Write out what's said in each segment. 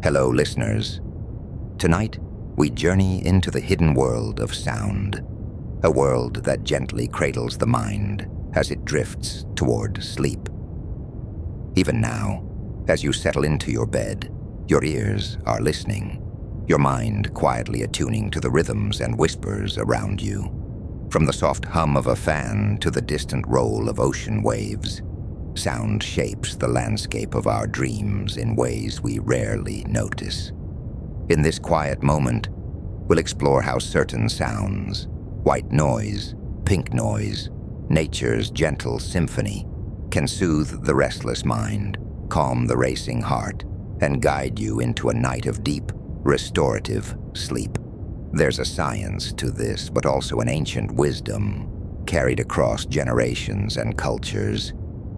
Hello, listeners. Tonight, we journey into the hidden world of sound, a world that gently cradles the mind as it drifts toward sleep. Even now, as you settle into your bed, your ears are listening, your mind quietly attuning to the rhythms and whispers around you. From the soft hum of a fan to the distant roll of ocean waves, sound shapes the landscape of our dreams in ways we rarely notice. In this quiet moment, we'll explore how certain sounds, white noise, pink noise, nature's gentle symphony, can soothe the restless mind, calm the racing heart, and guide you into a night of deep, restorative sleep. There's a science to this, but also an ancient wisdom carried across generations and cultures,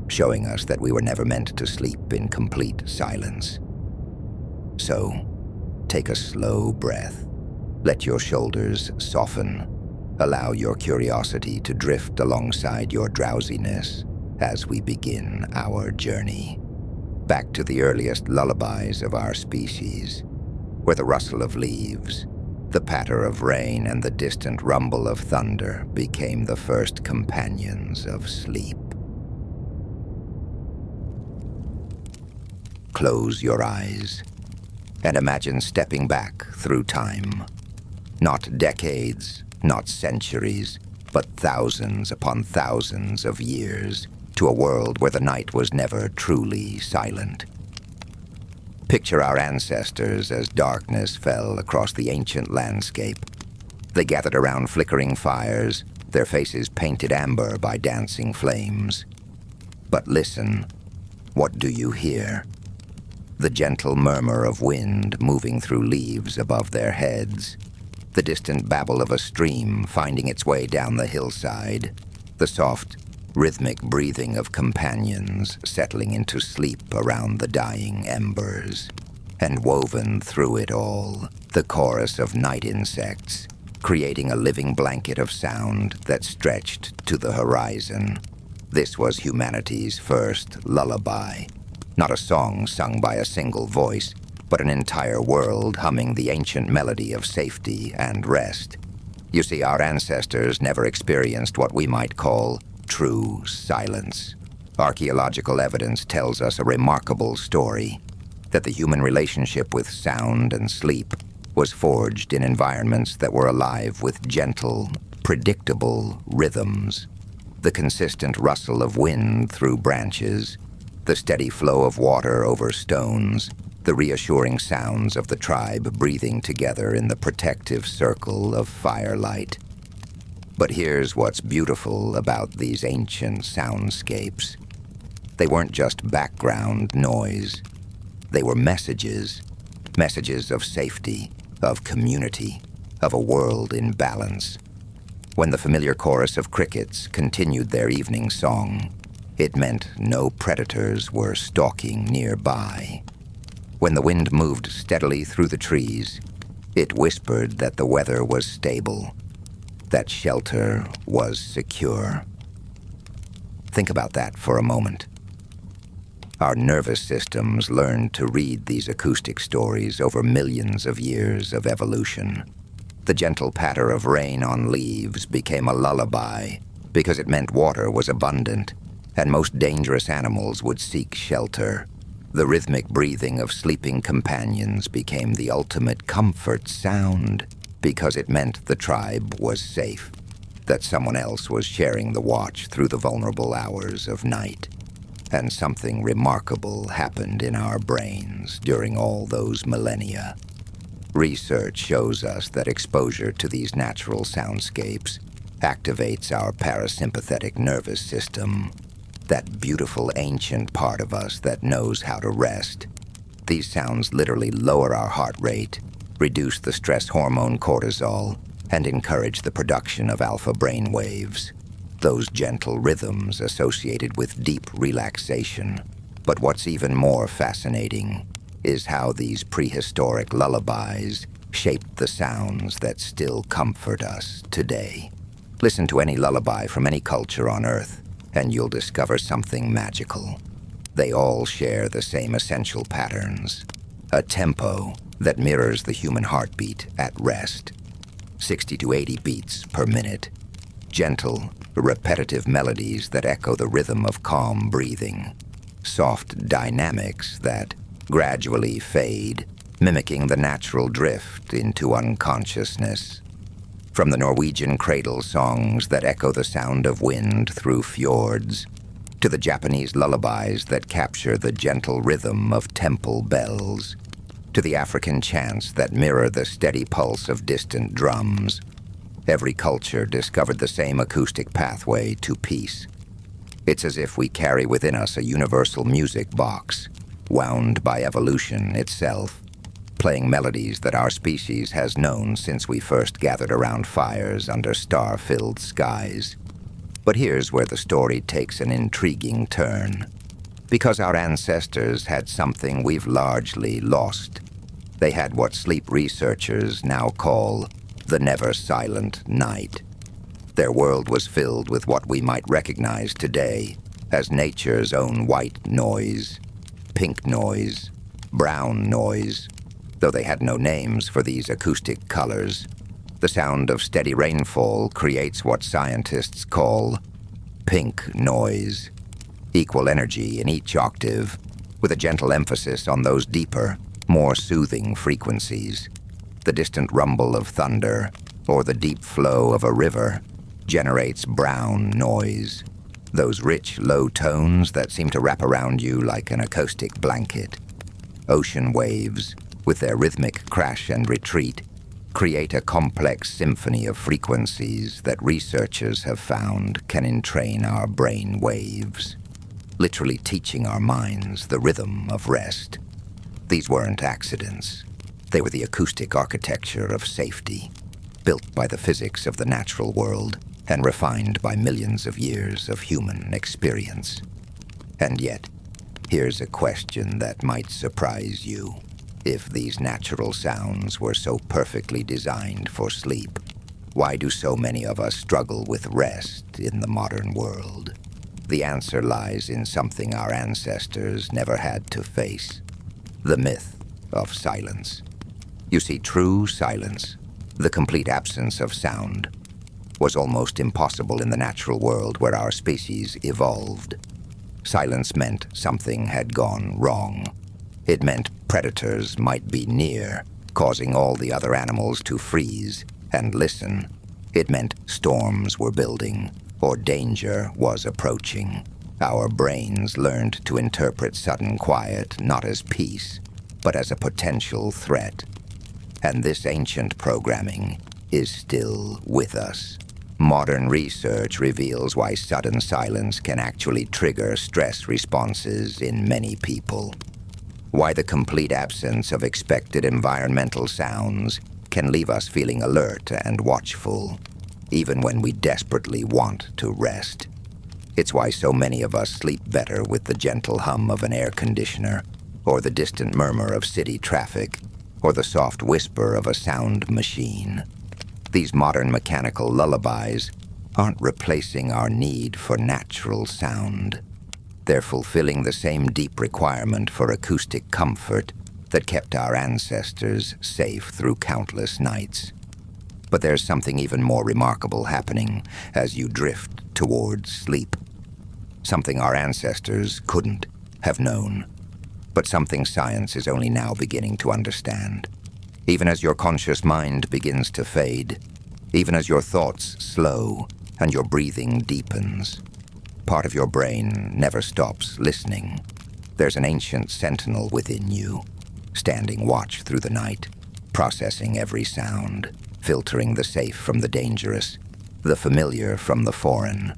showing us that we were never meant to sleep in complete silence. So, take a slow breath. Let your shoulders soften. Allow your curiosity to drift alongside your drowsiness as we begin our journey back to the earliest lullabies of our species, where the rustle of leaves, the patter of rain, and the distant rumble of thunder became the first companions of sleep. Close your eyes and imagine stepping back through time. Not decades, not centuries, but thousands upon thousands of years, to a world where the night was never truly silent. Picture our ancestors as darkness fell across the ancient landscape. They gathered around flickering fires, their faces painted amber by dancing flames. But listen, what do you hear? The gentle murmur of wind moving through leaves above their heads, the distant babble of a stream finding its way down the hillside, the soft, rhythmic breathing of companions settling into sleep around the dying embers. And woven through it all, the chorus of night insects, creating a living blanket of sound that stretched to the horizon. This was humanity's first lullaby. Not a song sung by a single voice, but an entire world humming the ancient melody of safety and rest. You see, our ancestors never experienced what we might call true silence. Archaeological evidence tells us a remarkable story, that the human relationship with sound and sleep was forged in environments that were alive with gentle, predictable rhythms. The consistent rustle of wind through branches, the steady flow of water over stones, the reassuring sounds of the tribe breathing together in the protective circle of firelight. But here's what's beautiful about these ancient soundscapes. They weren't just background noise. They were messages of safety, of community, of a world in balance. When the familiar chorus of crickets continued their evening song, it meant no predators were stalking nearby. When the wind moved steadily through the trees, it whispered that the weather was stable, that shelter was secure. Think about that for a moment. Our nervous systems learned to read these acoustic stories over millions of years of evolution. The gentle patter of rain on leaves became a lullaby because it meant water was abundant, and most dangerous animals would seek shelter. The rhythmic breathing of sleeping companions became the ultimate comfort sound because it meant the tribe was safe, that someone else was sharing the watch through the vulnerable hours of night. And something remarkable happened in our brains during all those millennia. Research shows us that exposure to these natural soundscapes activates our parasympathetic nervous system, that beautiful ancient part of us that knows how to rest. These sounds literally lower our heart rate, reduce the stress hormone cortisol, and encourage the production of alpha brain waves, those gentle rhythms associated with deep relaxation. But what's even more fascinating is how these prehistoric lullabies shaped the sounds that still comfort us today. Listen to any lullaby from any culture on Earth, and you'll discover something magical. They all share the same essential patterns: a tempo that mirrors the human heartbeat at rest, 60 to 80 beats per minute, gentle, repetitive melodies that echo the rhythm of calm breathing, soft dynamics that gradually fade, mimicking the natural drift into unconsciousness. From the Norwegian cradle songs that echo the sound of wind through fjords, to the Japanese lullabies that capture the gentle rhythm of temple bells, to the African chants that mirror the steady pulse of distant drums, every culture discovered the same acoustic pathway to peace. It's as if we carry within us a universal music box, wound by evolution itself, playing melodies that our species has known since we first gathered around fires under star-filled skies. But here's where the story takes an intriguing turn. Because our ancestors had something we've largely lost. They had what sleep researchers now call the never-silent night. Their world was filled with what we might recognize today as nature's own white noise, pink noise, brown noise, though they had no names for these acoustic colors. The sound of steady rainfall creates what scientists call pink noise, equal energy in each octave, with a gentle emphasis on those deeper, more soothing frequencies. The distant rumble of thunder, or the deep flow of a river, generates brown noise, those rich, low tones that seem to wrap around you like an acoustic blanket. Ocean waves, with their rhythmic crash and retreat, create a complex symphony of frequencies that researchers have found can entrain our brain waves, literally teaching our minds the rhythm of rest. These weren't accidents. They were the acoustic architecture of safety, built by the physics of the natural world and refined by millions of years of human experience. And yet, here's a question that might surprise you. If these natural sounds were so perfectly designed for sleep, why do so many of us struggle with rest in the modern world? The answer lies in something our ancestors never had to face: the myth of silence. You see, true silence, the complete absence of sound, was almost impossible in the natural world where our species evolved. Silence meant something had gone wrong. It meant predators might be near, causing all the other animals to freeze and listen. It meant storms were building, or danger was approaching. Our brains learned to interpret sudden quiet not as peace, but as a potential threat. And this ancient programming is still with us. Modern research reveals why sudden silence can actually trigger stress responses in many people. Why the complete absence of expected environmental sounds can leave us feeling alert and watchful, even when we desperately want to rest. It's why so many of us sleep better with the gentle hum of an air conditioner, or the distant murmur of city traffic, or the soft whisper of a sound machine. These modern mechanical lullabies aren't replacing our need for natural sound. They're fulfilling the same deep requirement for acoustic comfort that kept our ancestors safe through countless nights. But there's something even more remarkable happening as you drift towards sleep. Something our ancestors couldn't have known, but something science is only now beginning to understand. Even as your conscious mind begins to fade, even as your thoughts slow and your breathing deepens, part of your brain never stops listening. There's an ancient sentinel within you, standing watch through the night, processing every sound, filtering the safe from the dangerous, the familiar from the foreign.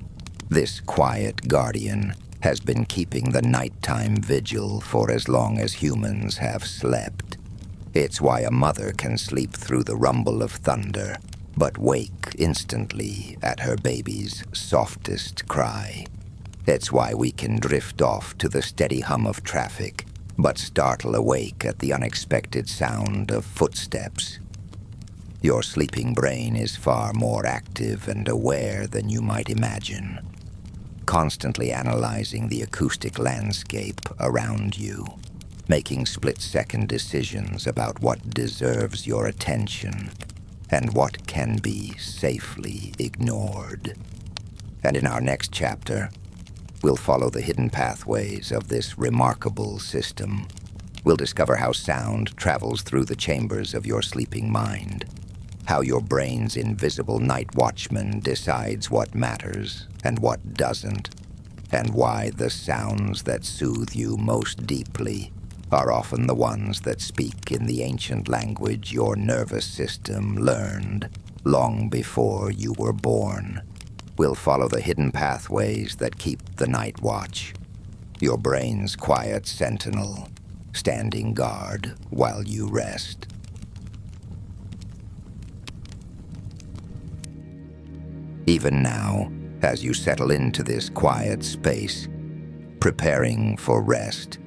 This quiet guardian has been keeping the nighttime vigil for as long as humans have slept. It's why a mother can sleep through the rumble of thunder, but wake instantly at her baby's softest cry. It's why we can drift off to the steady hum of traffic, but startle awake at the unexpected sound of footsteps. Your sleeping brain is far more active and aware than you might imagine, constantly analyzing the acoustic landscape around you. making split-second decisions about what deserves your attention and what can be safely ignored. And in our next chapter, we'll follow the hidden pathways of this remarkable system. We'll discover how sound travels through the chambers of your sleeping mind, how your brain's invisible night watchman decides what matters and what doesn't, and why the sounds that soothe you most deeply are often the ones that speak in the ancient language your nervous system learned long before you were born. We'll follow the hidden pathways that keep the night watch, your brain's quiet sentinel, standing guard while you rest. Even now, as you settle into this quiet space, preparing for rest,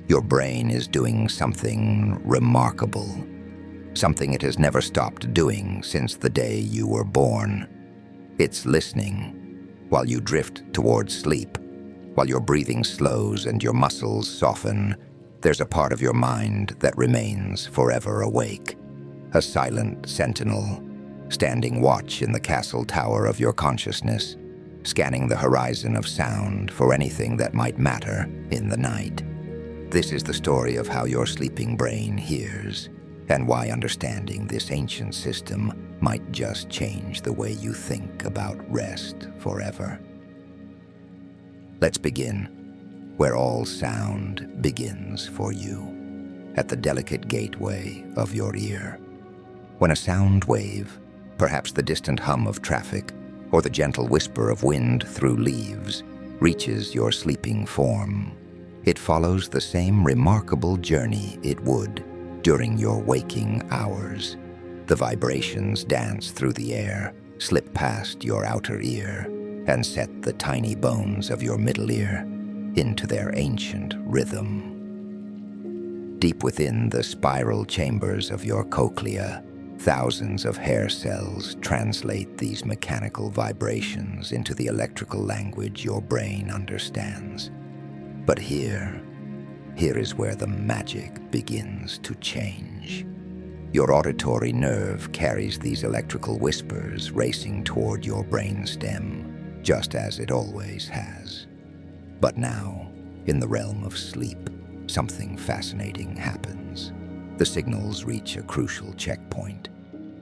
your brain is doing something remarkable, something it has never stopped doing since the day you were born. It's listening while you drift towards sleep, while your breathing slows and your muscles soften. There's a part of your mind that remains forever awake, a silent sentinel, standing watch in the castle tower of your consciousness, scanning the horizon of sound for anything that might matter in the night. This is the story of how your sleeping brain hears, and why understanding this ancient system might just change the way you think about rest forever. Let's begin where all sound begins for you, at the delicate gateway of your ear. When a sound wave, perhaps the distant hum of traffic or the gentle whisper of wind through leaves, reaches your sleeping form, it follows the same remarkable journey it would during your waking hours. The vibrations dance through the air, slip past your outer ear, and set the tiny bones of your middle ear into their ancient rhythm. Deep within the spiral chambers of your cochlea, thousands of hair cells translate these mechanical vibrations into the electrical language your brain understands. But here is where the magic begins to change. Your auditory nerve carries these electrical whispers racing toward your brainstem, just as it always has. But now, in the realm of sleep, something fascinating happens. The signals reach a crucial checkpoint.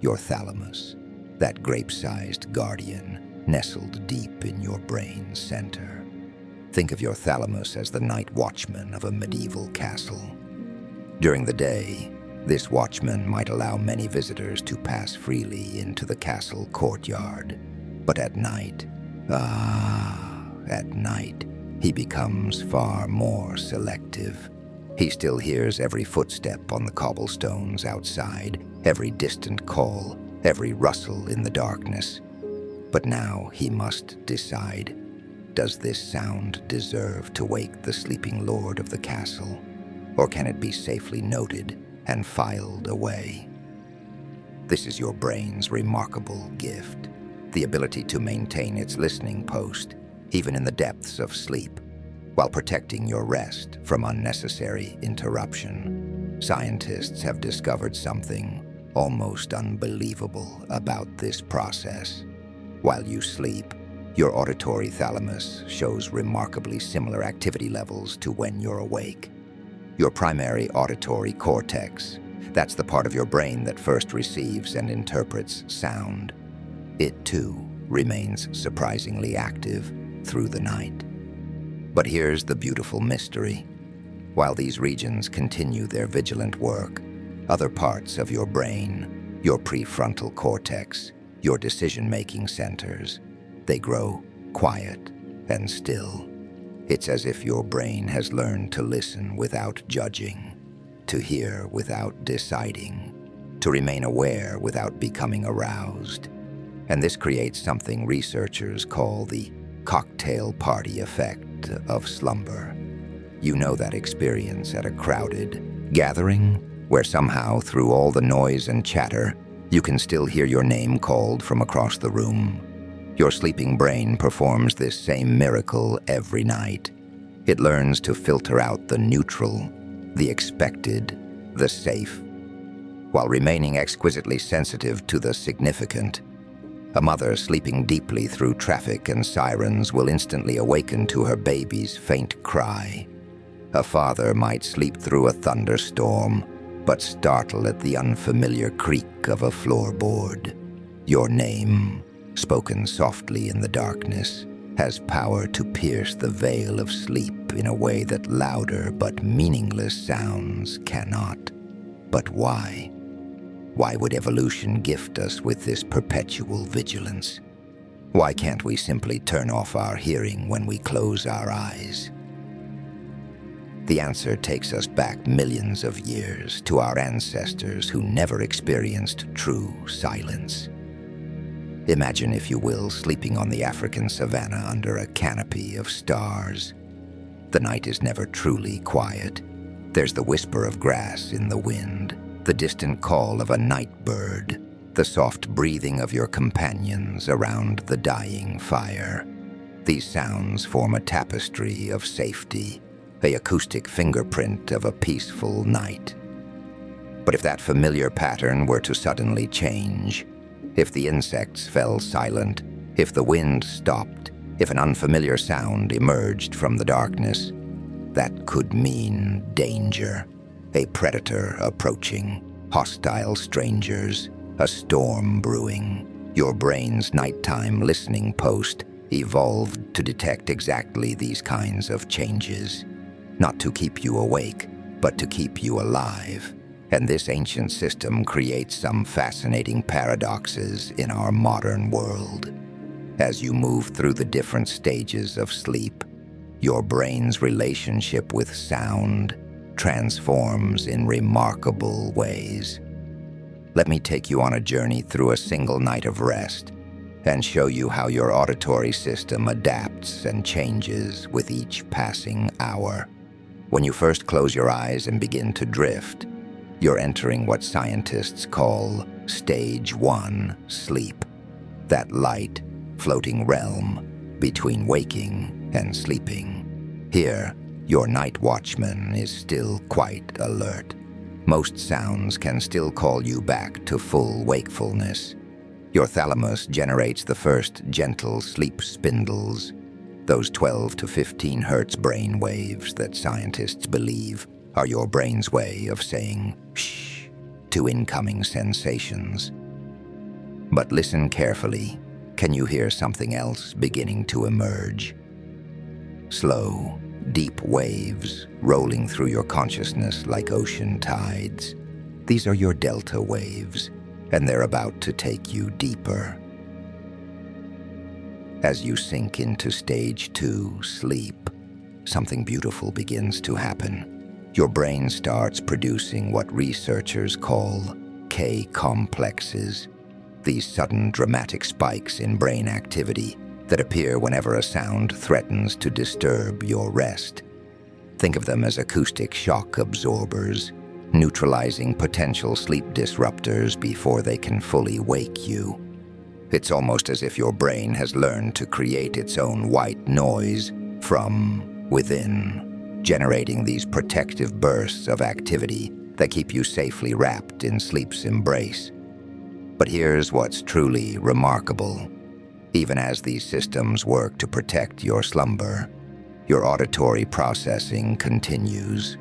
Your thalamus, that grape-sized guardian nestled deep in your brain's center. Think of your thalamus as the night watchman of a medieval castle. During the day, this watchman might allow many visitors to pass freely into the castle courtyard. But at night, he becomes far more selective. He still hears every footstep on the cobblestones outside, every distant call, every rustle in the darkness. But now he must decide. Does this sound deserve to wake the sleeping lord of the castle, or can it be safely noted and filed away? This is your brain's remarkable gift, the ability to maintain its listening post, even in the depths of sleep, while protecting your rest from unnecessary interruption. Scientists have discovered something almost unbelievable about this process. While you sleep, your auditory thalamus shows remarkably similar activity levels to when you're awake. Your primary auditory cortex, that's the part of your brain that first receives and interprets sound. It too remains surprisingly active through the night. But here's the beautiful mystery. While these regions continue their vigilant work, other parts of your brain, your prefrontal cortex, your decision-making centers, they grow quiet and still. It's as if your brain has learned to listen without judging, to hear without deciding, to remain aware without becoming aroused. And this creates something researchers call the cocktail party effect of slumber. You know that experience at a crowded gathering where somehow through all the noise and chatter, you can still hear your name called from across the room. Your sleeping brain performs this same miracle every night. It learns to filter out the neutral, the expected, the safe, while remaining exquisitely sensitive to the significant. A mother sleeping deeply through traffic and sirens will instantly awaken to her baby's faint cry. A father might sleep through a thunderstorm, but startle at the unfamiliar creak of a floorboard. Your name, spoken softly in the darkness, has power to pierce the veil of sleep in a way that louder but meaningless sounds cannot. But why? Why would evolution gift us with this perpetual vigilance? Why can't we simply turn off our hearing when we close our eyes? The answer takes us back millions of years to our ancestors who never experienced true silence. Imagine, if you will, sleeping on the African savanna under a canopy of stars. The night is never truly quiet. There's the whisper of grass in the wind, the distant call of a night bird, the soft breathing of your companions around the dying fire. These sounds form a tapestry of safety, an acoustic fingerprint of a peaceful night. But if that familiar pattern were to suddenly change, if the insects fell silent, if the wind stopped, if an unfamiliar sound emerged from the darkness, that could mean danger. A predator approaching, hostile strangers, a storm brewing. Your brain's nighttime listening post evolved to detect exactly these kinds of changes, not to keep you awake, but to keep you alive. And this ancient system creates some fascinating paradoxes in our modern world. As you move through the different stages of sleep, your brain's relationship with sound transforms in remarkable ways. Let me take you on a journey through a single night of rest and show you how your auditory system adapts and changes with each passing hour. When you first close your eyes and begin to drift, you're entering what scientists call Stage 1 sleep, that light, floating realm between waking and sleeping. Here, your night watchman is still quite alert. Most sounds can still call you back to full wakefulness. Your thalamus generates the first gentle sleep spindles, those 12 to 15 hertz brain waves that scientists believe are your brain's way of saying shh to incoming sensations. But listen carefully. Can you hear something else beginning to emerge? Slow, deep waves rolling through your consciousness like ocean tides. These are your delta waves, and they're about to take you deeper. As you sink into Stage 2 sleep, something beautiful begins to happen. Your brain starts producing what researchers call K-complexes, these sudden dramatic spikes in brain activity that appear whenever a sound threatens to disturb your rest. Think of them as acoustic shock absorbers, neutralizing potential sleep disruptors before they can fully wake you. It's almost as if your brain has learned to create its own white noise from within, generating these protective bursts of activity that keep you safely wrapped in sleep's embrace. But here's what's truly remarkable. Even as these systems work to protect your slumber, your auditory processing continues.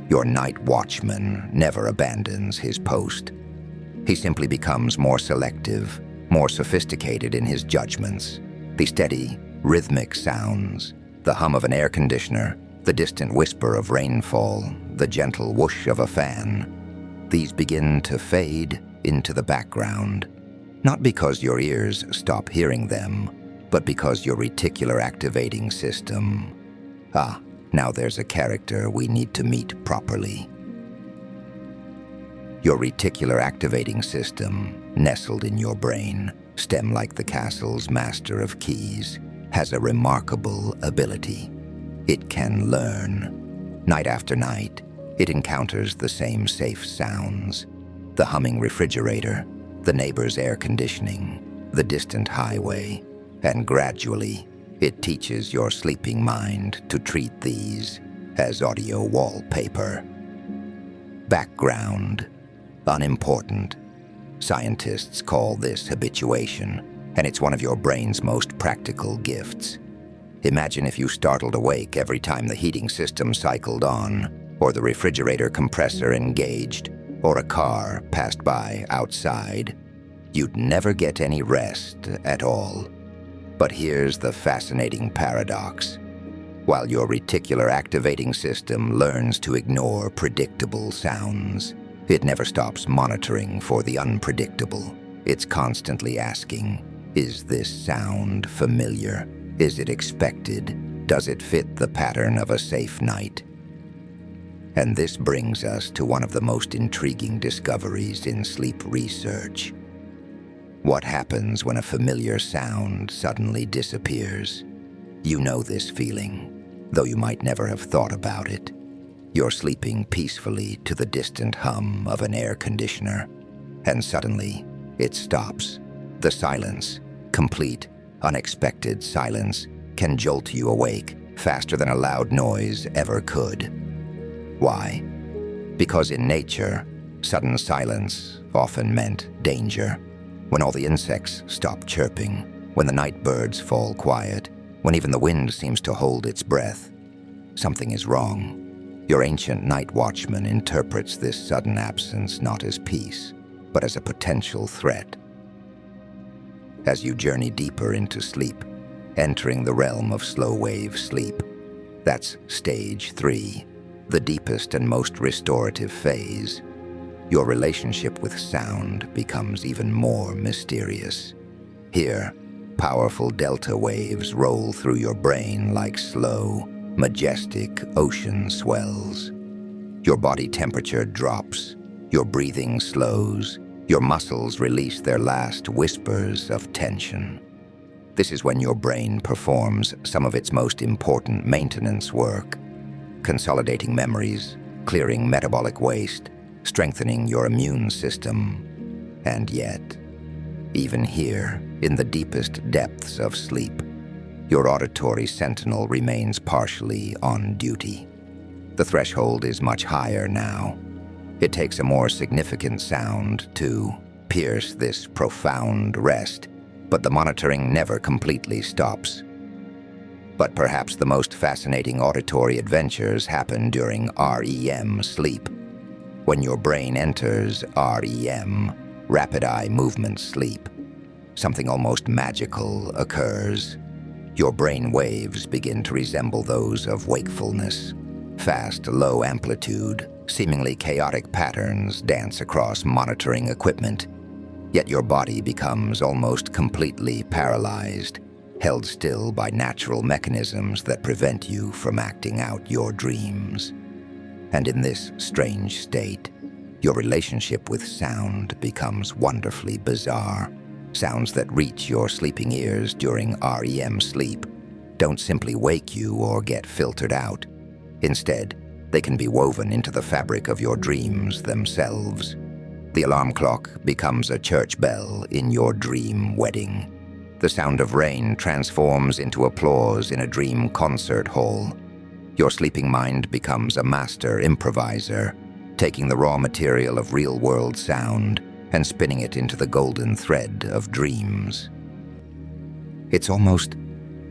Your night watchman never abandons his post. He simply becomes more selective, more sophisticated in his judgments. The steady, rhythmic sounds, the hum of an air conditioner, the distant whisper of rainfall, the gentle whoosh of a fan, these begin to fade into the background, not because your ears stop hearing them, but because your reticular activating system. Now there's a character we need to meet properly. Your reticular activating system, nestled in your brain, stem like the castle's master of keys, has a remarkable ability. It can learn. Night after night, it encounters the same safe sounds: the humming refrigerator, the neighbor's air conditioning, the distant highway, and gradually, it teaches your sleeping mind to treat these as audio wallpaper. background, unimportant. Scientists call this habituation, and it's one of your brain's most practical gifts. Imagine if you startled awake every time the heating system cycled on, or the refrigerator compressor engaged, or a car passed by outside. You'd never get any rest at all. But here's the fascinating paradox. While your reticular activating system learns to ignore predictable sounds, it never stops monitoring for the unpredictable. It's constantly asking, is this sound familiar? Is it expected? Does it fit the pattern of a safe night? And this brings us to one of the most intriguing discoveries in sleep research. What happens when a familiar sound suddenly disappears? You know this feeling, though you might never have thought about it. You're sleeping peacefully to the distant hum of an air conditioner, and suddenly it stops. The silence, complete, unexpected silence, can jolt you awake faster than a loud noise ever could. Why? Because in nature, sudden silence often meant danger. When all the insects stop chirping, when the night birds fall quiet, when even the wind seems to hold its breath, something is wrong. Your ancient night watchman interprets this sudden absence not as peace, but as a potential threat. As you journey deeper into sleep, entering the realm of slow-wave sleep, that's stage 3, the deepest and most restorative phase, your relationship with sound becomes even more mysterious. Here, powerful delta waves roll through your brain like slow, majestic ocean swells. Your body temperature drops, your breathing slows, your muscles release their last whispers of tension. This is when your brain performs some of its most important maintenance work, consolidating memories, clearing metabolic waste, strengthening your immune system. And yet, even here, in the deepest depths of sleep, your auditory sentinel remains partially on duty. The threshold is much higher now. It takes a more significant sound to pierce this profound rest, but the monitoring never completely stops. But perhaps the most fascinating auditory adventures happen during REM sleep. When your brain enters REM, rapid eye movement sleep, something almost magical occurs. Your brain waves begin to resemble those of wakefulness. Fast, low amplitude, seemingly chaotic patterns dance across monitoring equipment, yet your body becomes almost completely paralyzed, held still by natural mechanisms that prevent you from acting out your dreams. And in this strange state, your relationship with sound becomes wonderfully bizarre. Sounds that reach your sleeping ears during REM sleep don't simply wake you or get filtered out. Instead, they can be woven into the fabric of your dreams themselves. The alarm clock becomes a church bell in your dream wedding. The sound of rain transforms into applause in a dream concert hall. Your sleeping mind becomes a master improviser, taking the raw material of real-world sound and spinning it into the golden thread of dreams. It's almost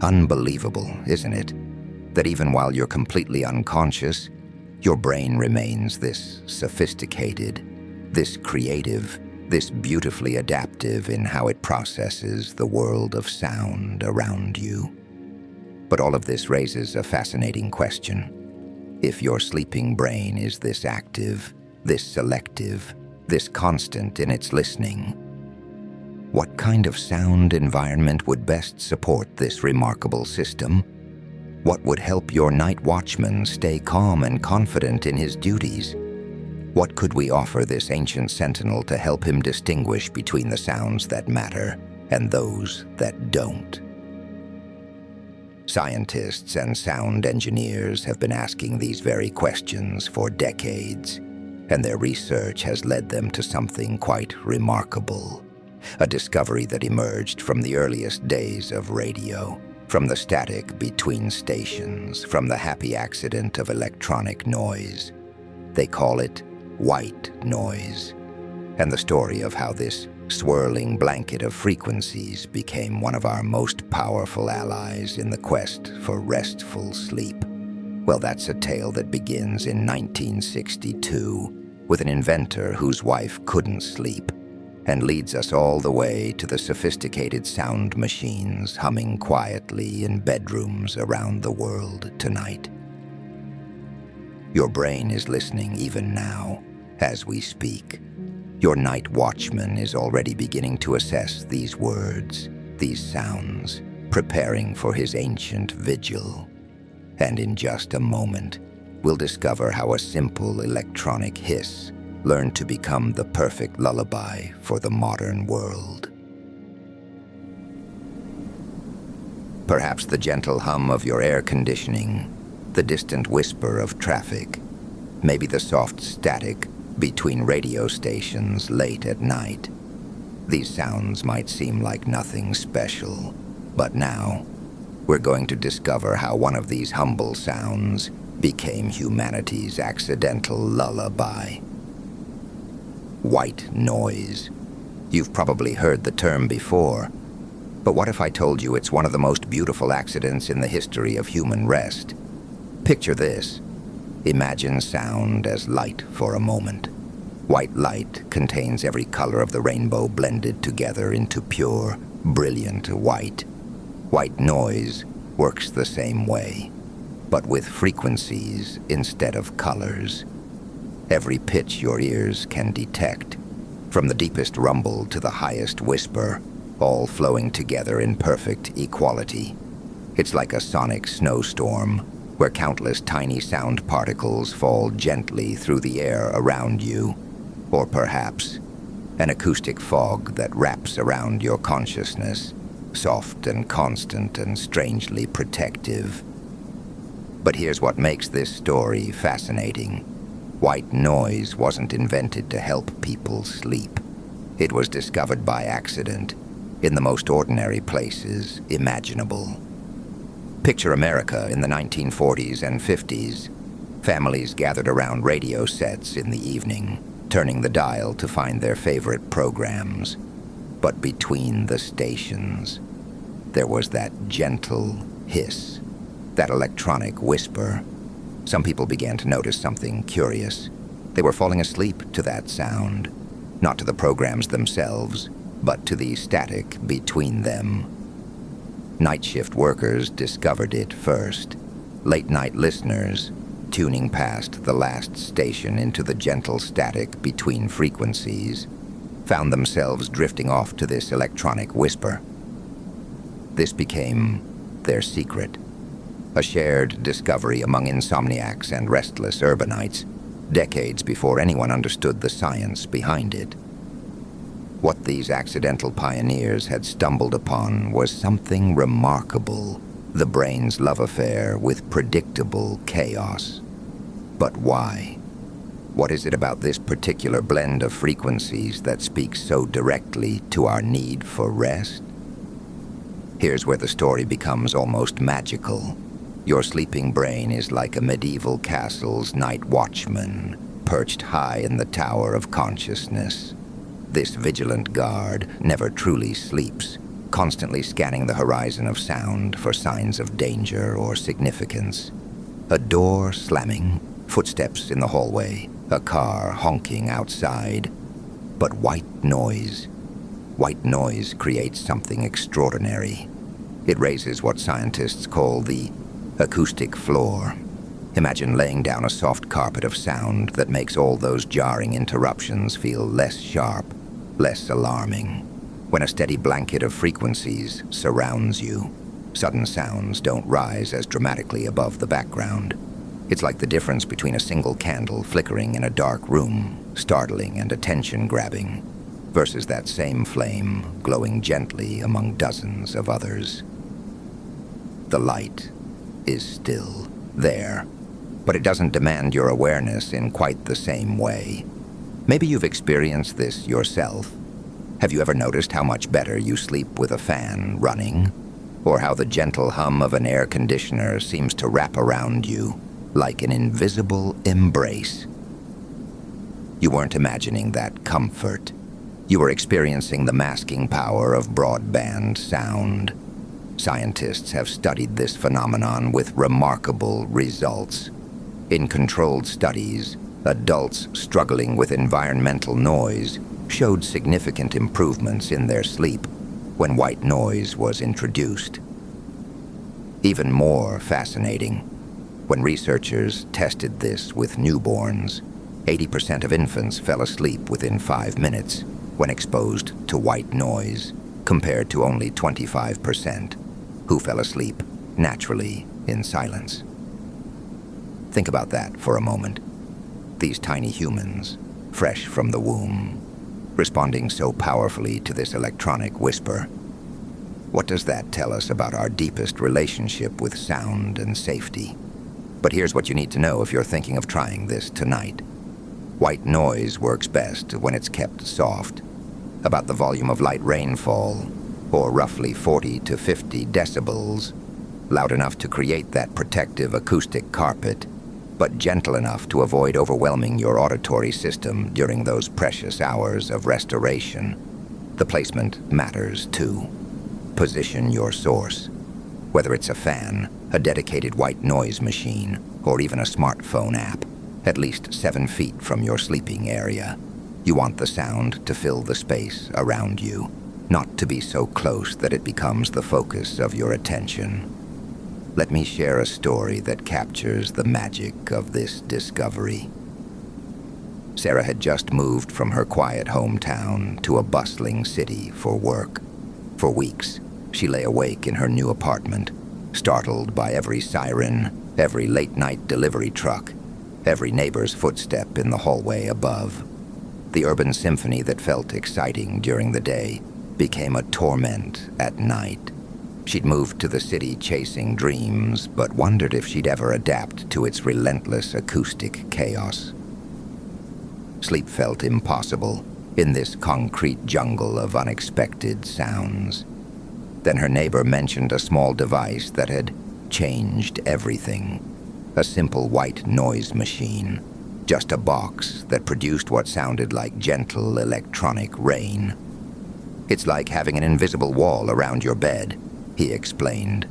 unbelievable, isn't it, that even while you're completely unconscious, your brain remains this sophisticated, this creative, this beautifully adaptive in how it processes the world of sound around you. But all of this raises a fascinating question. If your sleeping brain is this active, this selective, this constant in its listening, what kind of sound environment would best support this remarkable system? What would help your night watchman stay calm and confident in his duties? What could we offer this ancient sentinel to help him distinguish between the sounds that matter and those that don't? Scientists and sound engineers have been asking these very questions for decades, and their research has led them to something quite remarkable. A discovery that emerged from the earliest days of radio, from the static between stations, from the happy accident of electronic noise. They call it white noise, and the story of how this swirling blanket of frequencies became one of our most powerful allies in the quest for restful sleep. Well, that's a tale that begins in 1962 with an inventor whose wife couldn't sleep, and leads us all the way to the sophisticated sound machines humming quietly in bedrooms around the world tonight. Your brain is listening even now, as we speak. Your night watchman is already beginning to assess these words, these sounds, preparing for his ancient vigil. And in just a moment, we'll discover how a simple electronic hiss learned to become the perfect lullaby for the modern world. Perhaps the gentle hum of your air conditioning, the distant whisper of traffic, maybe the soft static between radio stations late at night. These sounds might seem like nothing special, but now we're going to discover how one of these humble sounds became humanity's accidental lullaby. White noise. You've probably heard the term before, but what if I told you it's one of the most beautiful accidents in the history of human rest? Picture this. Imagine sound as light for a moment. White light contains every color of the rainbow blended together into pure, brilliant white. White noise works the same way, but with frequencies instead of colors. Every pitch your ears can detect, from the deepest rumble to the highest whisper, all flowing together in perfect equality. It's like a sonic snowstorm, where countless tiny sound particles fall gently through the air around you, or perhaps an acoustic fog that wraps around your consciousness, soft and constant and strangely protective. But here's what makes this story fascinating. White noise wasn't invented to help people sleep. It was discovered by accident in the most ordinary places imaginable. Picture America in the 1940s and 50s. Families gathered around radio sets in the evening, turning the dial to find their favorite programs. But between the stations, there was that gentle hiss, that electronic whisper. Some people began to notice something curious. They were falling asleep to that sound, not to the programs themselves, but to the static between them. Night shift workers discovered it first. Late-night listeners, tuning past the last station into the gentle static between frequencies, found themselves drifting off to this electronic whisper. This became their secret, a shared discovery among insomniacs and restless urbanites, decades before anyone understood the science behind it. What these accidental pioneers had stumbled upon was something remarkable, the brain's love affair with predictable chaos. But why? What is it about this particular blend of frequencies that speaks so directly to our need for rest? Here's where the story becomes almost magical. Your sleeping brain is like a medieval castle's night watchman, perched high in the tower of consciousness. This vigilant guard never truly sleeps, constantly scanning the horizon of sound for signs of danger or significance. A door slamming, footsteps in the hallway, a car honking outside. But white noise creates something extraordinary. It raises what scientists call the acoustic floor. Imagine laying down a soft carpet of sound that makes all those jarring interruptions feel less sharp, less alarming. When a steady blanket of frequencies surrounds you, sudden sounds don't rise as dramatically above the background. It's like the difference between a single candle flickering in a dark room, startling and attention-grabbing, versus that same flame glowing gently among dozens of others. The light is still there, but it doesn't demand your awareness in quite the same way. Maybe you've experienced this yourself. Have you ever noticed how much better you sleep with a fan running? Or how the gentle hum of an air conditioner seems to wrap around you like an invisible embrace? You weren't imagining that comfort. You were experiencing the masking power of broadband sound. Scientists have studied this phenomenon with remarkable results. In controlled studies, adults struggling with environmental noise showed significant improvements in their sleep when white noise was introduced. Even more fascinating, when researchers tested this with newborns, 80% of infants fell asleep within 5 minutes when exposed to white noise, compared to only 25% who fell asleep naturally in silence. Think about that for a moment. These tiny humans, fresh from the womb, responding so powerfully to this electronic whisper. What does that tell us about our deepest relationship with sound and safety? But here's what you need to know if you're thinking of trying this tonight. White noise works best when it's kept soft, about the volume of light rainfall, or roughly 40 to 50 decibels, loud enough to create that protective acoustic carpet, but gentle enough to avoid overwhelming your auditory system during those precious hours of restoration. The placement matters too. Position your source. Whether it's a fan, a dedicated white noise machine, or even a smartphone app, at least 7 feet from your sleeping area. You want the sound to fill the space around you, not to be so close that it becomes the focus of your attention. Let me share a story that captures the magic of this discovery. Sarah had just moved from her quiet hometown to a bustling city for work. For weeks, she lay awake in her new apartment, startled by every siren, every late-night delivery truck, every neighbor's footstep in the hallway above. The urban symphony that felt exciting during the day became a torment at night. She'd moved to the city chasing dreams, but wondered if she'd ever adapt to its relentless acoustic chaos. Sleep felt impossible in this concrete jungle of unexpected sounds. Then her neighbor mentioned a small device that had changed everything. A simple white noise machine, just a box that produced what sounded like gentle electronic rain. "It's like having an invisible wall around your bed," he explained.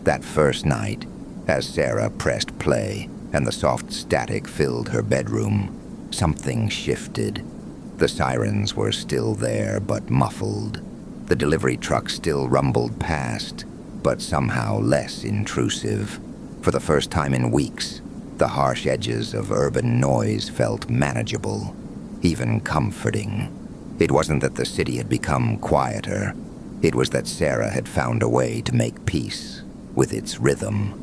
That first night, as Sarah pressed play and the soft static filled her bedroom, something shifted. The sirens were still there, but muffled. The delivery truck still rumbled past, but somehow less intrusive. For the first time in weeks, the harsh edges of urban noise felt manageable, even comforting. It wasn't that the city had become quieter. It was that Sarah had found a way to make peace with its rhythm.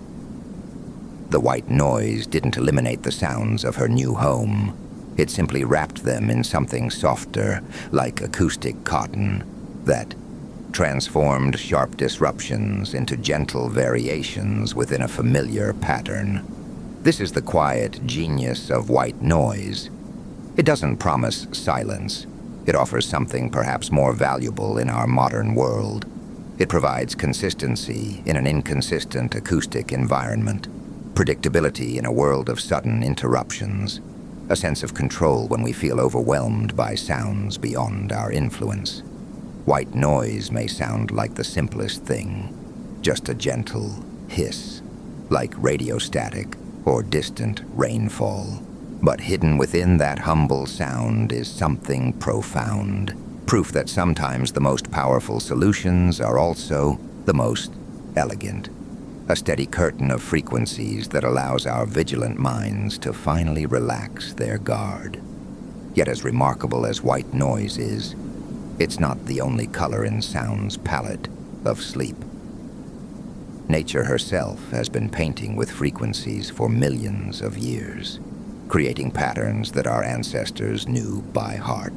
The white noise didn't eliminate the sounds of her new home. It simply wrapped them in something softer, like acoustic cotton, that transformed sharp disruptions into gentle variations within a familiar pattern. This is the quiet genius of white noise. It doesn't promise silence. It offers something perhaps more valuable in our modern world. It provides consistency in an inconsistent acoustic environment, predictability in a world of sudden interruptions, a sense of control when we feel overwhelmed by sounds beyond our influence. White noise may sound like the simplest thing, just a gentle hiss, like radio static or distant rainfall. But hidden within that humble sound is something profound, proof that sometimes the most powerful solutions are also the most elegant. A steady curtain of frequencies that allows our vigilant minds to finally relax their guard. Yet as remarkable as white noise is, it's not the only color in sound's palette of sleep. Nature herself has been painting with frequencies for millions of years, creating patterns that our ancestors knew by heart.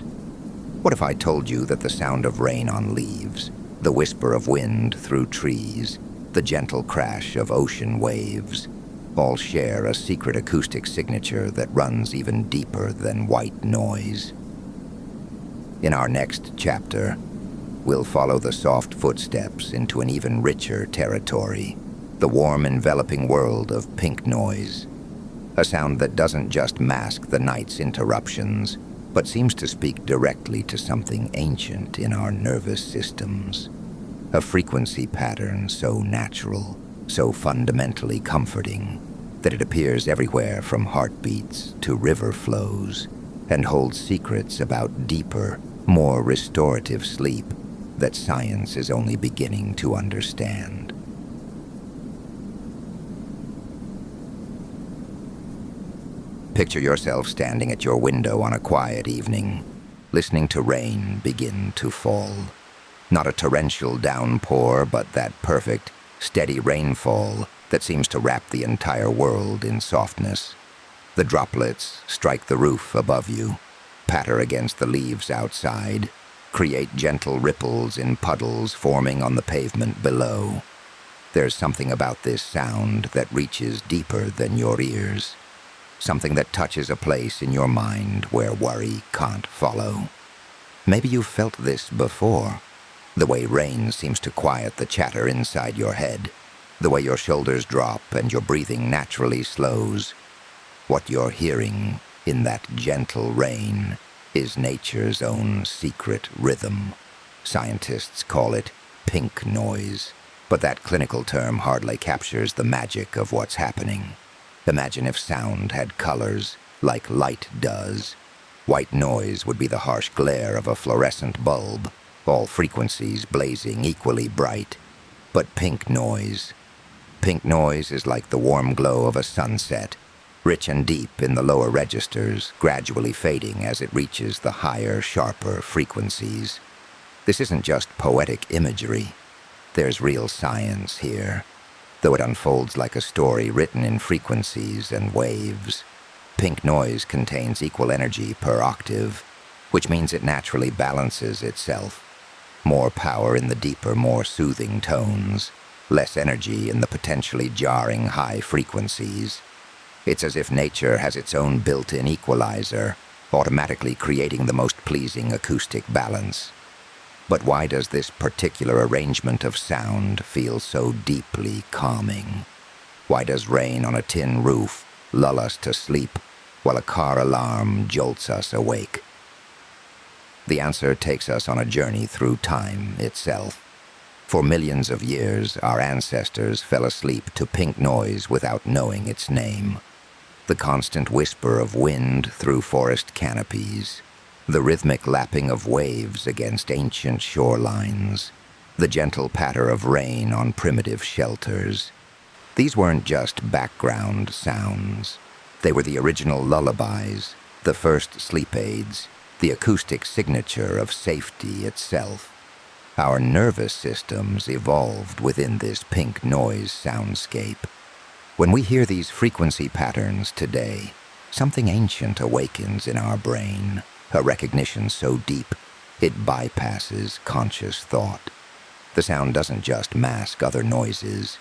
What if I told you that the sound of rain on leaves, the whisper of wind through trees, the gentle crash of ocean waves, all share a secret acoustic signature that runs even deeper than white noise? In our next chapter, we'll follow the soft footsteps into an even richer territory, the warm, enveloping world of pink noise. A sound that doesn't just mask the night's interruptions, but seems to speak directly to something ancient in our nervous systems. A frequency pattern so natural, so fundamentally comforting, that it appears everywhere from heartbeats to river flows, and holds secrets about deeper, more restorative sleep that science is only beginning to understand. Picture yourself standing at your window on a quiet evening, listening to rain begin to fall. Not a torrential downpour, but that perfect, steady rainfall that seems to wrap the entire world in softness. The droplets strike the roof above you, patter against the leaves outside, create gentle ripples in puddles forming on the pavement below. There's something about this sound that reaches deeper than your ears. Something that touches a place in your mind where worry can't follow. Maybe you've felt this before. The way rain seems to quiet the chatter inside your head. The way your shoulders drop and your breathing naturally slows. What you're hearing in that gentle rain is nature's own secret rhythm. Scientists call it pink noise, but that clinical term hardly captures the magic of what's happening. Imagine if sound had colors, like light does. White noise would be the harsh glare of a fluorescent bulb, all frequencies blazing equally bright. But pink noise is like the warm glow of a sunset, rich and deep in the lower registers, gradually fading as it reaches the higher, sharper frequencies. This isn't just poetic imagery. There's real science here. Though it unfolds like a story written in frequencies and waves, pink noise contains equal energy per octave, which means it naturally balances itself. More power in the deeper, more soothing tones, less energy in the potentially jarring high frequencies. It's as if nature has its own built-in equalizer, automatically creating the most pleasing acoustic balance. But why does this particular arrangement of sound feel so deeply calming? Why does rain on a tin roof lull us to sleep, while a car alarm jolts us awake? The answer takes us on a journey through time itself. For millions of years, our ancestors fell asleep to pink noise without knowing its name. The constant whisper of wind through forest canopies, the rhythmic lapping of waves against ancient shorelines, the gentle patter of rain on primitive shelters. These weren't just background sounds. They were the original lullabies, the first sleep aids, the acoustic signature of safety itself. Our nervous systems evolved within this pink noise soundscape. When we hear these frequency patterns today, something ancient awakens in our brain. A recognition so deep, it bypasses conscious thought. The sound doesn't just mask other noises.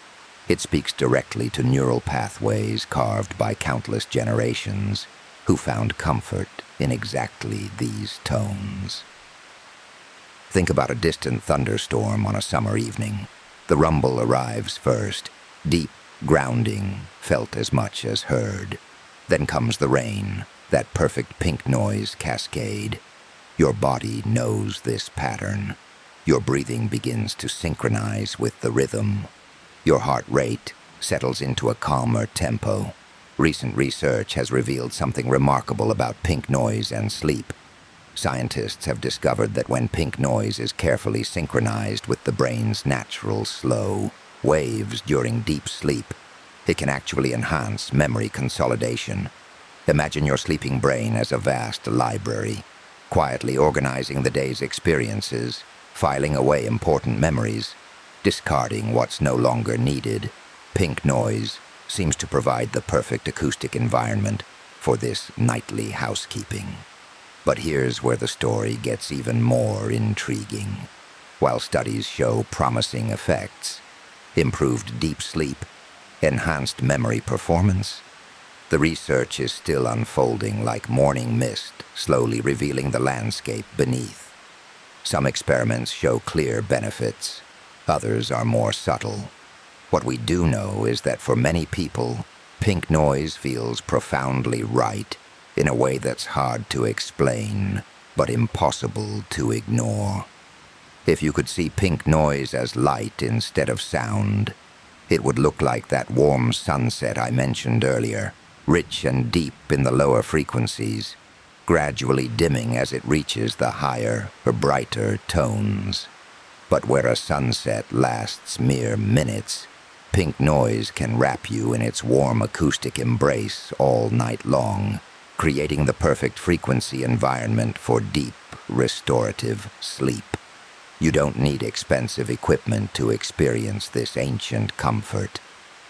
It speaks directly to neural pathways carved by countless generations who found comfort in exactly these tones. Think about a distant thunderstorm on a summer evening. The rumble arrives first, deep, grounding, felt as much as heard. Then comes the rain, that perfect pink noise cascade. Your body knows this pattern. Your breathing begins to synchronize with the rhythm. Your heart rate settles into a calmer tempo. Recent research has revealed something remarkable about pink noise and sleep. Scientists have discovered that when pink noise is carefully synchronized with the brain's natural slow waves during deep sleep, it can actually enhance memory consolidation. Imagine your sleeping brain as a vast library, quietly organizing the day's experiences, filing away important memories, discarding what's no longer needed. Pink noise seems to provide the perfect acoustic environment for this nightly housekeeping. But here's where the story gets even more intriguing. While studies show promising effects, improved deep sleep, enhanced memory performance, the research is still unfolding like morning mist, slowly revealing the landscape beneath. Some experiments show clear benefits, others are more subtle. What we do know is that for many people, Pink noise feels profoundly right in a way that's hard to explain, but impossible to ignore. If you could see pink noise as light instead of sound, it would look like that warm sunset I mentioned earlier, rich and deep in the lower frequencies, gradually dimming as it reaches the higher or brighter tones. But where a sunset lasts mere minutes, pink noise can wrap you in its warm acoustic embrace all night long, creating the perfect frequency environment for deep, restorative sleep. You don't need expensive equipment to experience this ancient comfort.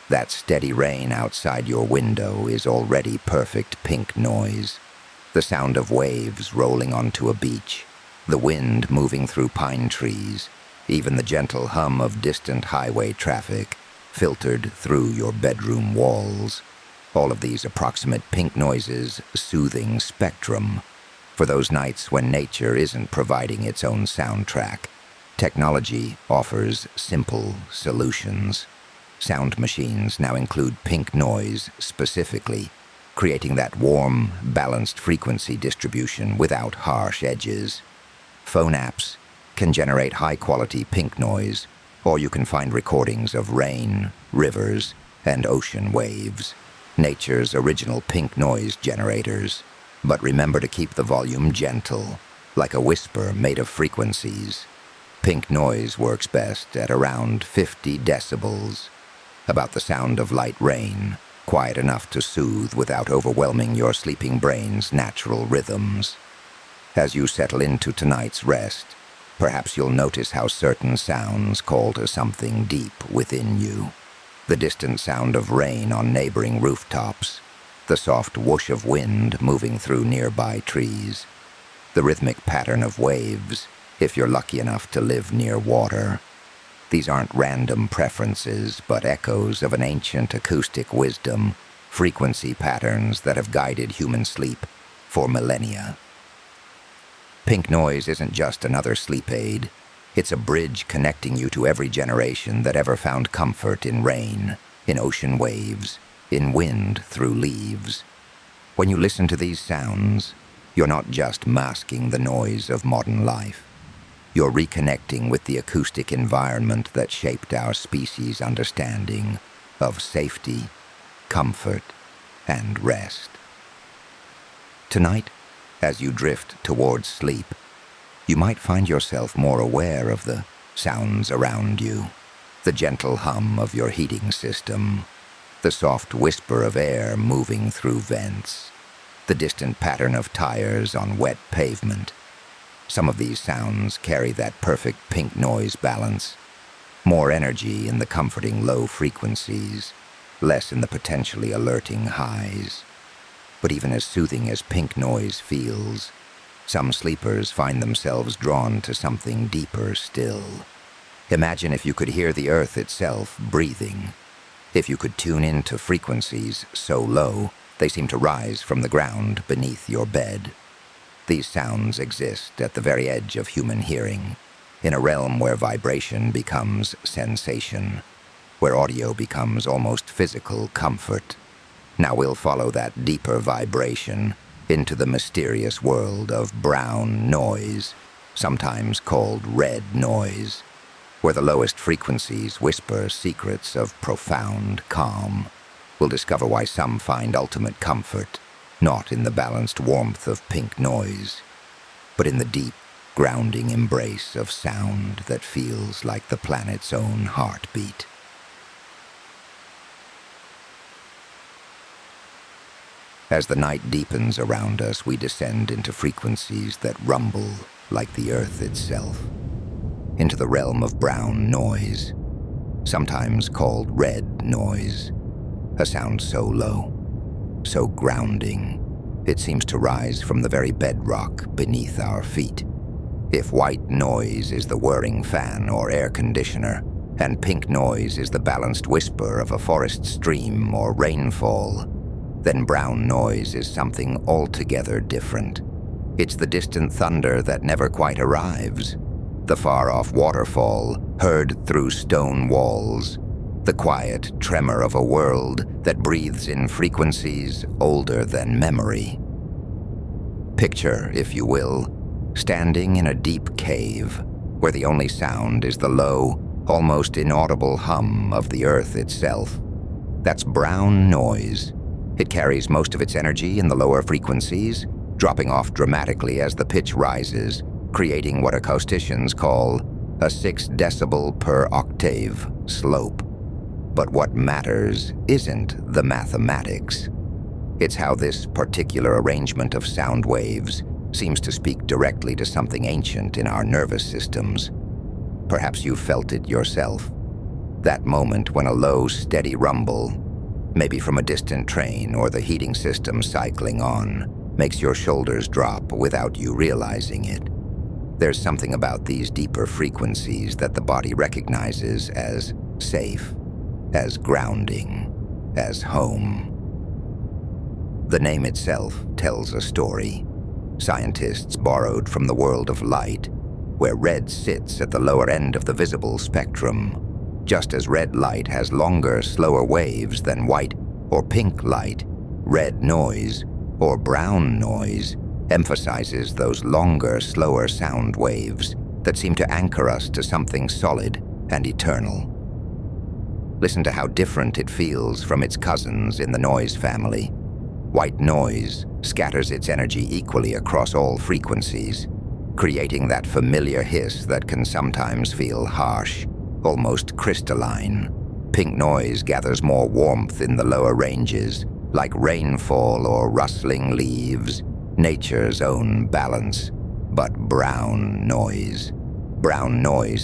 That steady rain outside your window is already perfect pink noise. The sound of waves rolling onto a beach, the wind moving through pine trees, even the gentle hum of distant highway traffic filtered through your bedroom walls. All of these approximate pink noises' soothing spectrum for those nights when nature isn't providing its own soundtrack. Technology offers simple solutions. Sound machines now include pink noise specifically, creating that warm, balanced frequency distribution without harsh edges. Phone apps can generate high-quality pink noise, or you can find recordings of rain, rivers, and ocean waves, nature's original pink noise generators. But remember to keep the volume gentle, like a whisper made of frequencies. Pink noise works best at around 50 decibels, about the sound of light rain, quiet enough to soothe without overwhelming your sleeping brain's natural rhythms. As you settle into tonight's rest, perhaps you'll notice how certain sounds call to something deep within you. The distant sound of rain on neighboring rooftops, the soft whoosh of wind moving through nearby trees, the rhythmic pattern of waves, if you're lucky enough to live near water. These aren't random preferences, but echoes of an ancient acoustic wisdom, frequency patterns that have guided human sleep for millennia. Pink noise isn't just another sleep aid. It's a bridge connecting you to every generation that ever found comfort in rain, in ocean waves, in wind through leaves. When you listen to these sounds, you're not just masking the noise of modern life. You're reconnecting with the acoustic environment that shaped our species' understanding of safety, comfort, and rest. Tonight, as you drift towards sleep, you might find yourself more aware of the sounds around you, the gentle hum of your heating system, the soft whisper of air moving through vents, the distant pattern of tires on wet pavement. Some of these sounds carry that perfect pink noise balance, more energy in the comforting low frequencies, less in the potentially alerting highs. But even as soothing as pink noise feels, some sleepers find themselves drawn to something deeper still. Imagine if you could hear the earth itself breathing, if you could tune into frequencies so low they seem to rise from the ground beneath your bed. These sounds exist at the very edge of human hearing, in a realm where vibration becomes sensation, where audio becomes almost physical comfort. Now we'll follow that deeper vibration into the mysterious world of brown noise, sometimes called red noise, where the lowest frequencies whisper secrets of profound calm. We'll discover why some find ultimate comfort, not in the balanced warmth of pink noise, but in the deep, grounding embrace of sound that feels like the planet's own heartbeat. As the night deepens around us, we descend into frequencies that rumble like the earth itself, into the realm of brown noise, sometimes called red noise, a sound so low, so grounding, it seems to rise from the very bedrock beneath our feet. If white noise is the whirring fan or air conditioner, and pink noise is the balanced whisper of a forest stream or rainfall, then brown noise is something altogether different. It's the distant thunder that never quite arrives, the far-off waterfall heard through stone walls, the quiet tremor of a world that breathes in frequencies older than memory. Picture, if you will, standing in a deep cave where the only sound is the low, almost inaudible hum of the earth itself. That's brown noise. It carries most of its energy in the lower frequencies, dropping off dramatically as the pitch rises, creating what acousticians call a 6 decibel per octave slope. But what matters isn't the mathematics. It's how this particular arrangement of sound waves seems to speak directly to something ancient in our nervous systems. Perhaps you've felt it yourself. That moment when a low, steady rumble, maybe from a distant train or the heating system cycling on, makes your shoulders drop without you realizing it. There's something about these deeper frequencies that the body recognizes as safe, as grounding, as home. The name itself tells a story. Scientists borrowed from the world of light, where red sits at the lower end of the visible spectrum. Just as red light has longer, slower waves than white or pink light, red noise, or brown noise, emphasizes those longer, slower sound waves that seem to anchor us to something solid and eternal. Listen to how different it feels from its cousins in the noise family. White noise scatters its energy equally across all frequencies, creating that familiar hiss that can sometimes feel harsh, almost crystalline. Pink noise gathers more warmth in the lower ranges, like rainfall or rustling leaves, nature's own balance. But brown noise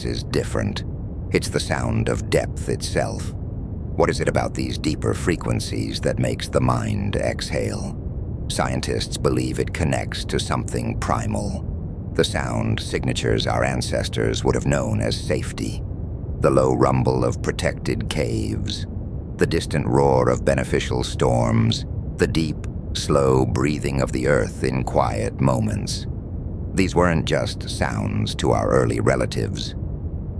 is different. It's the sound of depth itself. What is it about these deeper frequencies that makes the mind exhale? Scientists believe it connects to something primal, the sound signatures our ancestors would have known as safety. The low rumble of protected caves, the distant roar of beneficial storms, the deep, slow breathing of the earth in quiet moments. These weren't just sounds to our early relatives.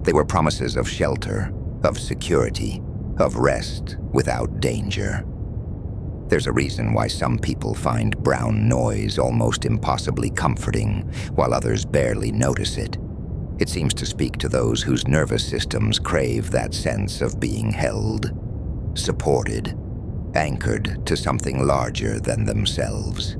They were promises of shelter, of security, of rest without danger. There's a reason why some people find brown noise almost impossibly comforting, while others barely notice it. It seems to speak to those whose nervous systems crave that sense of being held, supported, anchored to something larger than themselves.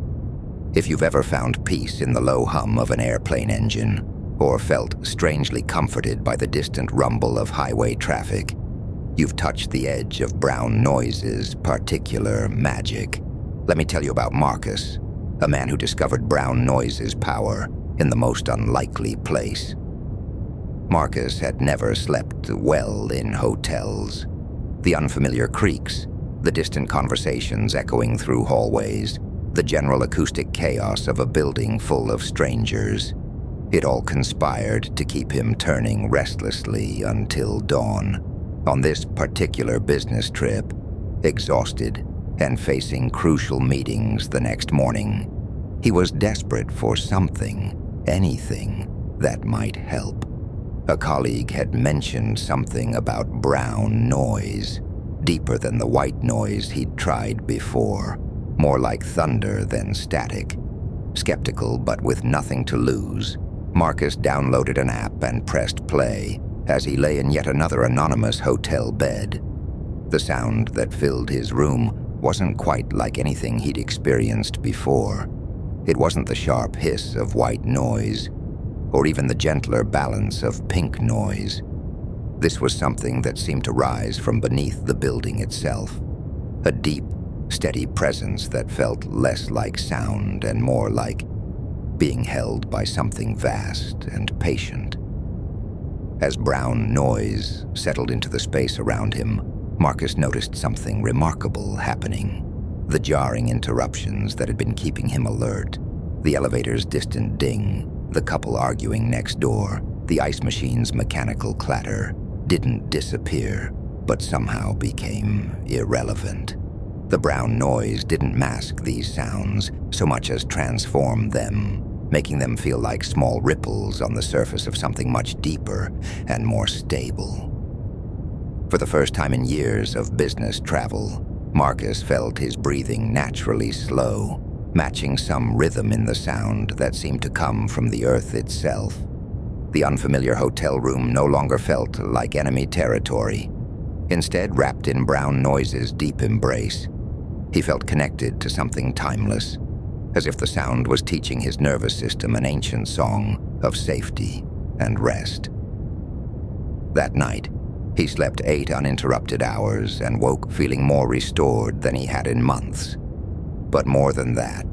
If you've ever found peace in the low hum of an airplane engine, or felt strangely comforted by the distant rumble of highway traffic, you've touched the edge of brown noise's particular magic. Let me tell you about Marcus, a man who discovered brown noise's power in the most unlikely place. Marcus had never slept well in hotels. The unfamiliar creaks, the distant conversations echoing through hallways, the general acoustic chaos of a building full of strangers. It all conspired to keep him turning restlessly until dawn. On this particular business trip, exhausted and facing crucial meetings the next morning, he was desperate for something, anything, that might help. A colleague had mentioned something about brown noise, deeper than the white noise he'd tried before, more like thunder than static. Skeptical but with nothing to lose, Marcus downloaded an app and pressed play as he lay in yet another anonymous hotel bed. The sound that filled his room wasn't quite like anything he'd experienced before. It wasn't the sharp hiss of white noise, or even the gentler balance of pink noise. This was something that seemed to rise from beneath the building itself, a deep, steady presence that felt less like sound and more like being held by something vast and patient. As brown noise settled into the space around him, Marcus noticed something remarkable happening. The jarring interruptions that had been keeping him alert, the elevator's distant ding, the couple arguing next door, the ice machine's mechanical clatter, didn't disappear, but somehow became irrelevant. The brown noise didn't mask these sounds so much as transform them, making them feel like small ripples on the surface of something much deeper and more stable. For the first time in years of business travel, Marcus felt his breathing naturally slow, matching some rhythm in the sound that seemed to come from the earth itself. The unfamiliar hotel room no longer felt like enemy territory. Instead, wrapped in brown noise's deep embrace, he felt connected to something timeless, as if the sound was teaching his nervous system an ancient song of safety and rest. That night, he slept 8 uninterrupted hours and woke feeling more restored than he had in months. But more than that,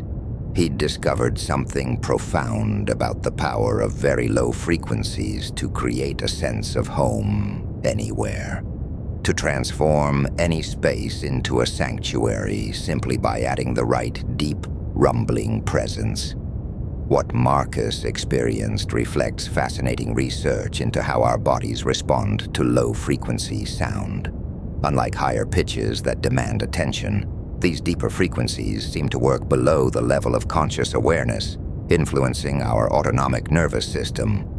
he'd discovered something profound about the power of very low frequencies to create a sense of home anywhere, to transform any space into a sanctuary simply by adding the right deep, rumbling presence. What Marcus experienced reflects fascinating research into how our bodies respond to low-frequency sound. Unlike higher pitches that demand attention, these deeper frequencies seem to work below the level of conscious awareness, influencing our autonomic nervous system,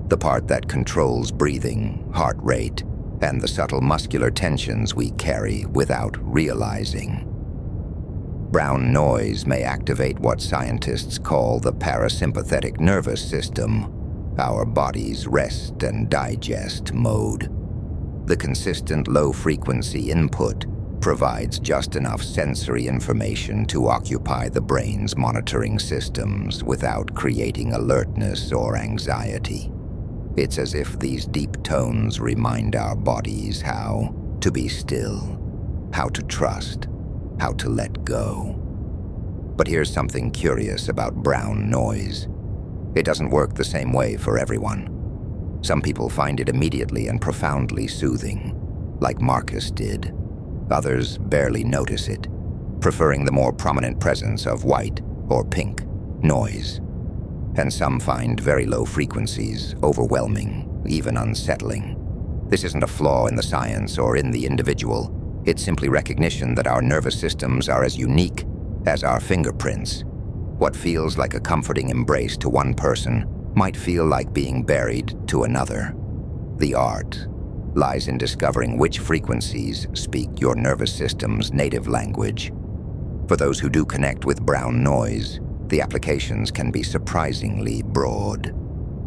the part that controls breathing, heart rate, and the subtle muscular tensions we carry without realizing. Brown noise may activate what scientists call the parasympathetic nervous system, our body's rest and digest mode. The consistent low-frequency input provides just enough sensory information to occupy the brain's monitoring systems without creating alertness or anxiety. It's as if these deep tones remind our bodies how to be still, how to trust, how to let go. But here's something curious about brown noise. It doesn't work the same way for everyone. Some people find it immediately and profoundly soothing, like Marcus did. Others barely notice it, preferring the more prominent presence of white or pink noise. And some find very low frequencies overwhelming, even unsettling. This isn't a flaw in the science or in the individual. It's simply recognition that our nervous systems are as unique as our fingerprints. What feels like a comforting embrace to one person might feel like being buried to another. The art lies in discovering which frequencies speak your nervous system's native language. For those who do connect with brown noise, the applications can be surprisingly broad.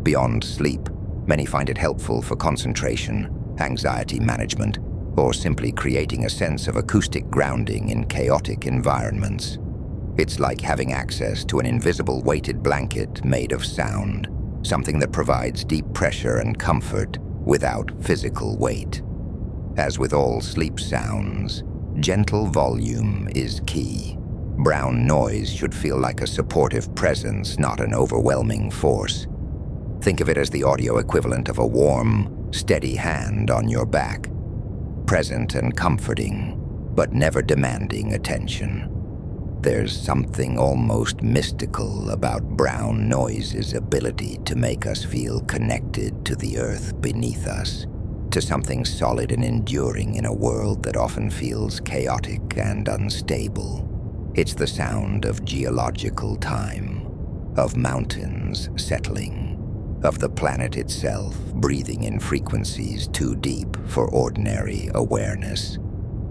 Beyond sleep, many find it helpful for concentration, anxiety management, or simply creating a sense of acoustic grounding in chaotic environments. It's like having access to an invisible weighted blanket made of sound, something that provides deep pressure and comfort without physical weight. As with all sleep sounds, gentle volume is key. Brown noise should feel like a supportive presence, not an overwhelming force. Think of it as the audio equivalent of a warm, steady hand on your back. Present and comforting, but never demanding attention. There's something almost mystical about brown noise's ability to make us feel connected to the earth beneath us, to something solid and enduring in a world that often feels chaotic and unstable. It's the sound of geological time, of mountains settling, of the planet itself breathing in frequencies too deep for ordinary awareness.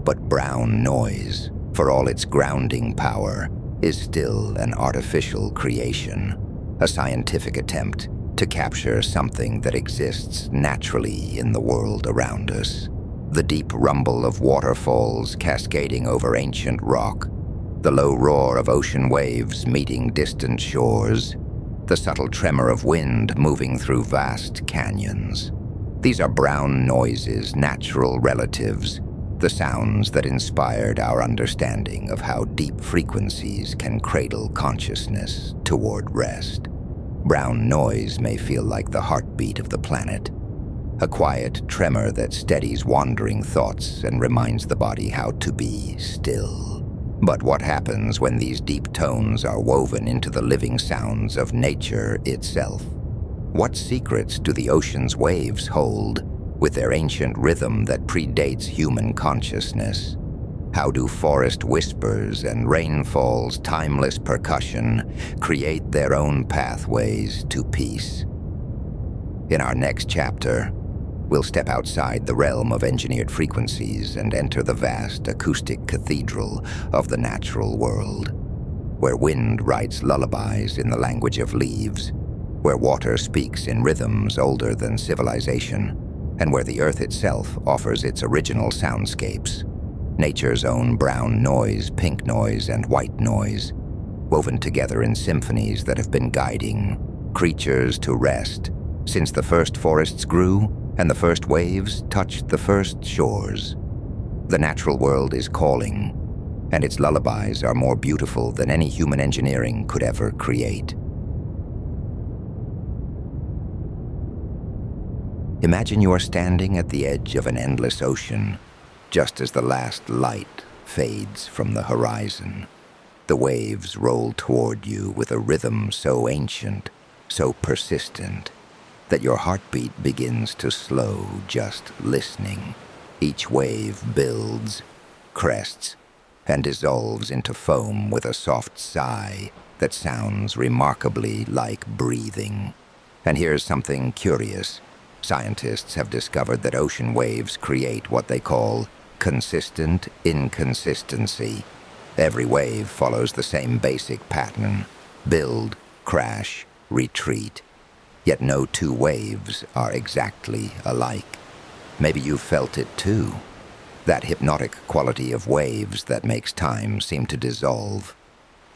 But brown noise, for all its grounding power, is still an artificial creation, a scientific attempt to capture something that exists naturally in the world around us. The deep rumble of waterfalls cascading over ancient rock, the low roar of ocean waves meeting distant shores, the subtle tremor of wind moving through vast canyons. These are brown noise's natural relatives, the sounds that inspired our understanding of how deep frequencies can cradle consciousness toward rest. Brown noise may feel like the heartbeat of the planet, a quiet tremor that steadies wandering thoughts and reminds the body how to be still. But what happens when these deep tones are woven into the living sounds of nature itself? What secrets do the ocean's waves hold, with their ancient rhythm that predates human consciousness? How do forest whispers and rainfall's timeless percussion create their own pathways to peace? In our next chapter, we'll step outside the realm of engineered frequencies and enter the vast acoustic cathedral of the natural world, where wind writes lullabies in the language of leaves, where water speaks in rhythms older than civilization, and where the earth itself offers its original soundscapes, nature's own brown noise, pink noise, and white noise, woven together in symphonies that have been guiding creatures to rest since the first forests grew and the first waves touched the first shores. The natural world is calling, and its lullabies are more beautiful than any human engineering could ever create. Imagine you are standing at the edge of an endless ocean, just as the last light fades from the horizon. The waves roll toward you with a rhythm so ancient, so persistent, that your heartbeat begins to slow just listening. Each wave builds, crests, and dissolves into foam with a soft sigh that sounds remarkably like breathing. And here's something curious. Scientists have discovered that ocean waves create what they call consistent inconsistency. Every wave follows the same basic pattern: build, crash, retreat. Yet no two waves are exactly alike. Maybe you've felt it too. That hypnotic quality of waves that makes time seem to dissolve.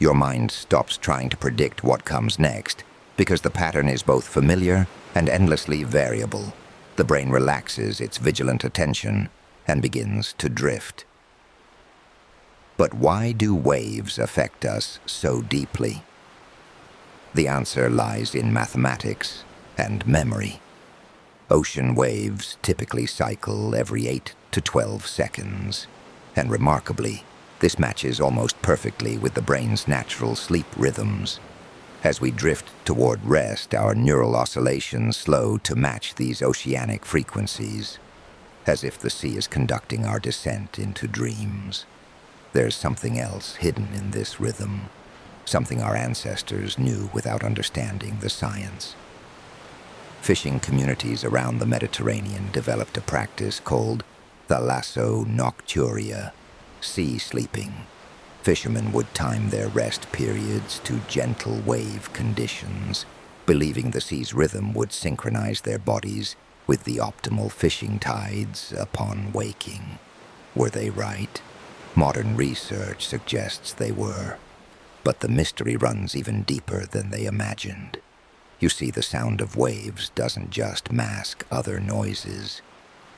Your mind stops trying to predict what comes next, because the pattern is both familiar and endlessly variable. The brain relaxes its vigilant attention and begins to drift. But why do waves affect us so deeply? The answer lies in mathematics and memory. Ocean waves typically cycle every 8 to 12 seconds, and remarkably, this matches almost perfectly with the brain's natural sleep rhythms. As we drift toward rest, our neural oscillations slow to match these oceanic frequencies, as if the sea is conducting our descent into dreams. There's something else hidden in this rhythm, something our ancestors knew without understanding the science. Fishing communities around the Mediterranean developed a practice called thalassow nocturia, sea sleeping. Fishermen would time their rest periods to gentle wave conditions, believing the sea's rhythm would synchronize their bodies with the optimal fishing tides upon waking. Were they right? Modern research suggests they were, but the mystery runs even deeper than they imagined. You see, the sound of waves doesn't just mask other noises.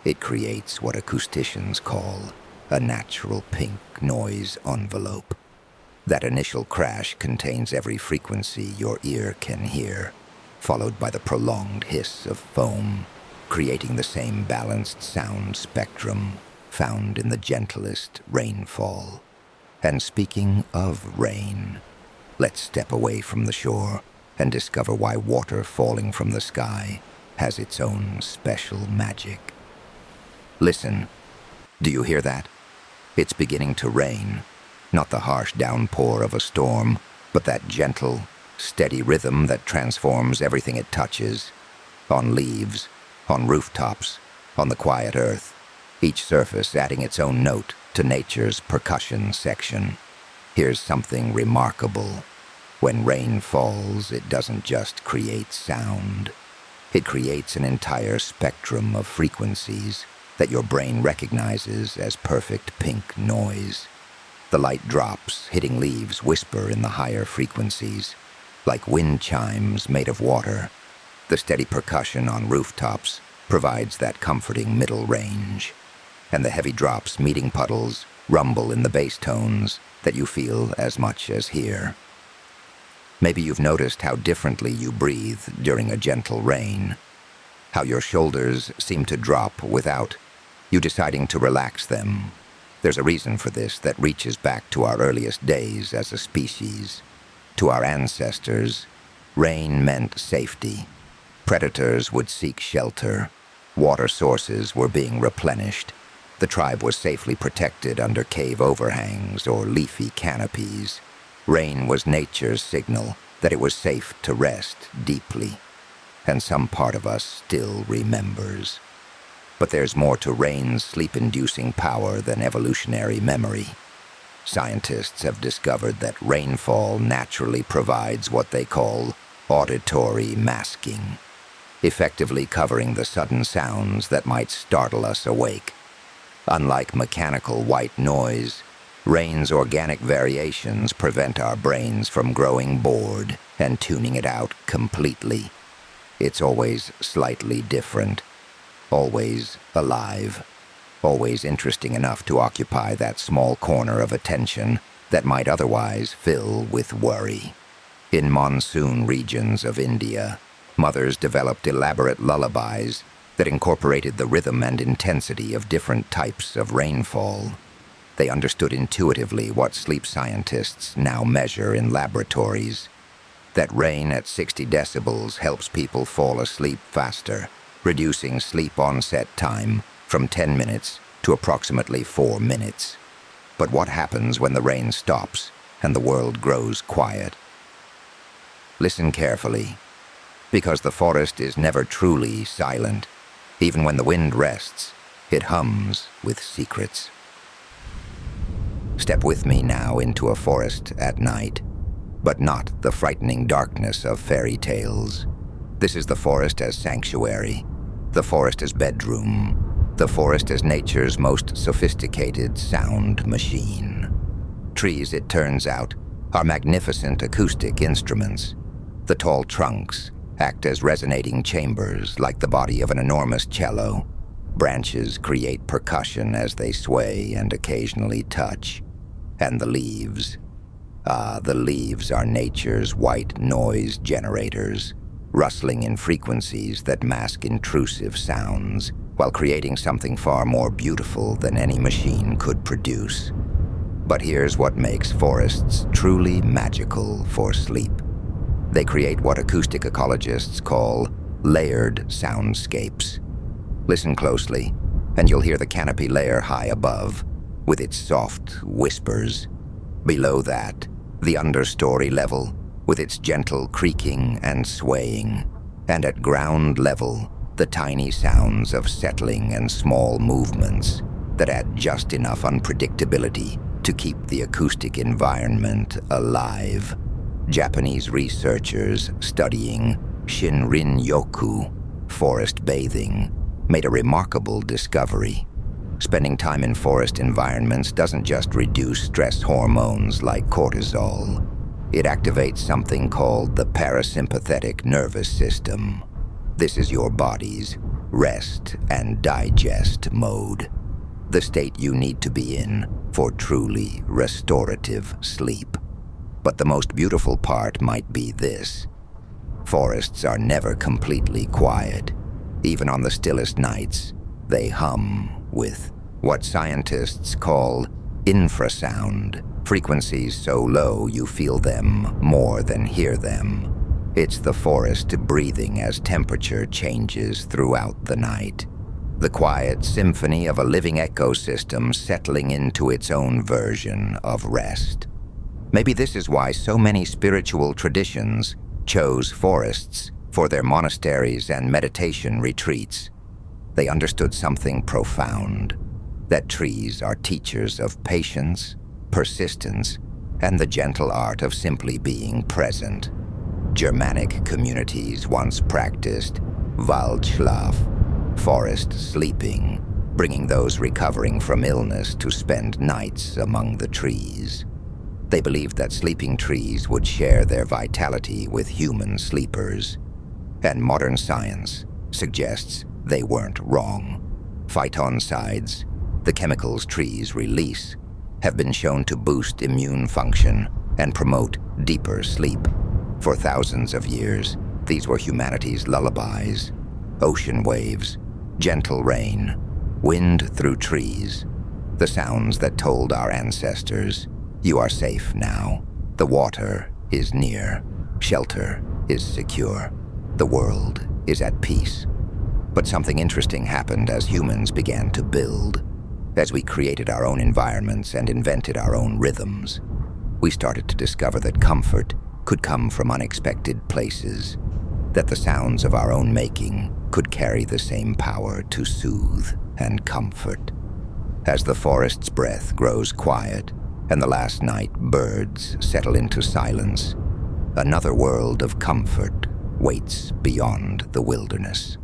It creates what acousticians call a natural pink noise envelope. That initial crash contains every frequency your ear can hear, followed by the prolonged hiss of foam, creating the same balanced sound spectrum found in the gentlest rainfall. And speaking of rain, let's step away from the shore and discover why water falling from the sky has its own special magic. Listen, do you hear that? It's beginning to rain, not the harsh downpour of a storm, but that gentle, steady rhythm that transforms everything it touches. On leaves, on rooftops, on the quiet earth, each surface adding its own note to nature's percussion section. Here's something remarkable. When rain falls, it doesn't just create sound. It creates an entire spectrum of frequencies that your brain recognizes as perfect pink noise. The light drops hitting leaves whisper in the higher frequencies, like wind chimes made of water. The steady percussion on rooftops provides that comforting middle range, and the heavy drops meeting puddles rumble in the bass tones that you feel as much as hear. Maybe you've noticed how differently you breathe during a gentle rain, how your shoulders seem to drop without you deciding to relax them. There's a reason for this that reaches back to our earliest days as a species. To our ancestors, rain meant safety. Predators would seek shelter. Water sources were being replenished. The tribe was safely protected under cave overhangs or leafy canopies. Rain was nature's signal that it was safe to rest deeply. And some part of us still remembers. But there's more to rain's sleep-inducing power than evolutionary memory. Scientists have discovered that rainfall naturally provides what they call auditory masking, effectively covering the sudden sounds that might startle us awake. Unlike mechanical white noise, rain's organic variations prevent our brains from growing bored and tuning it out completely. It's always slightly different, always alive, always interesting enough to occupy that small corner of attention that might otherwise fill with worry. In monsoon regions of India, mothers developed elaborate lullabies that incorporated the rhythm and intensity of different types of rainfall. They understood intuitively what sleep scientists now measure in laboratories: that rain at 60 decibels helps people fall asleep faster, reducing sleep onset time from 10 minutes to approximately 4 minutes. But what happens when the rain stops and the world grows quiet? Listen carefully, because the forest is never truly silent. Even when the wind rests, it hums with secrets. Step with me now into a forest at night, but not the frightening darkness of fairy tales. This is the forest as sanctuary, the forest as bedroom, the forest as nature's most sophisticated sound machine. Trees, it turns out, are magnificent acoustic instruments. The tall trunks act as resonating chambers like the body of an enormous cello. Branches create percussion as they sway and occasionally touch. And the leaves are nature's white noise generators, rustling in frequencies that mask intrusive sounds, while creating something far more beautiful than any machine could produce. But here's what makes forests truly magical for sleep. They create what acoustic ecologists call layered soundscapes. Listen closely, and you'll hear the canopy layer high above, with its soft whispers. Below that, the understory level, with its gentle creaking and swaying. And at ground level, the tiny sounds of settling and small movements that add just enough unpredictability to keep the acoustic environment alive. Japanese researchers studying Shinrin-yoku, forest bathing, made a remarkable discovery. Spending time in forest environments doesn't just reduce stress hormones like cortisol. It activates something called the parasympathetic nervous system. This is your body's rest and digest mode, the state you need to be in for truly restorative sleep. But the most beautiful part might be this: forests are never completely quiet. Even on the stillest nights, they hum with what scientists call infrasound, frequencies so low you feel them more than hear them. It's the forest breathing as temperature changes throughout the night. The quiet symphony of a living ecosystem settling into its own version of rest. Maybe this is why so many spiritual traditions chose forests for their monasteries and meditation retreats. They understood something profound, that trees are teachers of patience, persistence, and the gentle art of simply being present. Germanic communities once practiced Waldschlaf, forest sleeping, bringing those recovering from illness to spend nights among the trees. They believed that sleeping trees would share their vitality with human sleepers. And modern science suggests they weren't wrong. Phytoncides, the chemicals trees release, have been shown to boost immune function and promote deeper sleep. For thousands of years, these were humanity's lullabies: ocean waves, gentle rain, wind through trees, the sounds that told our ancestors, "You are safe now. The water is near. Shelter is secure. The world is at peace." But something interesting happened as humans began to build. As we created our own environments and invented our own rhythms, we started to discover that comfort could come from unexpected places, that the sounds of our own making could carry the same power to soothe and comfort. As the forest's breath grows quiet and the last night birds settle into silence, another world of comfort waits beyond the wilderness.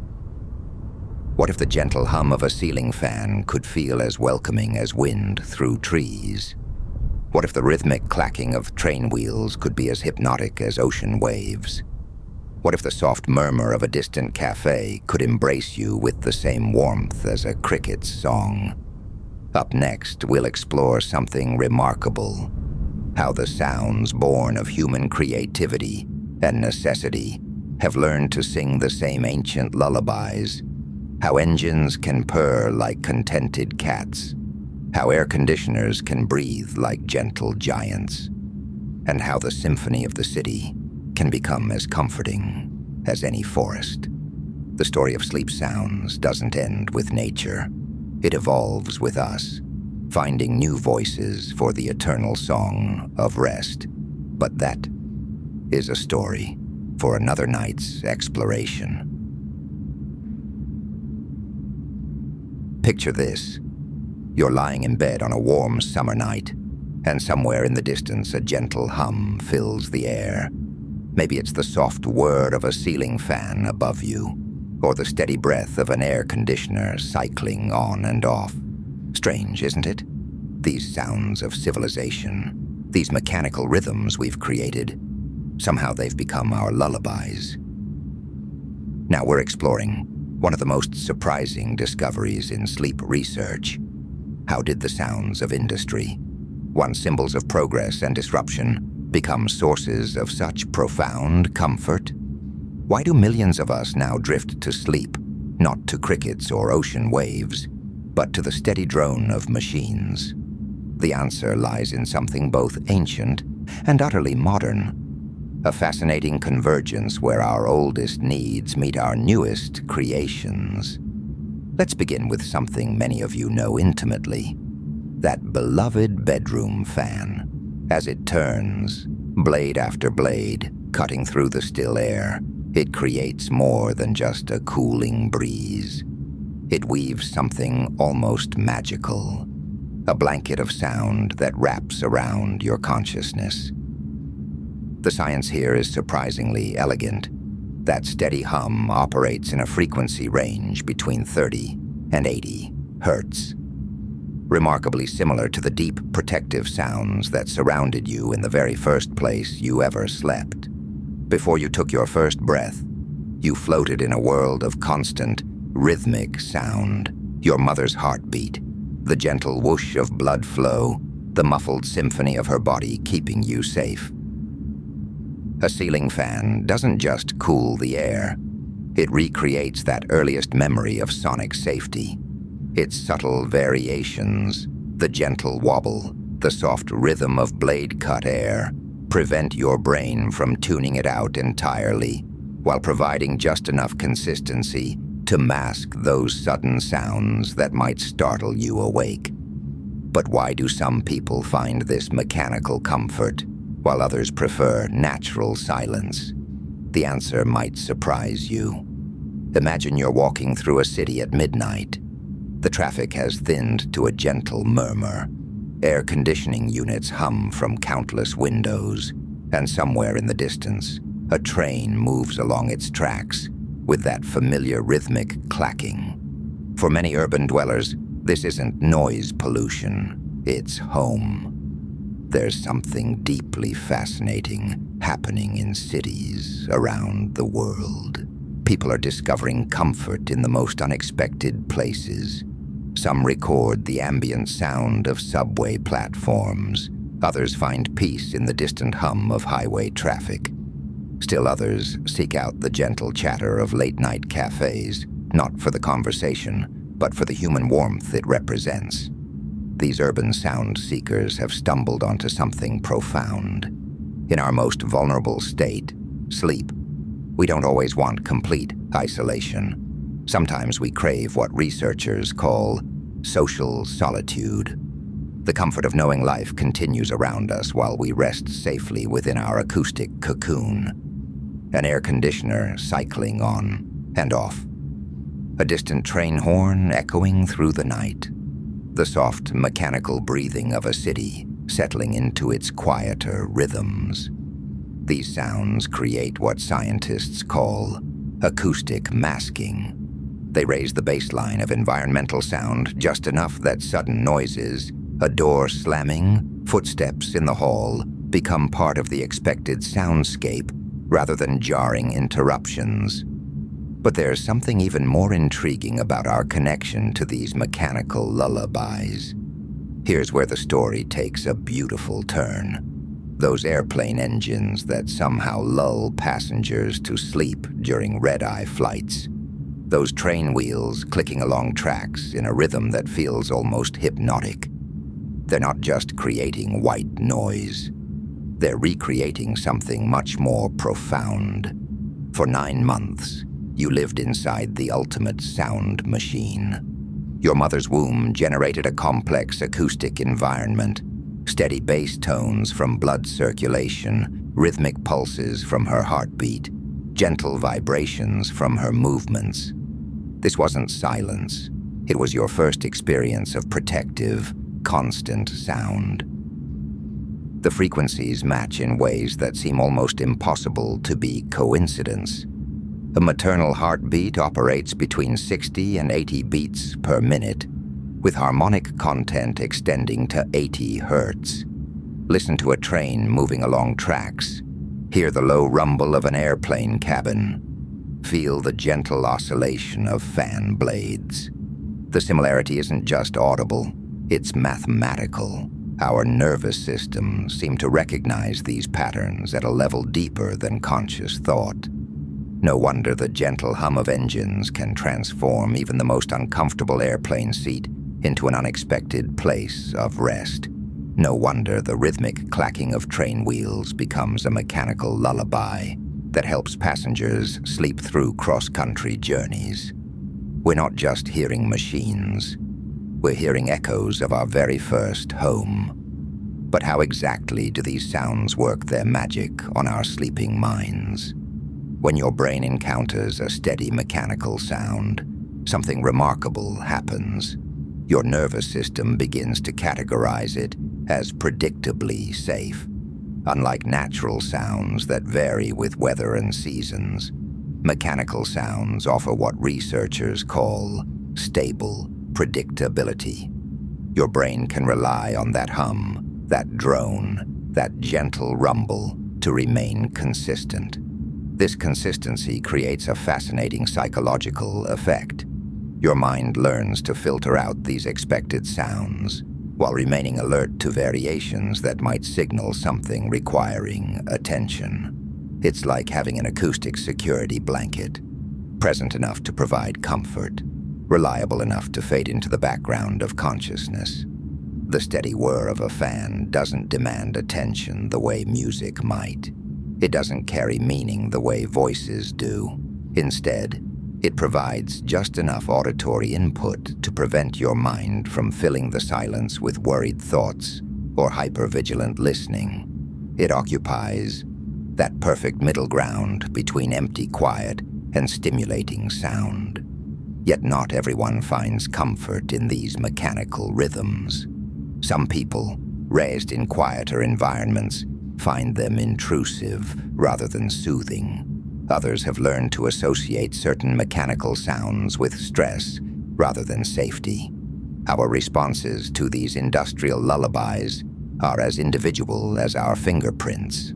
What if the gentle hum of a ceiling fan could feel as welcoming as wind through trees? What if the rhythmic clacking of train wheels could be as hypnotic as ocean waves? What if the soft murmur of a distant cafe could embrace you with the same warmth as a cricket's song? Up next, we'll explore something remarkable: how the sounds born of human creativity and necessity have learned to sing the same ancient lullabies, how engines can purr like contented cats, how air conditioners can breathe like gentle giants, and how the symphony of the city can become as comforting as any forest. The story of sleep sounds doesn't end with nature. It evolves with us, finding new voices for the eternal song of rest. But that is a story for another night's exploration. Picture this. You're lying in bed on a warm summer night, and somewhere in the distance a gentle hum fills the air. Maybe it's the soft whir of a ceiling fan above you, or the steady breath of an air conditioner cycling on and off. Strange, isn't it? These sounds of civilization, these mechanical rhythms we've created, somehow they've become our lullabies. Now we're exploring one of the most surprising discoveries in sleep research. How did the sounds of industry, once symbols of progress and disruption, become sources of such profound comfort? Why do millions of us now drift to sleep, not to crickets or ocean waves, but to the steady drone of machines? The answer lies in something both ancient and utterly modern, a fascinating convergence where our oldest needs meet our newest creations. Let's begin with something many of you know intimately: that beloved bedroom fan. As it turns, blade after blade, cutting through the still air, it creates more than just a cooling breeze. It weaves something almost magical, a blanket of sound that wraps around your consciousness. The science here is surprisingly elegant. That steady hum operates in a frequency range between 30 and 80 hertz. Remarkably similar to the deep, protective sounds that surrounded you in the very first place you ever slept. Before you took your first breath, you floated in a world of constant, rhythmic sound. Your mother's heartbeat, the gentle whoosh of blood flow, the muffled symphony of her body keeping you safe. A ceiling fan doesn't just cool the air. It recreates that earliest memory of sonic safety. Its subtle variations, the gentle wobble, the soft rhythm of blade-cut air, prevent your brain from tuning it out entirely, while providing just enough consistency to mask those sudden sounds that might startle you awake. But why do some people find this mechanical comfort, while others prefer natural silence? The answer might surprise you. Imagine you're walking through a city at midnight. The traffic has thinned to a gentle murmur. Air conditioning units hum from countless windows, and somewhere in the distance, a train moves along its tracks with that familiar rhythmic clacking. For many urban dwellers, this isn't noise pollution, it's home. There's something deeply fascinating happening in cities around the world. People are discovering comfort in the most unexpected places. Some record the ambient sound of subway platforms. Others find peace in the distant hum of highway traffic. Still others seek out the gentle chatter of late-night cafes, not for the conversation, but for the human warmth it represents. These urban sound seekers have stumbled onto something profound. In our most vulnerable state, sleep, we don't always want complete isolation. Sometimes we crave what researchers call social solitude. The comfort of knowing life continues around us while we rest safely within our acoustic cocoon. An air conditioner cycling on and off, A distant train horn echoing through the night. The soft, mechanical breathing of a city settling into its quieter rhythms. These sounds create what scientists call acoustic masking. They raise the baseline of environmental sound just enough that sudden noises, a door slamming, footsteps in the hall, become part of the expected soundscape rather than jarring interruptions. But there's something even more intriguing about our connection to these mechanical lullabies. Here's where the story takes a beautiful turn. Those airplane engines that somehow lull passengers to sleep during red-eye flights. Those train wheels clicking along tracks in a rhythm that feels almost hypnotic. They're not just creating white noise. They're recreating something much more profound. For 9 months, you lived inside the ultimate sound machine. Your mother's womb generated a complex acoustic environment, steady bass tones from blood circulation, rhythmic pulses from her heartbeat, gentle vibrations from her movements. This wasn't silence. It was your first experience of protective, constant sound. The frequencies match in ways that seem almost impossible to be coincidence. A maternal heartbeat operates between 60 and 80 beats per minute, with harmonic content extending to 80 hertz. Listen to a train moving along tracks. Hear the low rumble of an airplane cabin. Feel the gentle oscillation of fan blades. The similarity isn't just audible, it's mathematical. Our nervous systems seem to recognize these patterns at a level deeper than conscious thought. No wonder the gentle hum of engines can transform even the most uncomfortable airplane seat into an unexpected place of rest. No wonder the rhythmic clacking of train wheels becomes a mechanical lullaby that helps passengers sleep through cross-country journeys. We're not just hearing machines. We're hearing echoes of our very first home. But how exactly do these sounds work their magic on our sleeping minds? When your brain encounters a steady mechanical sound, something remarkable happens. Your nervous system begins to categorize it as predictably safe. Unlike natural sounds that vary with weather and seasons, mechanical sounds offer what researchers call stable predictability. Your brain can rely on that hum, that drone, that gentle rumble to remain consistent. This consistency creates a fascinating psychological effect. Your mind learns to filter out these expected sounds while remaining alert to variations that might signal something requiring attention. It's like having an acoustic security blanket, present enough to provide comfort, reliable enough to fade into the background of consciousness. The steady whir of a fan doesn't demand attention the way music might. It doesn't carry meaning the way voices do. Instead, it provides just enough auditory input to prevent your mind from filling the silence with worried thoughts or hypervigilant listening. It occupies that perfect middle ground between empty quiet and stimulating sound. Yet not everyone finds comfort in these mechanical rhythms. Some people, raised in quieter environments, find them intrusive rather than soothing. Others have learned to associate certain mechanical sounds with stress rather than safety. Our responses to these industrial lullabies are as individual as our fingerprints.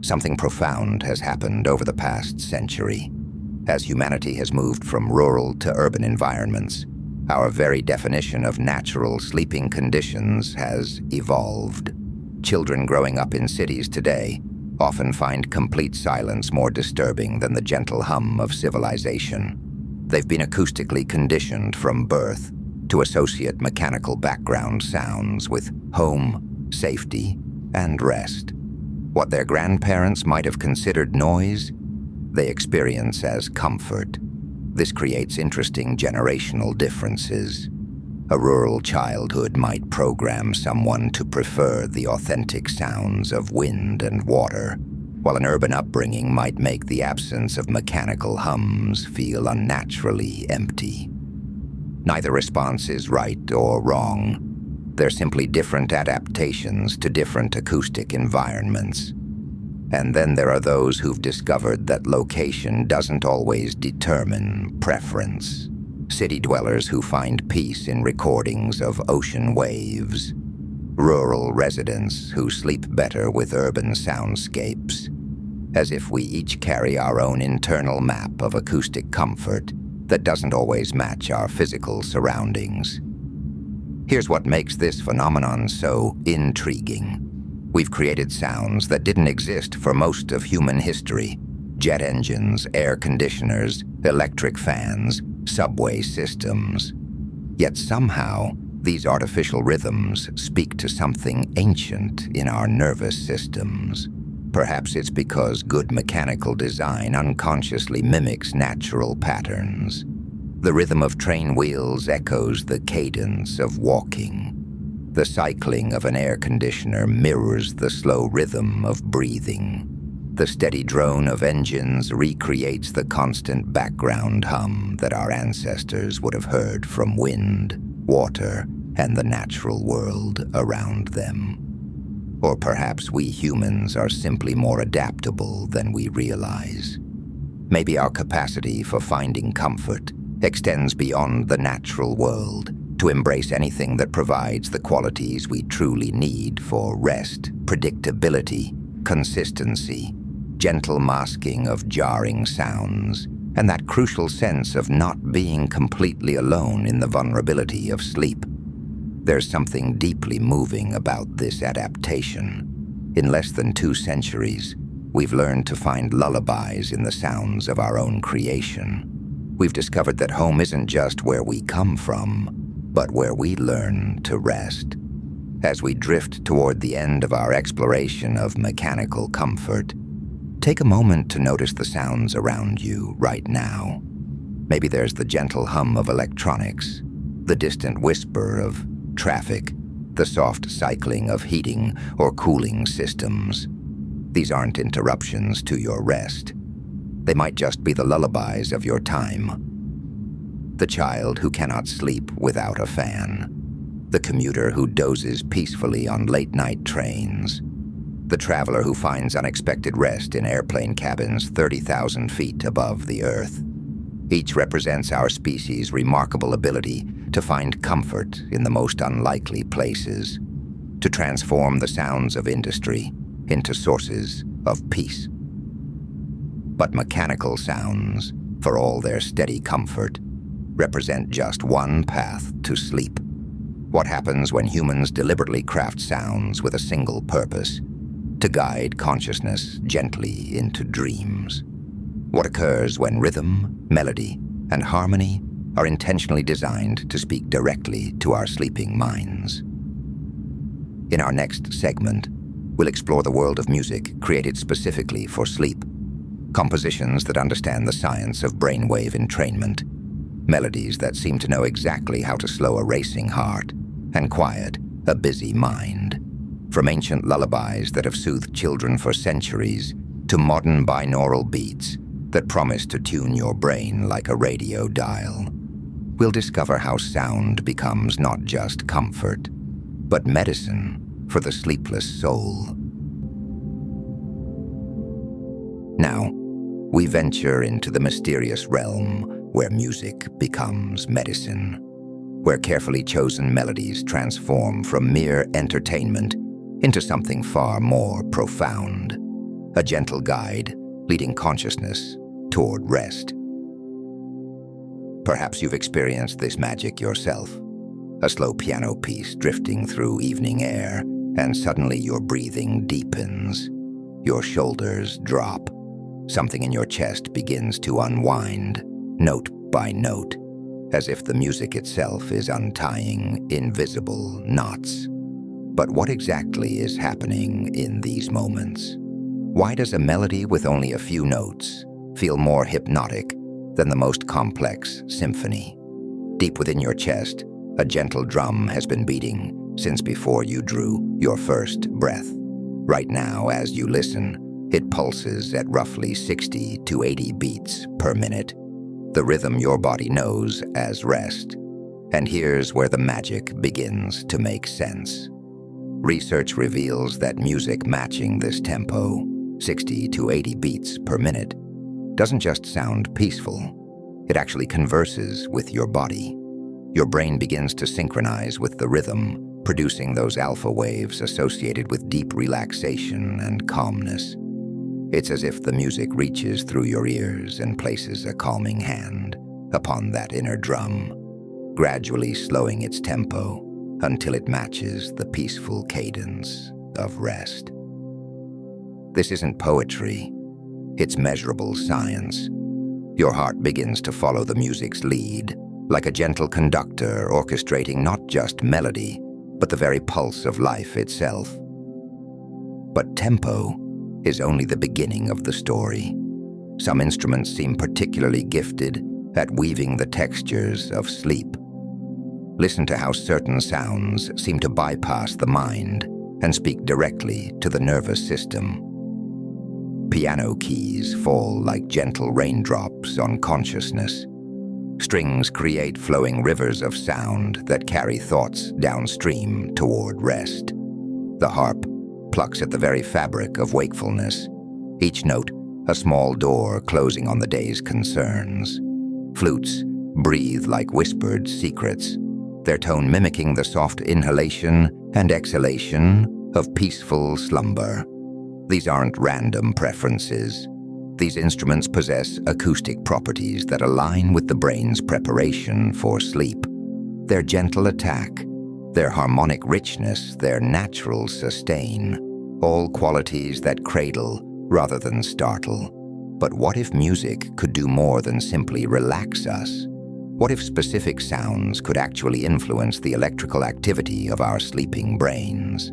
Something profound has happened over the past century. As humanity has moved from rural to urban environments, our very definition of natural sleeping conditions has evolved. Children growing up in cities today often find complete silence more disturbing than the gentle hum of civilization. They've been acoustically conditioned from birth to associate mechanical background sounds with home, safety, and rest. What their grandparents might have considered noise, they experience as comfort. This creates interesting generational differences. A rural childhood might program someone to prefer the authentic sounds of wind and water, while an urban upbringing might make the absence of mechanical hums feel unnaturally empty. Neither response is right or wrong. They're simply different adaptations to different acoustic environments. And then there are those who've discovered that location doesn't always determine preference. City dwellers who find peace in recordings of ocean waves. Rural residents who sleep better with urban soundscapes. As if we each carry our own internal map of acoustic comfort that doesn't always match our physical surroundings. Here's what makes this phenomenon so intriguing. We've created sounds that didn't exist for most of human history. Jet engines, air conditioners, electric fans, subway systems. Yet somehow, these artificial rhythms speak to something ancient in our nervous systems. Perhaps it's because good mechanical design unconsciously mimics natural patterns. The rhythm of train wheels echoes the cadence of walking. The cycling of an air conditioner mirrors the slow rhythm of breathing. The steady drone of engines recreates the constant background hum that our ancestors would have heard from wind, water, and the natural world around them. Or perhaps we humans are simply more adaptable than we realize. Maybe our capacity for finding comfort extends beyond the natural world to embrace anything that provides the qualities we truly need for rest, predictability, consistency, gentle masking of jarring sounds, and that crucial sense of not being completely alone in the vulnerability of sleep. There's something deeply moving about this adaptation. In less than 2 centuries, we've learned to find lullabies in the sounds of our own creation. We've discovered that home isn't just where we come from, but where we learn to rest. As we drift toward the end of our exploration of mechanical comfort, take a moment to notice the sounds around you right now. Maybe there's the gentle hum of electronics, the distant whisper of traffic, the soft cycling of heating or cooling systems. These aren't interruptions to your rest. They might just be the lullabies of your time. The child who cannot sleep without a fan. The commuter who dozes peacefully on late-night trains. The traveler who finds unexpected rest in airplane cabins 30,000 feet above the earth. Each represents our species' remarkable ability to find comfort in the most unlikely places, to transform the sounds of industry into sources of peace. But mechanical sounds, for all their steady comfort, represent just one path to sleep. What happens when humans deliberately craft sounds with a single purpose, to guide consciousness gently into dreams? What occurs when rhythm, melody, and harmony are intentionally designed to speak directly to our sleeping minds? In our next segment, we'll explore the world of music created specifically for sleep. Compositions that understand the science of brainwave entrainment. Melodies that seem to know exactly how to slow a racing heart and quiet a busy mind. From ancient lullabies that have soothed children for centuries to modern binaural beats that promise to tune your brain like a radio dial. We'll discover how sound becomes not just comfort, but medicine for the sleepless soul. Now, we venture into the mysterious realm where music becomes medicine, where carefully chosen melodies transform from mere entertainment into something far more profound, a gentle guide leading consciousness toward rest. Perhaps you've experienced this magic yourself, a slow piano piece drifting through evening air, and suddenly your breathing deepens, your shoulders drop, something in your chest begins to unwind, note by note, as if the music itself is untying invisible knots. But what exactly is happening in these moments? Why does a melody with only a few notes feel more hypnotic than the most complex symphony? Deep within your chest, a gentle drum has been beating since before you drew your first breath. Right now, as you listen, It pulses at roughly 60 to 80 beats per minute, the rhythm your body knows as rest. And here's where the magic begins to make sense. Research reveals that music matching this tempo, 60 to 80 beats per minute, doesn't just sound peaceful. It actually converses with your body. Your brain begins to synchronize with the rhythm, producing those alpha waves associated with deep relaxation and calmness. It's as if the music reaches through your ears and places a calming hand upon that inner drum, gradually slowing its tempo until it matches the peaceful cadence of rest. This isn't poetry, it's measurable science. Your heart begins to follow the music's lead, like a gentle conductor orchestrating not just melody, but the very pulse of life itself. But tempo is only the beginning of the story. Some instruments seem particularly gifted at weaving the textures of sleep. Listen to how certain sounds seem to bypass the mind and speak directly to the nervous system. Piano keys fall like gentle raindrops on consciousness. Strings create flowing rivers of sound that carry thoughts downstream toward rest. The harp plucks at the very fabric of wakefulness, each note a small door closing on the day's concerns. Flutes breathe like whispered secrets, their tone mimicking the soft inhalation and exhalation of peaceful slumber. These aren't random preferences. These instruments possess acoustic properties that align with the brain's preparation for sleep. Their gentle attack, their harmonic richness, their natural sustain, all qualities that cradle rather than startle. But what if music could do more than simply relax us? What if specific sounds could actually influence the electrical activity of our sleeping brains?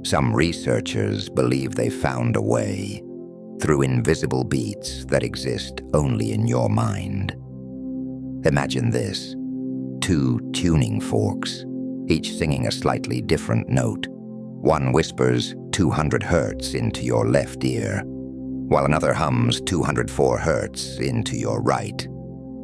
Some researchers believe they've found a way, through invisible beats that exist only in your mind. Imagine this: 2 tuning forks, each singing a slightly different note. One whispers 200 hertz into your left ear, while another hums 204 hertz into your right.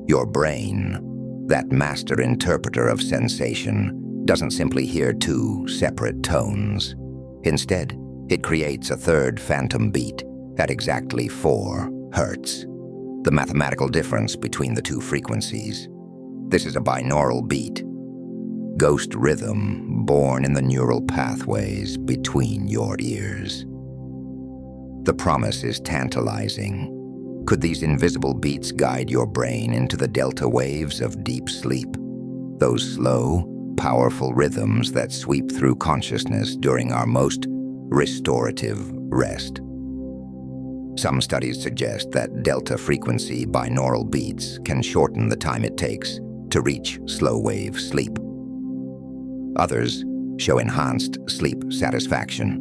Your brain, that master interpreter of sensation, doesn't simply hear 2 separate tones. Instead, it creates a third phantom beat at exactly 4 hertz, the mathematical difference between the 2 frequencies. This is a binaural beat, ghost rhythm born in the neural pathways between your ears. The promise is tantalizing. Could these invisible beats guide your brain into the delta waves of deep sleep? Those slow, powerful rhythms that sweep through consciousness during our most restorative rest. Some studies suggest that delta frequency binaural beats can shorten the time it takes to reach slow-wave sleep. Others show enhanced sleep satisfaction.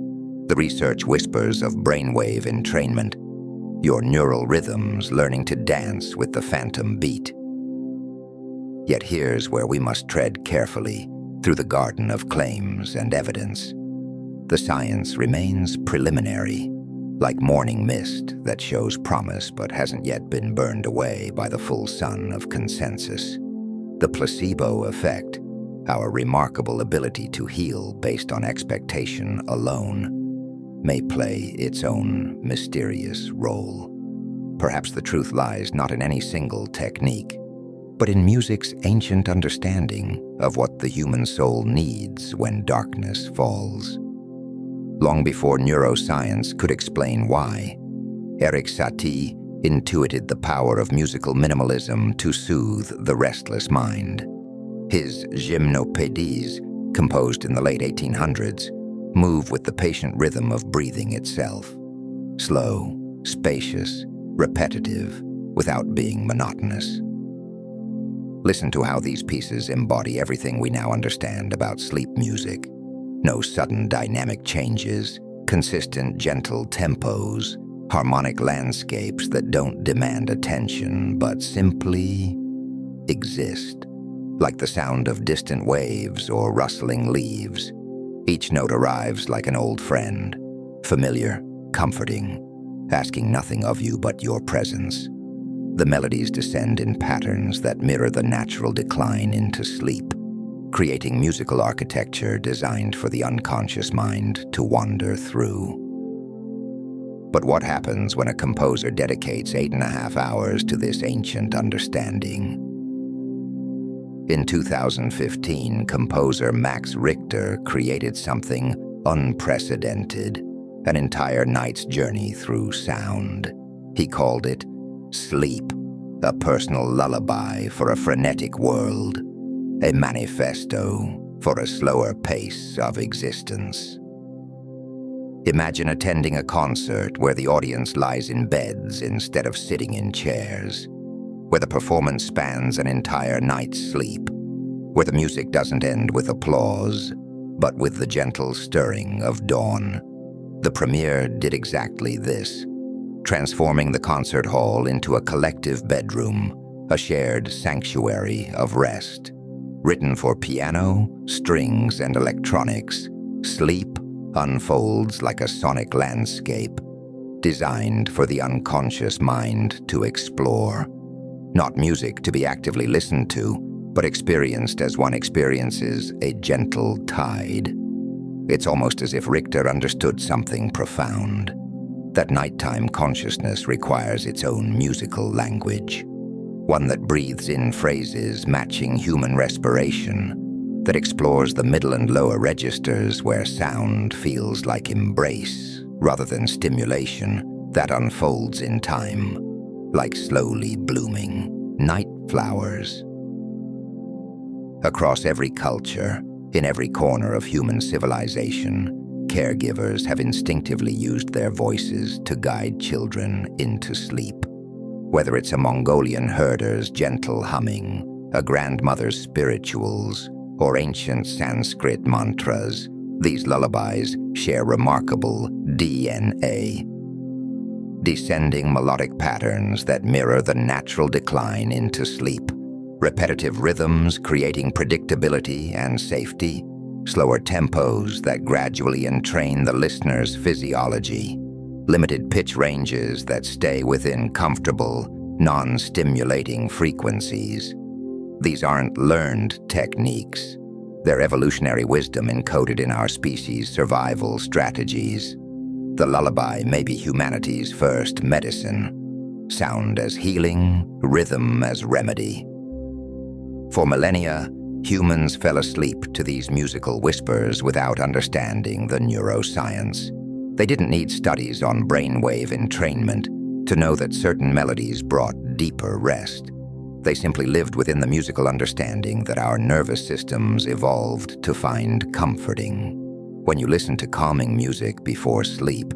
The research whispers of brainwave entrainment, your neural rhythms learning to dance with the phantom beat. Yet here's where we must tread carefully through the garden of claims and evidence. The science remains preliminary, like morning mist that shows promise but hasn't yet been burned away by the full sun of consensus. The placebo effect, our remarkable ability to heal based on expectation alone, may play its own mysterious role. Perhaps the truth lies not in any single technique, but in music's ancient understanding of what the human soul needs when darkness falls. Long before neuroscience could explain why, Erik Satie intuited the power of musical minimalism to soothe the restless mind. His gymnopédies, composed in the late 1800s, move with the patient rhythm of breathing itself. Slow, spacious, repetitive, without being monotonous. Listen to how these pieces embody everything we now understand about sleep music. No sudden dynamic changes, consistent gentle tempos, harmonic landscapes that don't demand attention but simply exist, like the sound of distant waves or rustling leaves. Each note arrives like an old friend, familiar, comforting, asking nothing of you but your presence. The melodies descend in patterns that mirror the natural decline into sleep, creating musical architecture designed for the unconscious mind to wander through. But what happens when a composer dedicates 8.5 hours to this ancient understanding? In 2015, composer Max Richter created something unprecedented, an entire night's journey through sound. He called it Sleep, a personal lullaby for a frenetic world, a manifesto for a slower pace of existence. Imagine attending a concert where the audience lies in beds instead of sitting in chairs, where the performance spans an entire night's sleep, where the music doesn't end with applause, but with the gentle stirring of dawn. The premiere did exactly this, transforming the concert hall into a collective bedroom, a shared sanctuary of rest. Written for piano, strings, and electronics, Sleep unfolds like a sonic landscape, designed for the unconscious mind to explore. Not music to be actively listened to, but experienced as one experiences a gentle tide. It's almost as if Richter understood something profound, that nighttime consciousness requires its own musical language, one that breathes in phrases matching human respiration, that explores the middle and lower registers where sound feels like embrace rather than stimulation, that unfolds in time, like slowly blooming night flowers. Across every culture, in every corner of human civilization, caregivers have instinctively used their voices to guide children into sleep. Whether it's a Mongolian herder's gentle humming, a grandmother's spirituals, or ancient Sanskrit mantras, these lullabies share remarkable DNA. Descending melodic patterns that mirror the natural decline into sleep. Repetitive rhythms creating predictability and safety. Slower tempos that gradually entrain the listener's physiology. Limited pitch ranges that stay within comfortable, non-stimulating frequencies. These aren't learned techniques. They're evolutionary wisdom encoded in our species' survival strategies. The lullaby may be humanity's first medicine. Sound as healing, rhythm as remedy. For millennia, humans fell asleep to these musical whispers without understanding the neuroscience. They didn't need studies on brainwave entrainment to know that certain melodies brought deeper rest. They simply lived within the musical understanding that our nervous systems evolved to find comforting. When you listen to calming music before sleep,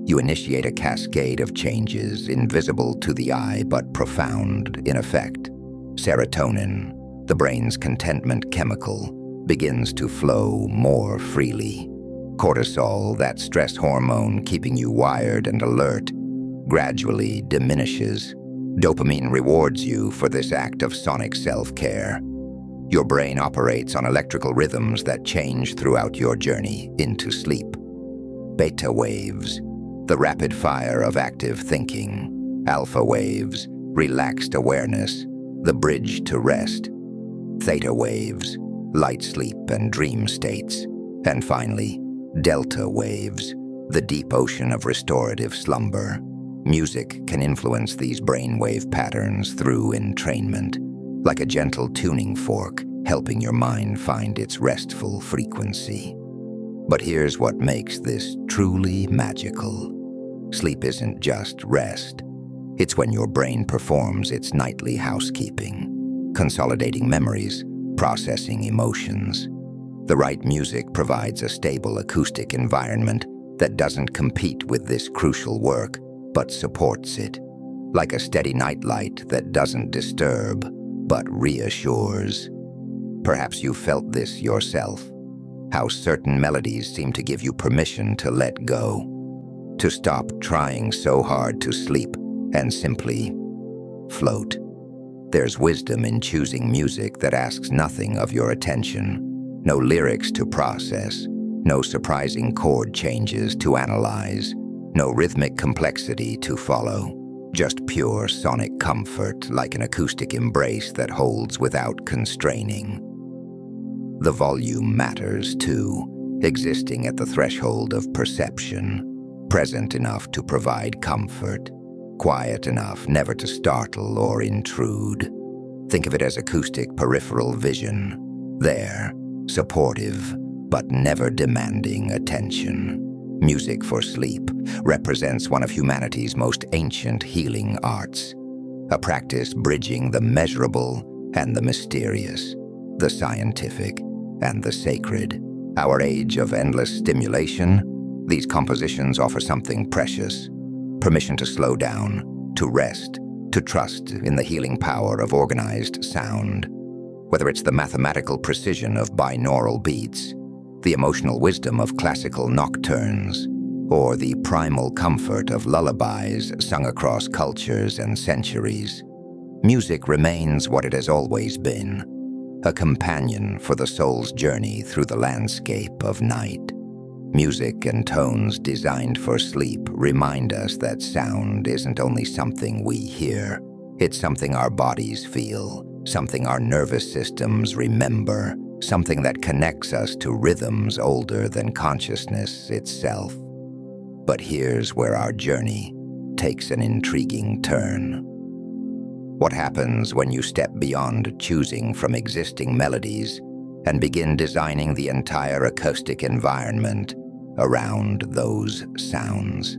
you initiate a cascade of changes invisible to the eye but profound in effect. Serotonin, the brain's contentment chemical, begins to flow more freely. Cortisol, that stress hormone keeping you wired and alert, gradually diminishes. Dopamine rewards you for this act of sonic self-care. Your brain operates on electrical rhythms that change throughout your journey into sleep. Beta waves, the rapid fire of active thinking. Alpha waves, relaxed awareness, the bridge to rest. Theta waves, light sleep and dream states. And finally, delta waves, the deep ocean of restorative slumber. Music can influence these brainwave patterns through entrainment, like a gentle tuning fork, helping your mind find its restful frequency. But here's what makes this truly magical. Sleep isn't just rest. It's when your brain performs its nightly housekeeping, consolidating memories, processing emotions. The right music provides a stable acoustic environment that doesn't compete with this crucial work, but supports it, like a steady nightlight that doesn't disturb, but reassures. Perhaps you felt this yourself, how certain melodies seem to give you permission to let go, to stop trying so hard to sleep and simply float. There's wisdom in choosing music that asks nothing of your attention, no lyrics to process, no surprising chord changes to analyze, No rhythmic complexity to follow, just pure sonic comfort like an acoustic embrace that holds without constraining. The volume matters too, existing at the threshold of perception, present enough to provide comfort, quiet enough never to startle or intrude. Think of it as acoustic peripheral vision, there, supportive, but never demanding attention. Music for sleep represents one of humanity's most ancient healing arts, a practice bridging the measurable and the mysterious, the scientific and the sacred. Our age of endless stimulation, these compositions offer something precious: permission to slow down, to rest, to trust in the healing power of organized sound. Whether it's the mathematical precision of binaural beats, the emotional wisdom of classical nocturnes, or the primal comfort of lullabies sung across cultures and centuries, music remains what it has always been, a companion for the soul's journey through the landscape of night. Music and tones designed for sleep remind us that sound isn't only something we hear, it's something our bodies feel, something our nervous systems remember, something that connects us to rhythms older than consciousness itself. But here's where our journey takes an intriguing turn. What happens when you step beyond choosing from existing melodies and begin designing the entire acoustic environment around those sounds?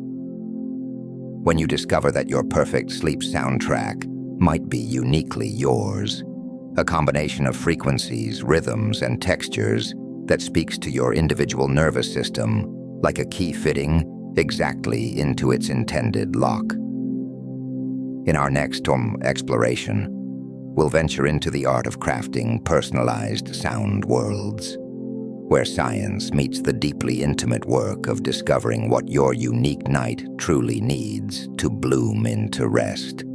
When you discover that your perfect sleep soundtrack might be uniquely yours, a combination of frequencies, rhythms, and textures that speaks to your individual nervous system like a key fitting exactly into its intended lock. In our next exploration, we'll venture into the art of crafting personalized sound worlds, where science meets the deeply intimate work of discovering what your unique night truly needs to bloom into rest.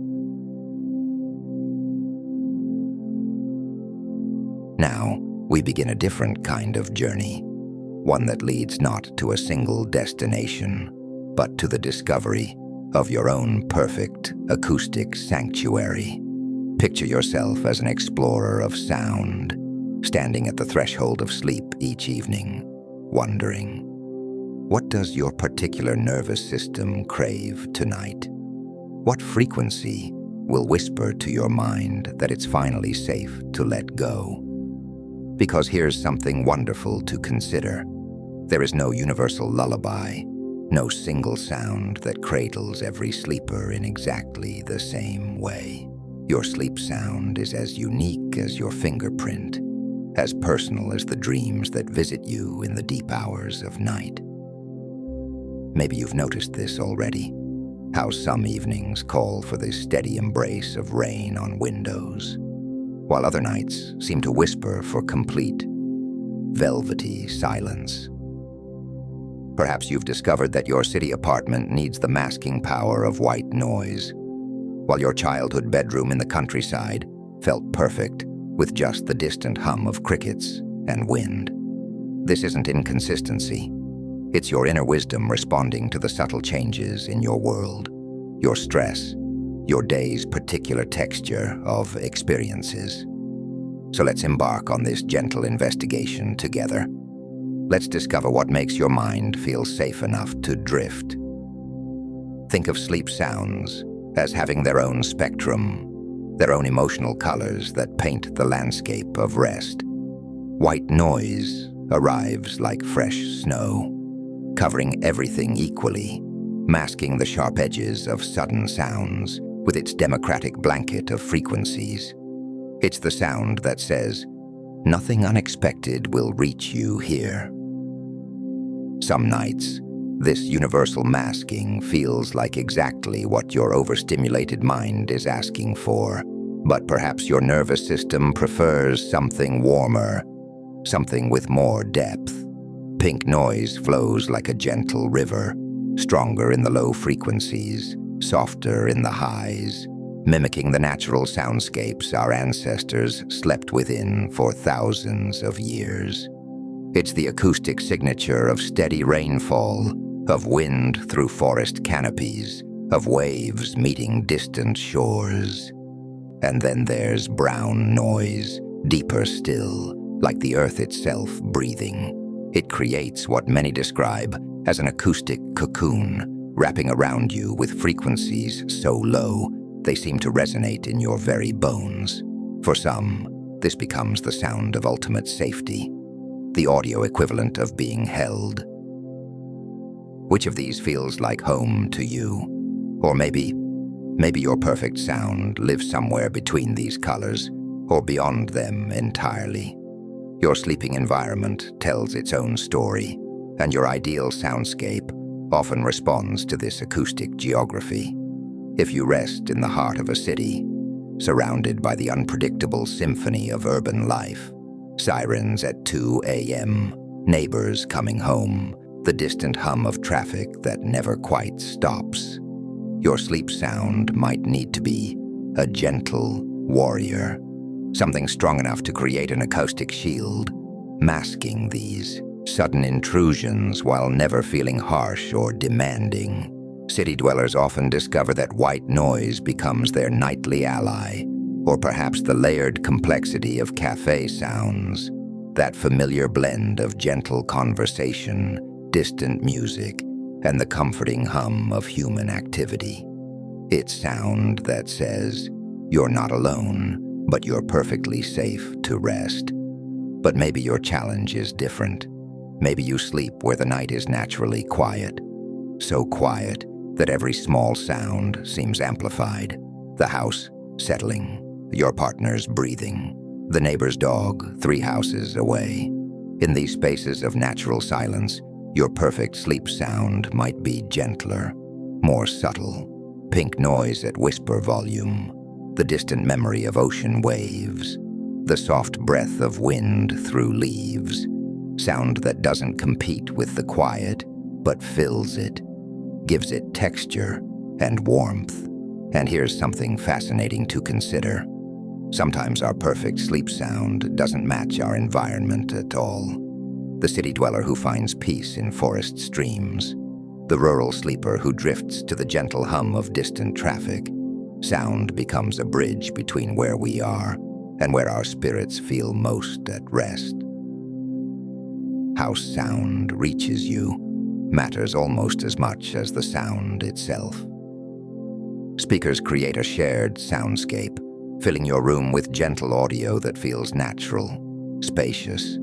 Now, we begin a different kind of journey, one that leads not to a single destination, but to the discovery of your own perfect acoustic sanctuary. Picture yourself as an explorer of sound, standing at the threshold of sleep each evening, wondering, what does your particular nervous system crave tonight? What frequency will whisper to your mind that it's finally safe to let go? Because here's something wonderful to consider. There is no universal lullaby, no single sound that cradles every sleeper in exactly the same way. Your sleep sound is as unique as your fingerprint, as personal as the dreams that visit you in the deep hours of night. Maybe you've noticed this already, how some evenings call for the steady embrace of rain on windows, while other nights seem to whisper for complete, velvety silence. Perhaps you've discovered that your city apartment needs the masking power of white noise, while your childhood bedroom in the countryside felt perfect with just the distant hum of crickets and wind. This isn't inconsistency. It's your inner wisdom responding to the subtle changes in your world, your stress, your day's particular texture of experiences. So let's embark on this gentle investigation together. Let's discover what makes your mind feel safe enough to drift. Think of sleep sounds as having their own spectrum, their own emotional colors that paint the landscape of rest. White noise arrives like fresh snow, covering everything equally, masking the sharp edges of sudden sounds with its democratic blanket of frequencies. It's the sound that says, nothing unexpected will reach you here. Some nights, this universal masking feels like exactly what your overstimulated mind is asking for, but perhaps your nervous system prefers something warmer, something with more depth. Pink noise flows like a gentle river, stronger in the low frequencies, softer in the highs, mimicking the natural soundscapes our ancestors slept within for thousands of years. It's the acoustic signature of steady rainfall, of wind through forest canopies, of waves meeting distant shores. And then there's brown noise, deeper still, like the earth itself breathing. It creates what many describe as an acoustic cocoon, wrapping around you with frequencies so low they seem to resonate in your very bones. For some, this becomes the sound of ultimate safety, the audio equivalent of being held. Which of these feels like home to you? Or maybe your perfect sound lives somewhere between these colors, or beyond them entirely. Your sleeping environment tells its own story, and your ideal soundscape often responds to this acoustic geography. If you rest in the heart of a city, surrounded by the unpredictable symphony of urban life, sirens at 2 a.m., neighbors coming home, the distant hum of traffic that never quite stops, your sleep sound might need to be a gentle warrior, something strong enough to create an acoustic shield, masking these sudden intrusions while never feeling harsh or demanding. City dwellers often discover that white noise becomes their nightly ally, or perhaps the layered complexity of cafe sounds, that familiar blend of gentle conversation, distant music, and the comforting hum of human activity. It's sound that says, you're not alone, but you're perfectly safe to rest. But maybe your challenge is different. Maybe you sleep where the night is naturally quiet, so quiet that every small sound seems amplified. The house settling, your partner's breathing, the neighbor's dog 3 houses away. In these spaces of natural silence, your perfect sleep sound might be gentler, more subtle, pink noise at whisper volume, the distant memory of ocean waves, the soft breath of wind through leaves, sound that doesn't compete with the quiet, but fills it, gives it texture and warmth. And here's something fascinating to consider. Sometimes our perfect sleep sound doesn't match our environment at all. The city dweller who finds peace in forest streams, the rural sleeper who drifts to the gentle hum of distant traffic. Sound becomes a bridge between where we are and where our spirits feel most at rest. How sound reaches you matters almost as much as the sound itself. Speakers create a shared soundscape, filling your room with gentle audio that feels natural, spacious.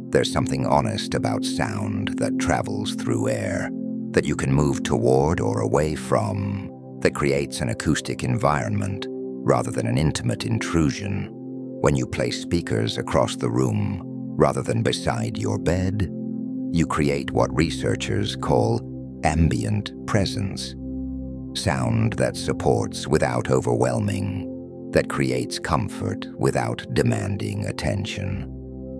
There's something honest about sound that travels through air, that you can move toward or away from, that creates an acoustic environment rather than an intimate intrusion. When you place speakers across the room rather than beside your bed, you create what researchers call ambient presence. Sound that supports without overwhelming, that creates comfort without demanding attention.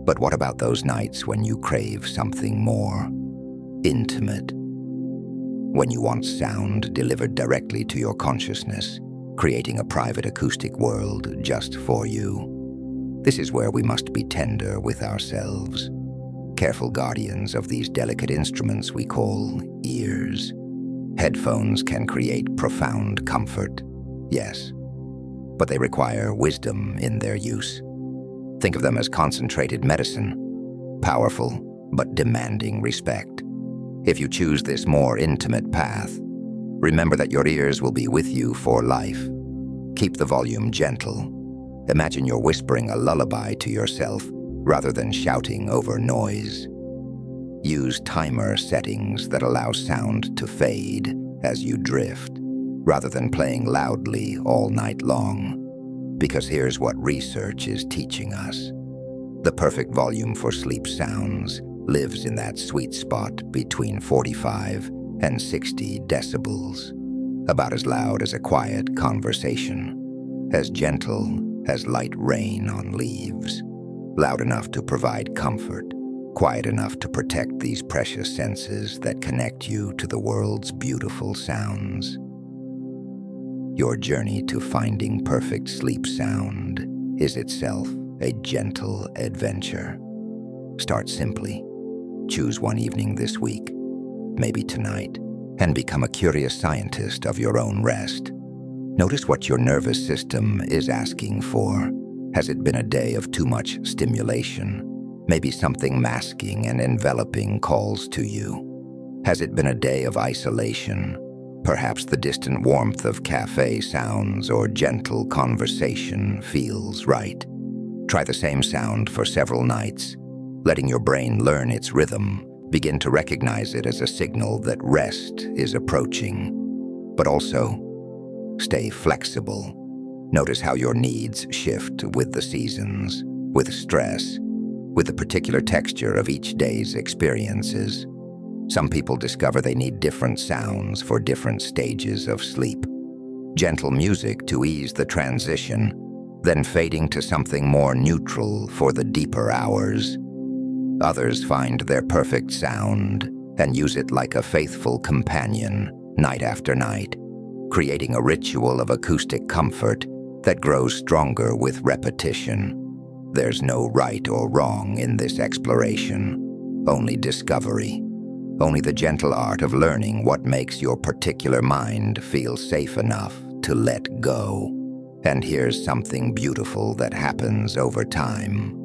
But what about those nights when you crave something more intimate? When you want sound delivered directly to your consciousness, creating a private acoustic world just for you. This is where we must be tender with ourselves, careful guardians of these delicate instruments we call ears. Headphones can create profound comfort, yes, but they require wisdom in their use. Think of them as concentrated medicine, powerful but demanding respect. If you choose this more intimate path, remember that your ears will be with you for life. Keep the volume gentle. Imagine you're whispering a lullaby to yourself rather than shouting over noise. Use timer settings that allow sound to fade as you drift, rather than playing loudly all night long. Because here's what research is teaching us. The perfect volume for sleep sounds lives in that sweet spot between 45 and 60 decibels, about as loud as a quiet conversation, as gentle as light rain on leaves, loud enough to provide comfort, quiet enough to protect these precious senses that connect you to the world's beautiful sounds. Your journey to finding perfect sleep sound is itself a gentle adventure. Start simply. Choose one evening this week. maybe tonight, and become a curious scientist of your own rest. Notice what your nervous system is asking for. Has it been a day of too much stimulation? Maybe something masking and enveloping calls to you. Has it been a day of isolation? Perhaps the distant warmth of cafe sounds or gentle conversation feels right. Try the same sound for several nights, letting your brain learn its rhythm. Begin to recognize it as a signal that rest is approaching. But also, stay flexible. Notice how your needs shift with the seasons, with stress, with the particular texture of each day's experiences. Some people discover they need different sounds for different stages of sleep. Gentle music to ease the transition, then fading to something more neutral for the deeper hours. Others find their perfect sound and use it like a faithful companion, night after night, creating a ritual of acoustic comfort that grows stronger with repetition. There's no right or wrong in this exploration, only discovery. Only the gentle art of learning what makes your particular mind feel safe enough to let go. And here's something beautiful that happens over time.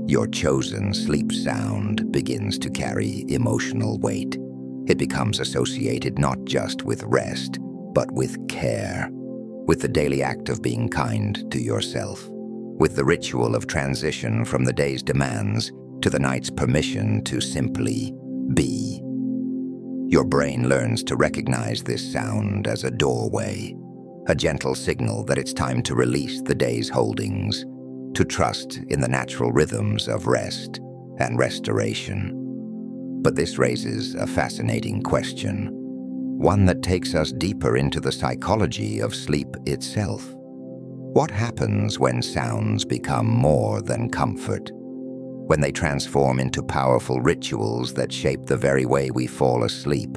Your chosen sleep sound begins to carry emotional weight. It becomes associated not just with rest, but with care, with the daily act of being kind to yourself, with the ritual of transition from the day's demands to the night's permission to simply be. Your brain learns to recognize this sound as a doorway, a gentle signal that it's time to release the day's holdings, to trust in the natural rhythms of rest and restoration. But this raises a fascinating question, one that takes us deeper into the psychology of sleep itself. What happens when sounds become more than comfort? When they transform into powerful rituals that shape the very way we fall asleep?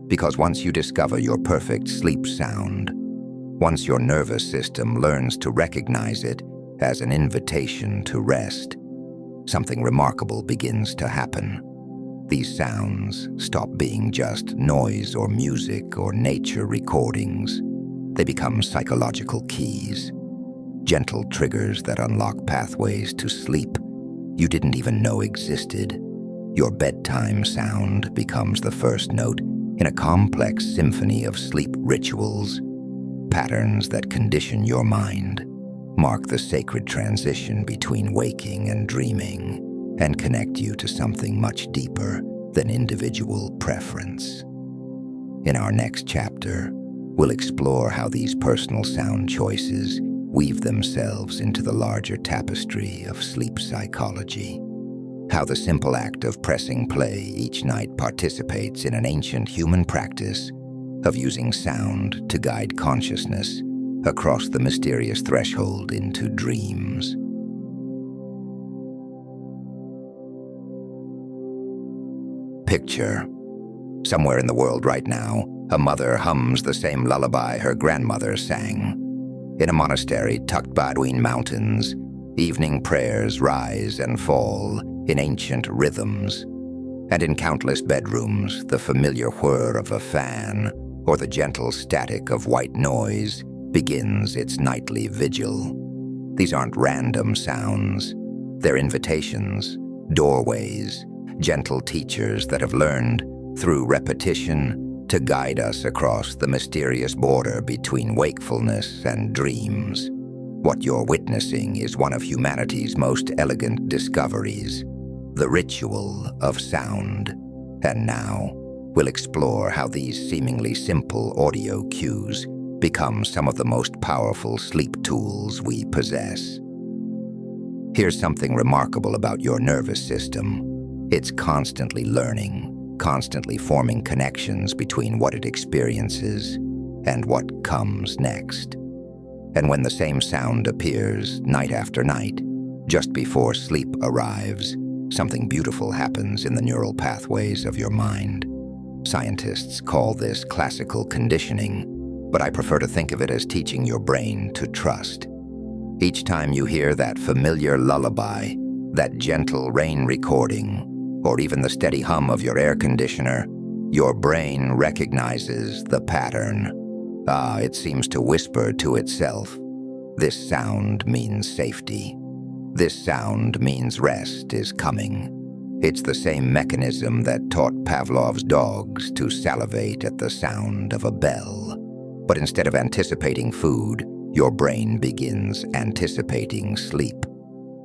Because once you discover your perfect sleep sound, once your nervous system learns to recognize it as an invitation to rest, something remarkable begins to happen. These sounds stop being just noise or music or nature recordings. They become psychological keys, gentle triggers that unlock pathways to sleep you didn't even know existed. Your bedtime sound becomes the first note in a complex symphony of sleep rituals, patterns that condition your mind, mark the sacred transition between waking and dreaming, and connect you to something much deeper than individual preference. In our next chapter, we'll explore how these personal sound choices weave themselves into the larger tapestry of sleep psychology. How the simple act of pressing play each night participates in an ancient human practice of using sound to guide consciousness across the mysterious threshold into dreams. Picture, somewhere in the world right now, a mother hums the same lullaby her grandmother sang. In a monastery tucked between mountains, evening prayers rise and fall in ancient rhythms. And in countless bedrooms, the familiar whir of a fan or the gentle static of white noise begins its nightly vigil. These aren't random sounds. They're invitations, doorways, gentle teachers that have learned, through repetition, to guide us across the mysterious border between wakefulness and dreams. What you're witnessing is one of humanity's most elegant discoveries, the ritual of sound. And now, we'll explore how these seemingly simple audio cues become some of the most powerful sleep tools we possess. Here's something remarkable about your nervous system. It's constantly learning, constantly forming connections between what it experiences and what comes next. And when the same sound appears night after night, just before sleep arrives, something beautiful happens in the neural pathways of your mind. Scientists call this classical conditioning, but I prefer to think of it as teaching your brain to trust. Each time you hear that familiar lullaby, that gentle rain recording, or even the steady hum of your air conditioner, Your brain recognizes the pattern. It seems to whisper to itself. This sound means safety. This sound means rest is coming. It's the same mechanism that taught Pavlov's dogs to salivate at the sound of a bell. But instead of anticipating food, your brain begins anticipating sleep.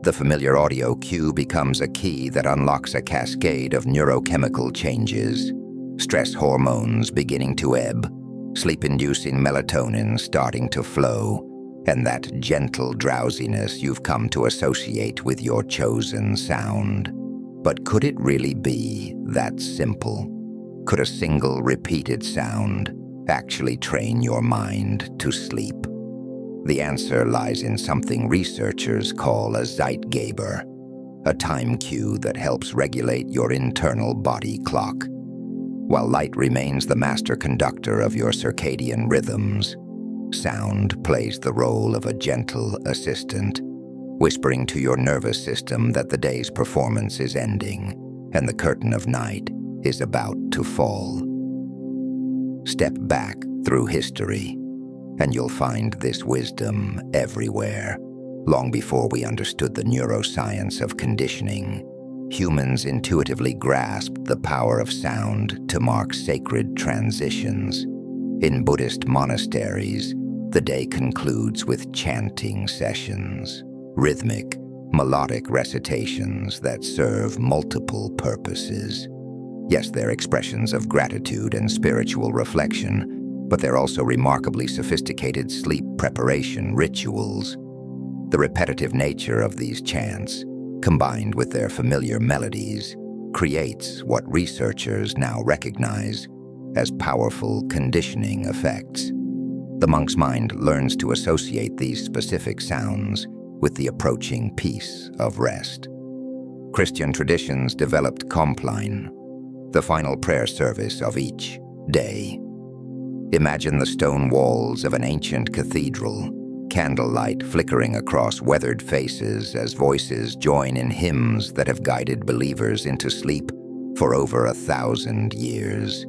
The familiar audio cue becomes a key that unlocks a cascade of neurochemical changes. Stress hormones beginning to ebb, sleep-inducing melatonin starting to flow, and that gentle drowsiness you've come to associate with your chosen sound. But could it really be that simple? Could a single repeated sound actually train your mind to sleep? The answer lies in something researchers call a Zeitgeber, a time cue that helps regulate your internal body clock. While light remains the master conductor of your circadian rhythms, sound plays the role of a gentle assistant, whispering to your nervous system that the day's performance is ending and the curtain of night is about to fall. Step back through history, and you'll find this wisdom everywhere. Long before we understood the neuroscience of conditioning, humans intuitively grasped the power of sound to mark sacred transitions. In Buddhist monasteries, the day concludes with chanting sessions, rhythmic, melodic recitations that serve multiple purposes. Yes, they're expressions of gratitude and spiritual reflection, but they're also remarkably sophisticated sleep preparation rituals. The repetitive nature of these chants, combined with their familiar melodies, creates what researchers now recognize as powerful conditioning effects. The monk's mind learns to associate these specific sounds with the approaching peace of rest. Christian traditions developed Compline, the final prayer service of each day. Imagine the stone walls of an ancient cathedral, candlelight flickering across weathered faces as voices join in hymns that have guided believers into sleep for over 1,000 years.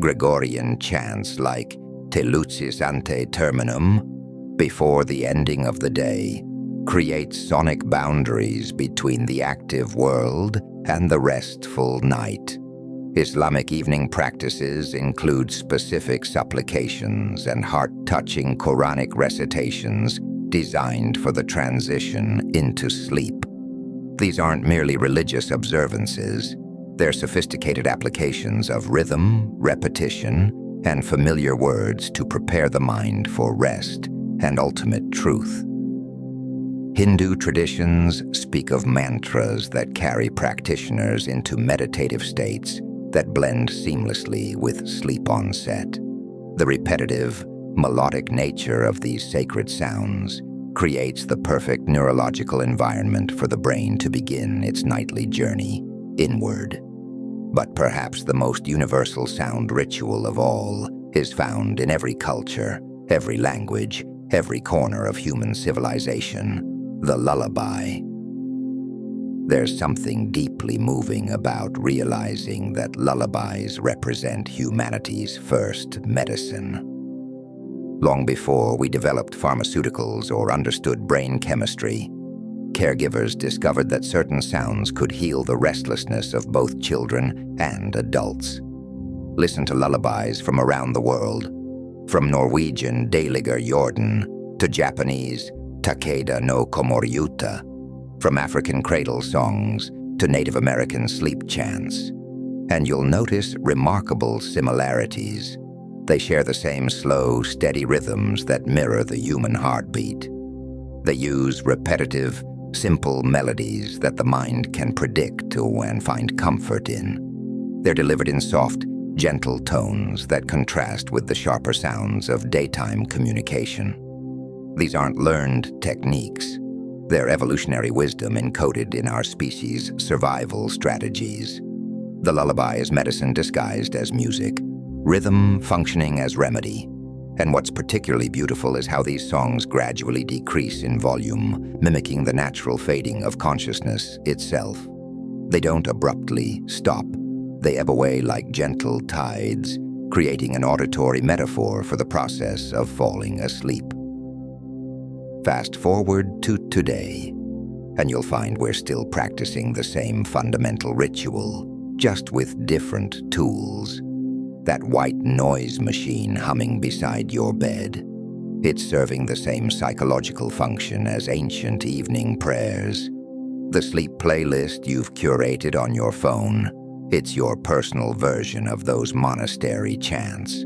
Gregorian chants like Te lucis ante terminum, before the ending of the day, create sonic boundaries between the active world and the restful night. Islamic evening practices include specific supplications and heart-touching Quranic recitations designed for the transition into sleep. These aren't merely religious observances. They're sophisticated applications of rhythm, repetition, and familiar words to prepare the mind for rest and ultimate truth. Hindu traditions speak of mantras that carry practitioners into meditative states that blend seamlessly with sleep onset. The repetitive, melodic nature of these sacred sounds creates the perfect neurological environment for the brain to begin its nightly journey inward. But perhaps the most universal sound ritual of all is found in every culture, every language, every corner of human civilization: the lullaby. There's something deeply moving about realizing that lullabies represent humanity's first medicine. Long before we developed pharmaceuticals or understood brain chemistry, caregivers discovered that certain sounds could heal the restlessness of both children and adults. Listen to lullabies from around the world, from Norwegian Daliger Jordan to Japanese Takeda no Komoriuta, from African cradle songs to Native American sleep chants. And you'll notice remarkable similarities. They share the same slow, steady rhythms that mirror the human heartbeat. They use repetitive, simple melodies that the mind can predict to and find comfort in. They're delivered in soft, gentle tones that contrast with the sharper sounds of daytime communication. These aren't learned techniques. They're evolutionary wisdom encoded in our species' survival strategies. The lullaby is medicine disguised as music, rhythm functioning as remedy. And what's particularly beautiful is how these songs gradually decrease in volume, mimicking the natural fading of consciousness itself. They don't abruptly stop. They ebb away like gentle tides, creating an auditory metaphor for the process of falling asleep. Fast forward to today, and you'll find we're still practicing the same fundamental ritual, just with different tools. That white noise machine humming beside your bed, it's serving the same psychological function as ancient evening prayers. The sleep playlist you've curated on your phone, it's your personal version of those monastery chants.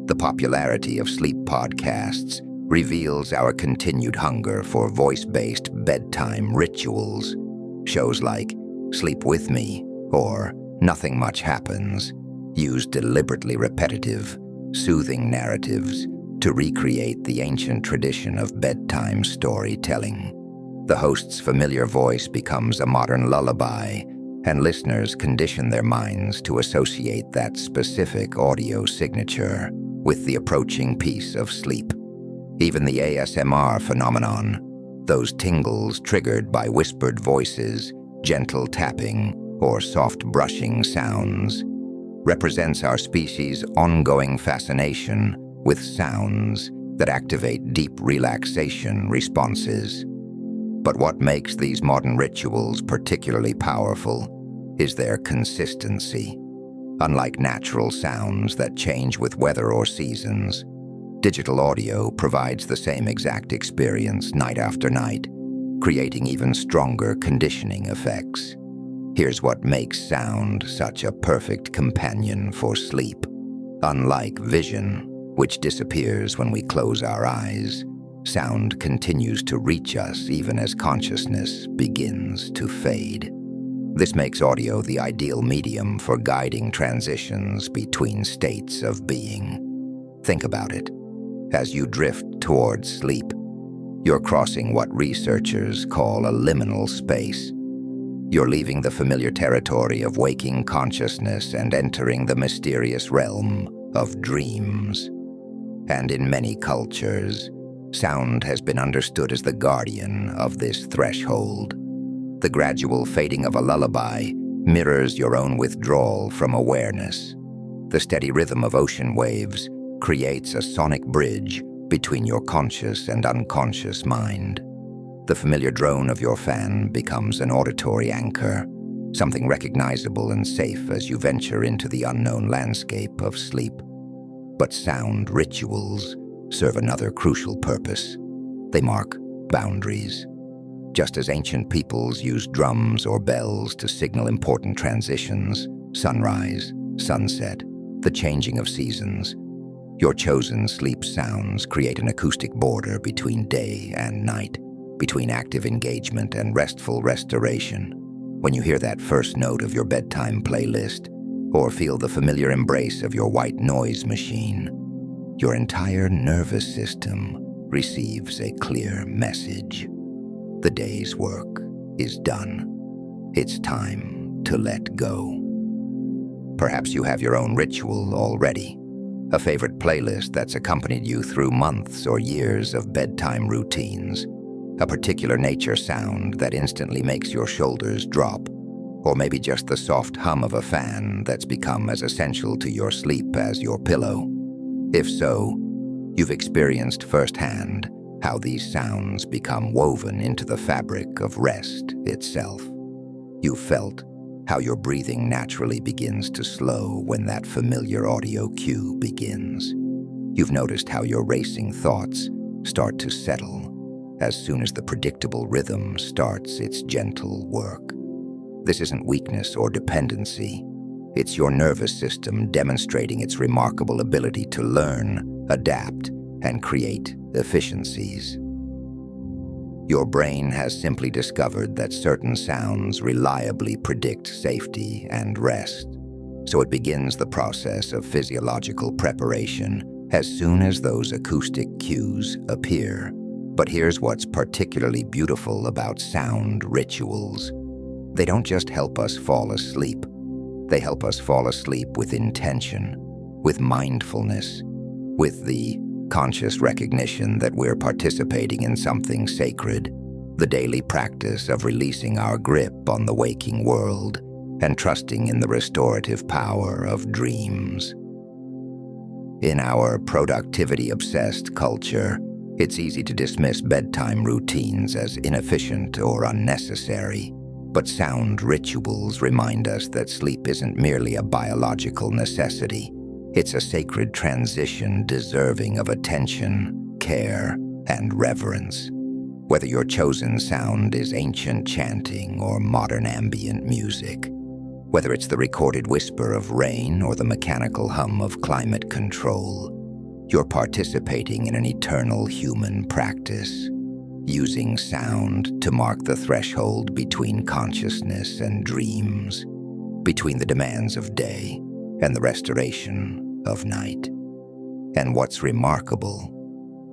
The popularity of sleep podcasts reveals our continued hunger for voice-based bedtime rituals. Shows like Sleep With Me or Nothing Much Happens use deliberately repetitive, soothing narratives to recreate the ancient tradition of bedtime storytelling. The host's familiar voice becomes a modern lullaby, and listeners condition their minds to associate that specific audio signature with the approaching peace of sleep. Even the ASMR phenomenon, those tingles triggered by whispered voices, gentle tapping, or soft brushing sounds, represents our species' ongoing fascination with sounds that activate deep relaxation responses. But what makes these modern rituals particularly powerful is their consistency. Unlike natural sounds that change with weather or seasons, digital audio provides the same exact experience night after night, creating even stronger conditioning effects. Here's what makes sound such a perfect companion for sleep. Unlike vision, which disappears when we close our eyes, sound continues to reach us even as consciousness begins to fade. This makes audio the ideal medium for guiding transitions between states of being. Think about it. As you drift towards sleep, you're crossing what researchers call a liminal space. You're leaving the familiar territory of waking consciousness and entering the mysterious realm of dreams. And in many cultures, sound has been understood as the guardian of this threshold. The gradual fading of a lullaby mirrors your own withdrawal from awareness. The steady rhythm of ocean waves creates a sonic bridge between your conscious and unconscious mind. The familiar drone of your fan becomes an auditory anchor, something recognizable and safe as you venture into the unknown landscape of sleep. But sound rituals serve another crucial purpose. They mark boundaries. Just as ancient peoples used drums or bells to signal important transitions, sunrise, sunset, the changing of seasons, your chosen sleep sounds create an acoustic border between day and night, between active engagement and restful restoration. When you hear that first note of your bedtime playlist, or feel the familiar embrace of your white noise machine, your entire nervous system receives a clear message. The day's work is done. It's time to let go. Perhaps you have your own ritual already, a favorite playlist that's accompanied you through months or years of bedtime routines, a particular nature sound that instantly makes your shoulders drop, or maybe just the soft hum of a fan that's become as essential to your sleep as your pillow. If so, you've experienced firsthand how these sounds become woven into the fabric of rest itself. You've felt how your breathing naturally begins to slow when that familiar audio cue begins. You've noticed how your racing thoughts start to settle as soon as the predictable rhythm starts its gentle work. This isn't weakness or dependency. It's your nervous system demonstrating its remarkable ability to learn, adapt, and create efficiencies. Your brain has simply discovered that certain sounds reliably predict safety and rest, so it begins the process of physiological preparation as soon as those acoustic cues appear. But here's what's particularly beautiful about sound rituals. They don't just help us fall asleep. They help us fall asleep with intention, with mindfulness, with the conscious recognition that we're participating in something sacred, the daily practice of releasing our grip on the waking world and trusting in the restorative power of dreams. In our productivity-obsessed culture, it's easy to dismiss bedtime routines as inefficient or unnecessary, but sound rituals remind us that sleep isn't merely a biological necessity. It's a sacred transition deserving of attention, care, and reverence. Whether your chosen sound is ancient chanting or modern ambient music, whether it's the recorded whisper of rain or the mechanical hum of climate control, you're participating in an eternal human practice, using sound to mark the threshold between consciousness and dreams, between the demands of day and the restoration of night. And what's remarkable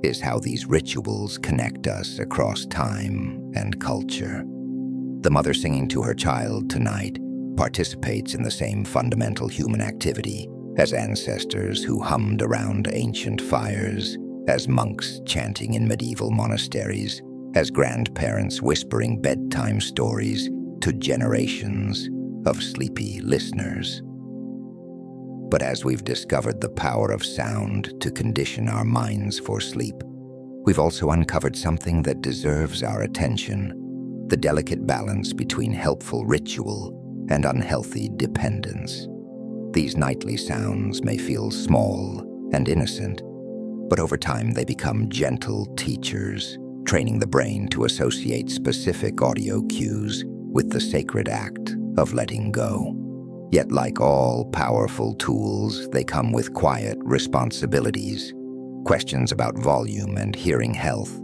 is how these rituals connect us across time and culture. The mother singing to her child tonight participates in the same fundamental human activity as ancestors who hummed around ancient fires, as monks chanting in medieval monasteries, as grandparents whispering bedtime stories to generations of sleepy listeners. But as we've discovered the power of sound to condition our minds for sleep, we've also uncovered something that deserves our attention: the delicate balance between helpful ritual and unhealthy dependence. These nightly sounds may feel small and innocent, but over time they become gentle teachers, training the brain to associate specific audio cues with the sacred act of letting go. Yet, like all powerful tools, they come with quiet responsibilities. Questions about volume and hearing health,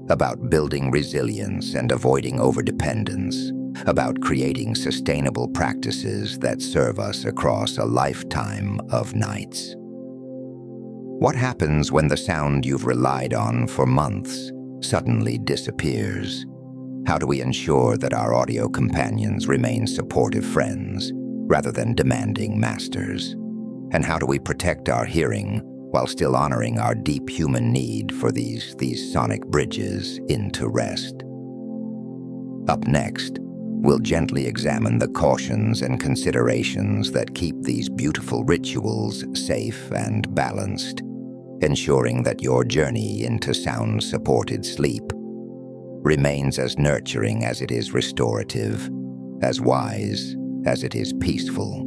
about building resilience and avoiding overdependence, about creating sustainable practices that serve us across a lifetime of nights. What happens when the sound you've relied on for months suddenly disappears? How do we ensure that our audio companions remain supportive friends rather than demanding masters? And how do we protect our hearing while still honoring our deep human need for these sonic bridges into rest? Up next, we'll gently examine the cautions and considerations that keep these beautiful rituals safe and balanced, ensuring that your journey into sound-supported sleep remains as nurturing as it is restorative, as wise as it is peaceful.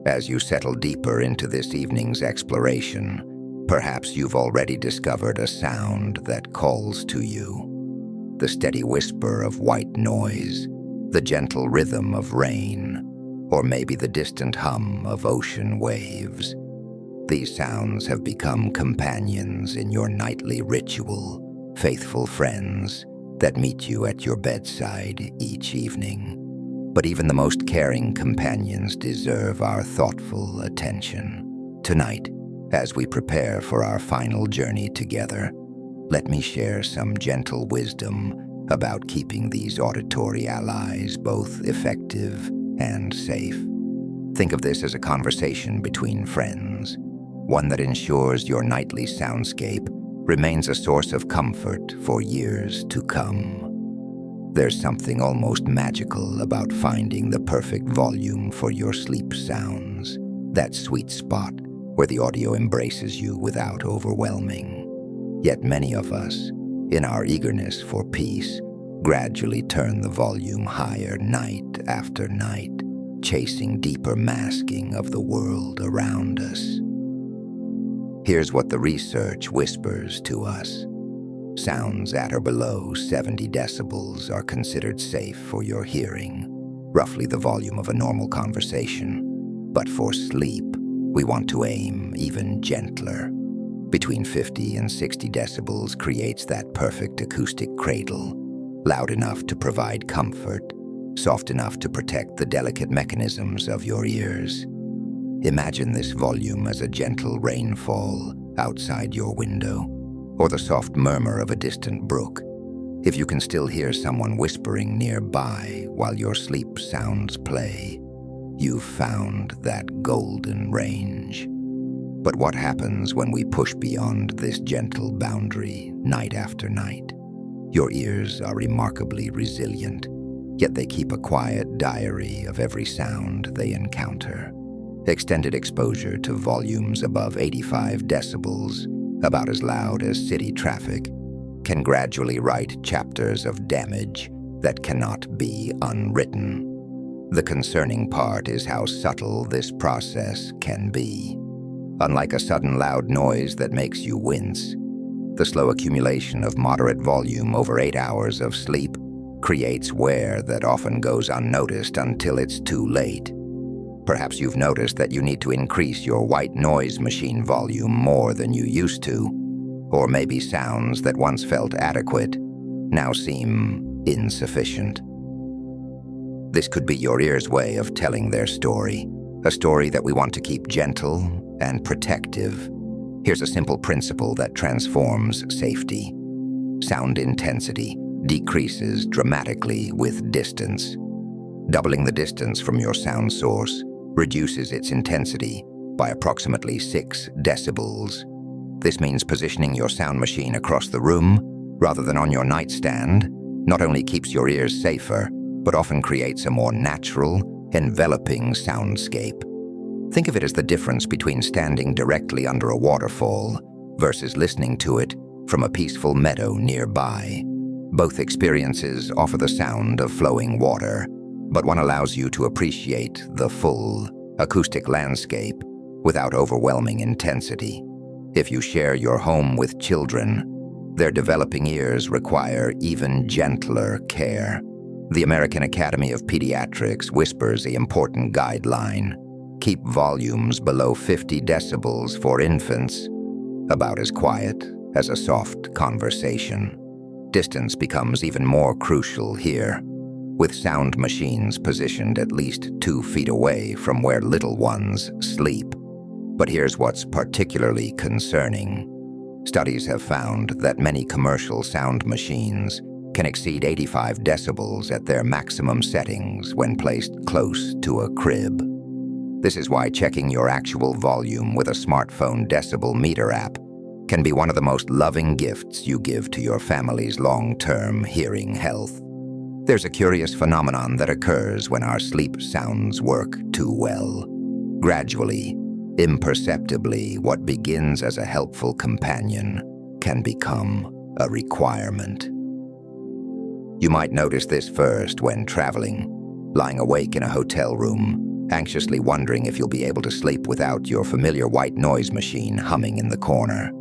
As you settle deeper into this evening's exploration, perhaps you've already discovered a sound that calls to you. The steady whisper of white noise, the gentle rhythm of rain, or maybe the distant hum of ocean waves. These sounds have become companions in your nightly ritual, faithful friends that meet you at your bedside each evening. But even the most caring companions deserve our thoughtful attention. Tonight, as we prepare for our final journey together, let me share some gentle wisdom about keeping these auditory allies both effective and safe. Think of this as a conversation between friends, one that ensures your nightly soundscape remains a source of comfort for years to come. There's something almost magical about finding the perfect volume for your sleep sounds, that sweet spot where the audio embraces you without overwhelming. Yet many of us, in our eagerness for peace, gradually turn the volume higher night after night, chasing deeper masking of the world around us. Here's what the research whispers to us. Sounds at or below 70 decibels are considered safe for your hearing, roughly the volume of a normal conversation. But for sleep, we want to aim even gentler. Between 50 and 60 decibels creates that perfect acoustic cradle, loud enough to provide comfort, soft enough to protect the delicate mechanisms of your ears. Imagine this volume as a gentle rainfall outside your window, or the soft murmur of a distant brook. If you can still hear someone whispering nearby while your sleep sounds play, you've found that golden range. But what happens when we push beyond this gentle boundary night after night? Your ears are remarkably resilient, yet they keep a quiet diary of every sound they encounter. Extended exposure to volumes above 85 decibels, about as loud as city traffic, can gradually write chapters of damage that cannot be unwritten. The concerning part is how subtle this process can be. Unlike a sudden loud noise that makes you wince, the slow accumulation of moderate volume over 8 hours of sleep creates wear that often goes unnoticed until it's too late. Perhaps you've noticed that you need to increase your white noise machine volume more than you used to, or maybe sounds that once felt adequate now seem insufficient. This could be your ear's way of telling their story, a story that we want to keep gentle and protective. Here's a simple principle that transforms safety. Sound intensity decreases dramatically with distance. Doubling the distance from your sound source reduces its intensity by approximately 6 decibels. This means positioning your sound machine across the room rather than on your nightstand not only keeps your ears safer, but often creates a more natural, enveloping soundscape. Think of it as the difference between standing directly under a waterfall versus listening to it from a peaceful meadow nearby. Both experiences offer the sound of flowing water, but one allows you to appreciate the full, acoustic landscape without overwhelming intensity. If you share your home with children, their developing ears require even gentler care. The American Academy of Pediatrics whispers the important guideline: keep volumes below 50 decibels for infants, about as quiet as a soft conversation. Distance becomes even more crucial here, with sound machines positioned at least 2 feet away from where little ones sleep. But here's what's particularly concerning. Studies have found that many commercial sound machines can exceed 85 decibels at their maximum settings when placed close to a crib. This is why checking your actual volume with a smartphone decibel meter app can be one of the most loving gifts you give to your family's long-term hearing health. There's a curious phenomenon that occurs when our sleep sounds work too well. Gradually, imperceptibly, what begins as a helpful companion can become a requirement. You might notice this first when traveling, lying awake in a hotel room, anxiously wondering if you'll be able to sleep without your familiar white noise machine humming in the corner.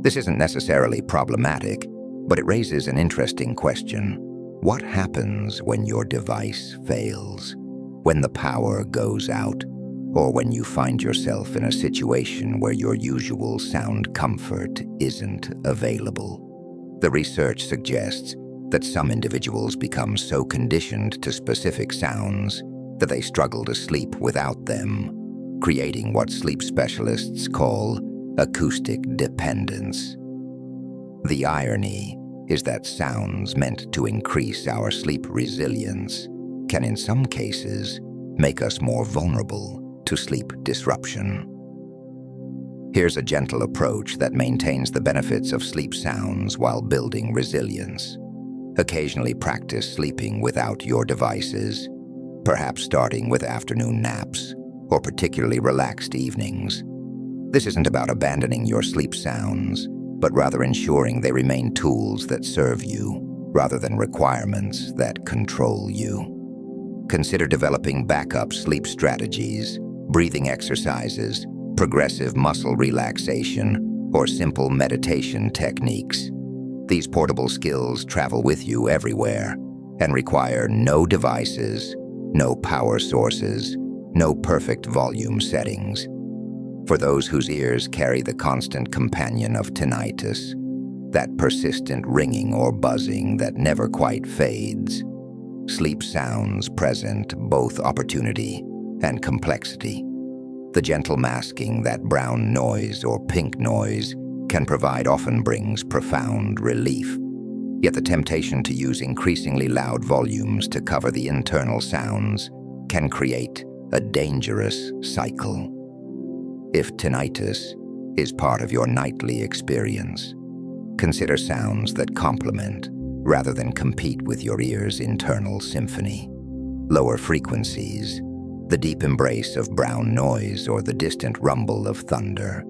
This isn't necessarily problematic, but it raises an interesting question. What happens when your device fails? When the power goes out? Or when you find yourself in a situation where your usual sound comfort isn't available? The research suggests that some individuals become so conditioned to specific sounds that they struggle to sleep without them, creating what sleep specialists call acoustic dependence. The irony is that sounds meant to increase our sleep resilience can in some cases make us more vulnerable to sleep disruption. Here's a gentle approach that maintains the benefits of sleep sounds while building resilience. Occasionally practice sleeping without your devices, perhaps starting with afternoon naps or particularly relaxed evenings. This isn't about abandoning your sleep sounds, but rather ensuring they remain tools that serve you rather than requirements that control you. Consider developing backup sleep strategies, breathing exercises, progressive muscle relaxation, or simple meditation techniques. These portable skills travel with you everywhere and require no devices, no power sources, no perfect volume settings. For those whose ears carry the constant companion of tinnitus, that persistent ringing or buzzing that never quite fades, sleep sounds present both opportunity and complexity. The gentle masking that brown noise or pink noise can provide often brings profound relief. Yet the temptation to use increasingly loud volumes to cover the internal sounds can create a dangerous cycle. If tinnitus is part of your nightly experience, consider sounds that complement rather than compete with your ear's internal symphony. Lower frequencies, the deep embrace of brown noise or the distant rumble of thunder,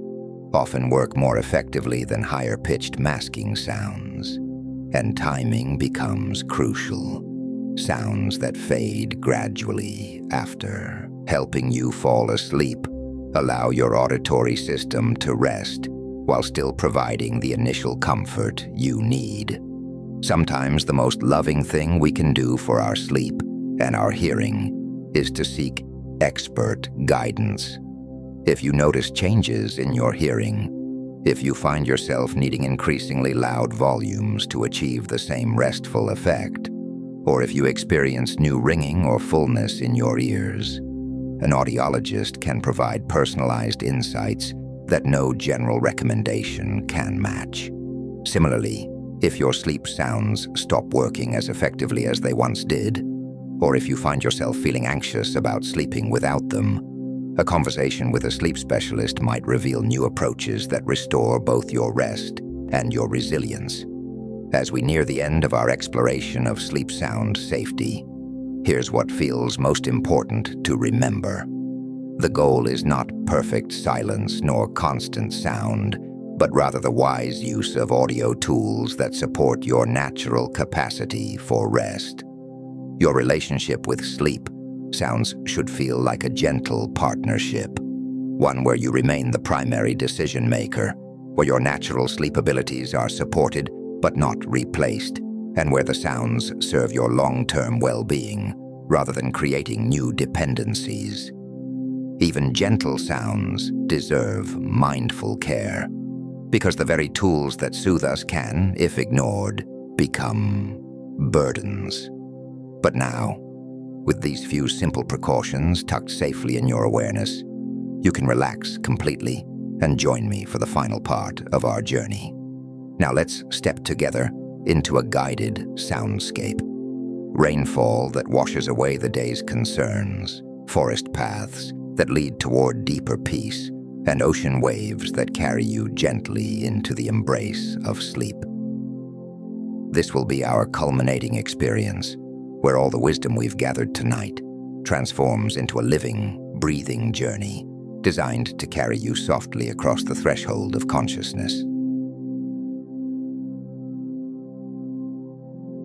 often work more effectively than higher-pitched masking sounds, and timing becomes crucial. Sounds that fade gradually after helping you fall asleep allow your auditory system to rest while still providing the initial comfort you need. Sometimes the most loving thing we can do for our sleep and our hearing is to seek expert guidance. If you notice changes in your hearing, if you find yourself needing increasingly loud volumes to achieve the same restful effect, or if you experience new ringing or fullness in your ears, an audiologist can provide personalized insights that no general recommendation can match. Similarly, if your sleep sounds stop working as effectively as they once did, or if you find yourself feeling anxious about sleeping without them, a conversation with a sleep specialist might reveal new approaches that restore both your rest and your resilience. As we near the end of our exploration of sleep sound safety, here's what feels most important to remember. The goal is not perfect silence nor constant sound, but rather the wise use of audio tools that support your natural capacity for rest. Your relationship with sleep sounds should feel like a gentle partnership, one where you remain the primary decision maker, where your natural sleep abilities are supported but not replaced, and where the sounds serve your long-term well-being rather than creating new dependencies. Even gentle sounds deserve mindful care, because the very tools that soothe us can, if ignored, become burdens. But now, with these few simple precautions tucked safely in your awareness, you can relax completely and join me for the final part of our journey. Now let's step together into a guided soundscape. Rainfall that washes away the day's concerns, forest paths that lead toward deeper peace, and ocean waves that carry you gently into the embrace of sleep. This will be our culminating experience, where all the wisdom we've gathered tonight transforms into a living, breathing journey designed to carry you softly across the threshold of consciousness.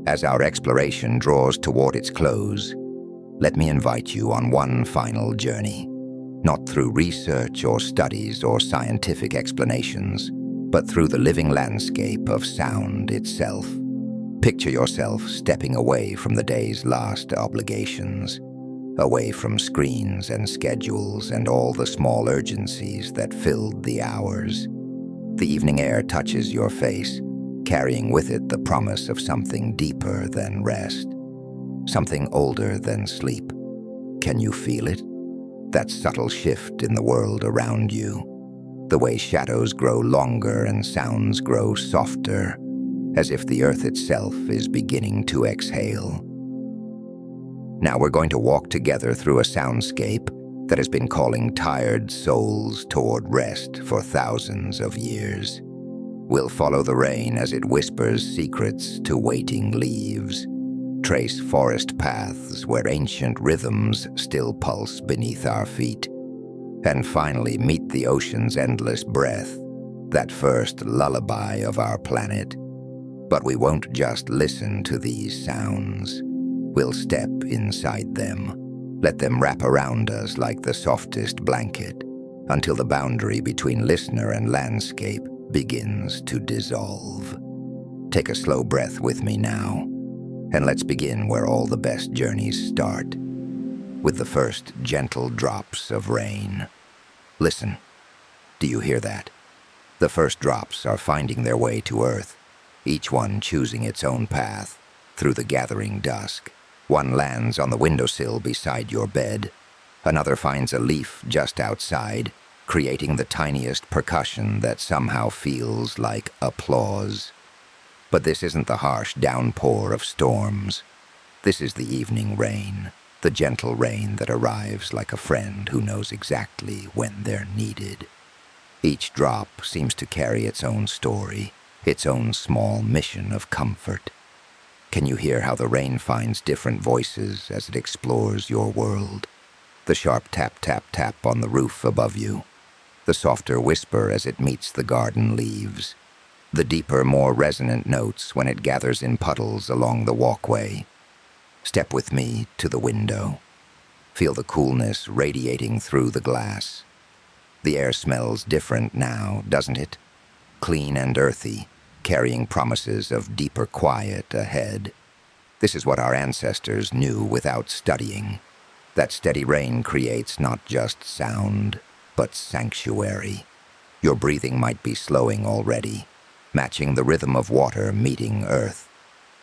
As our exploration draws toward its close, let me invite you on one final journey, not through research or studies or scientific explanations, but through the living landscape of sound itself. Picture yourself stepping away from the day's last obligations, away from screens and schedules and all the small urgencies that filled the hours. The evening air touches your face, carrying with it the promise of something deeper than rest, something older than sleep. Can you feel it? That subtle shift in the world around you, the way shadows grow longer and sounds grow softer, as if the earth itself is beginning to exhale. Now we're going to walk together through a soundscape that has been calling tired souls toward rest for thousands of years. We'll follow the rain as it whispers secrets to waiting leaves, trace forest paths where ancient rhythms still pulse beneath our feet, and finally meet the ocean's endless breath, that first lullaby of our planet. But we won't just listen to these sounds. We'll step inside them, let them wrap around us like the softest blanket, until the boundary between listener and landscape begins to dissolve. Take a slow breath with me now, and let's begin where all the best journeys start, with the first gentle drops of rain. Listen, do you hear that? The first drops are finding their way to earth, each one choosing its own path through the gathering dusk. One lands on the windowsill beside your bed, another finds a leaf just outside, creating the tiniest percussion that somehow feels like applause. But this isn't the harsh downpour of storms. This is the evening rain, the gentle rain that arrives like a friend who knows exactly when they're needed. Each drop seems to carry its own story, its own small mission of comfort. Can you hear how the rain finds different voices as it explores your world? The sharp tap, tap, tap on the roof above you. The softer whisper as it meets the garden leaves. The deeper, more resonant notes when it gathers in puddles along the walkway. Step with me to the window. Feel the coolness radiating through the glass. The air smells different now, doesn't it? Clean and earthy, carrying promises of deeper quiet ahead. This is what our ancestors knew without studying. That steady rain creates not just sound, but sanctuary. Your breathing might be slowing already, matching the rhythm of water meeting earth.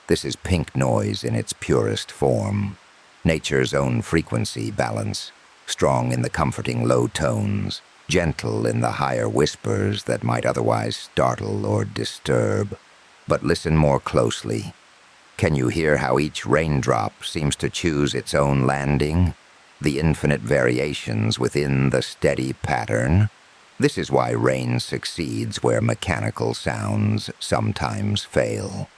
This is pink noise in its purest form. Nature's own frequency balance, strong in the comforting low tones, gentle in the higher whispers that might otherwise startle or disturb. But listen more closely. Can you hear how each raindrop seems to choose its own landing? The infinite variations within the steady pattern? This is why rain succeeds where mechanical sounds sometimes fail.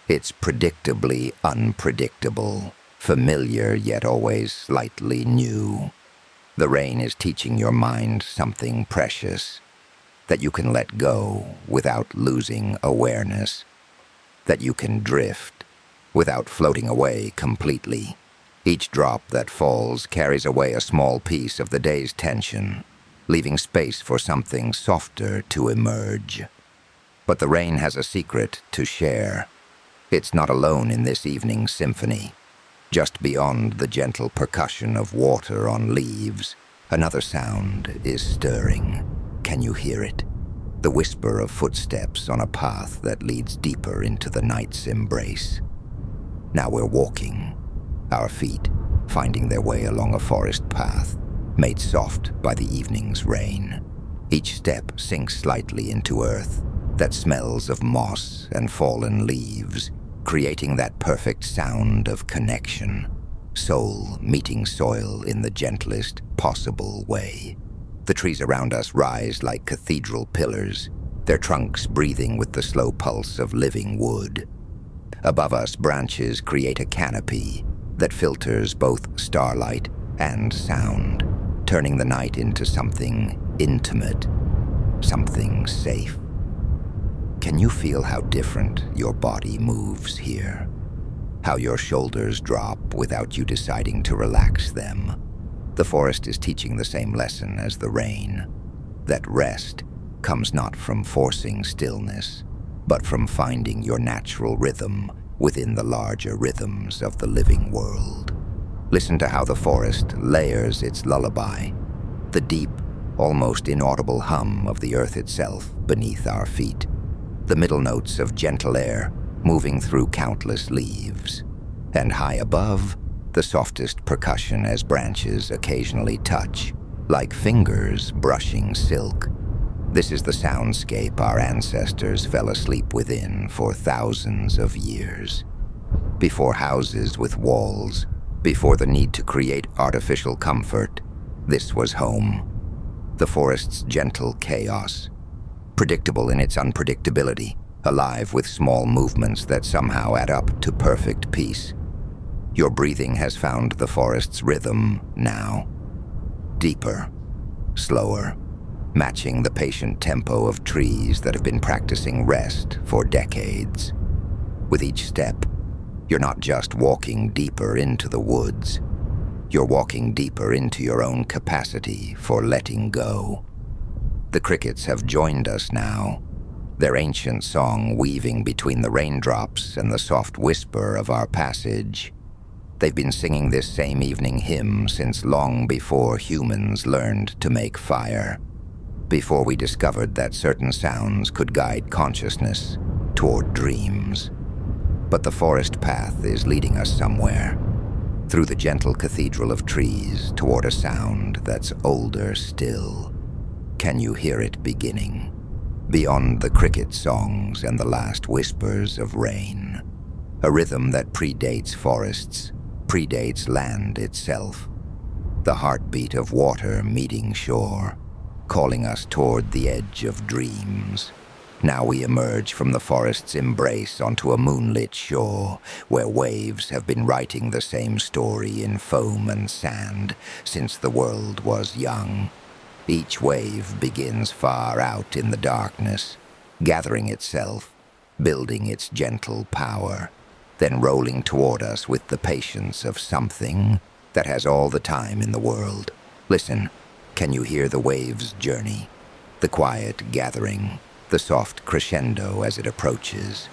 It's predictably unpredictable, familiar yet always slightly new. The rain is teaching your mind something precious, that you can let go without losing awareness, that you can drift without floating away completely. Each drop that falls carries away a small piece of the day's tension, leaving space for something softer to emerge. But the rain has a secret to share. It's not alone in this evening's symphony. Just beyond the gentle percussion of water on leaves, another sound is stirring. Can you hear it? The whisper of footsteps on a path that leads deeper into the night's embrace. Now we're walking, our feet finding their way along a forest path, made soft by the evening's rain. Each step sinks slightly into earth that smells of moss and fallen leaves, creating that perfect sound of connection, soul meeting soil in the gentlest possible way. The trees around us rise like cathedral pillars, their trunks breathing with the slow pulse of living wood. Above us, branches create a canopy that filters both starlight and sound, turning the night into something intimate, something safe. Can you feel how different your body moves here? How your shoulders drop without you deciding to relax them? The forest is teaching the same lesson as the rain, that rest comes not from forcing stillness, but from finding your natural rhythm within the larger rhythms of the living world. Listen to how the forest layers its lullaby, the deep, almost inaudible hum of the earth itself beneath our feet. The middle notes of gentle air moving through countless leaves, and high above, the softest percussion as branches occasionally touch, like fingers brushing silk. This is the soundscape our ancestors fell asleep within for thousands of years. Before houses with walls, before the need to create artificial comfort, this was home. The forest's gentle chaos, predictable in its unpredictability, alive with small movements that somehow add up to perfect peace. Your breathing has found the forest's rhythm now. Deeper, slower, matching the patient tempo of trees that have been practicing rest for decades. With each step, you're not just walking deeper into the woods, you're walking deeper into your own capacity for letting go. The crickets have joined us now, their ancient song weaving between the raindrops and the soft whisper of our passage. They've been singing this same evening hymn since long before humans learned to make fire, before we discovered that certain sounds could guide consciousness toward dreams. But the forest path is leading us somewhere, through the gentle cathedral of trees toward a sound that's older still. Can you hear it beginning? Beyond the cricket songs and the last whispers of rain. A rhythm that predates forests, predates land itself. The heartbeat of water meeting shore, calling us toward the edge of dreams. Now we emerge from the forest's embrace onto a moonlit shore, where waves have been writing the same story in foam and sand since the world was young. Each wave begins far out in the darkness, gathering itself, building its gentle power, then rolling toward us with the patience of something that has all the time in the world. Listen, can you hear the wave's journey? The quiet gathering, the soft crescendo as it approaches,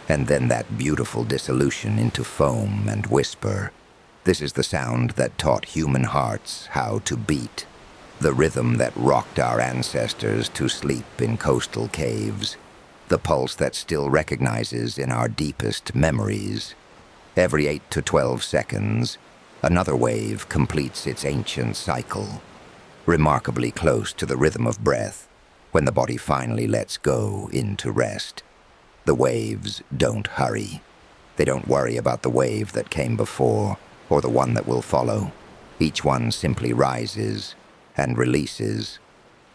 and then that beautiful dissolution into foam and whisper. This is the sound that taught human hearts how to beat, the rhythm that rocked our ancestors to sleep in coastal caves, the pulse that still recognizes in our deepest memories. Every 8 to 12 seconds, another wave completes its ancient cycle, remarkably close to the rhythm of breath when the body finally lets go into rest. The waves don't hurry. They don't worry about the wave that came before or the one that will follow. Each one simply rises and releases,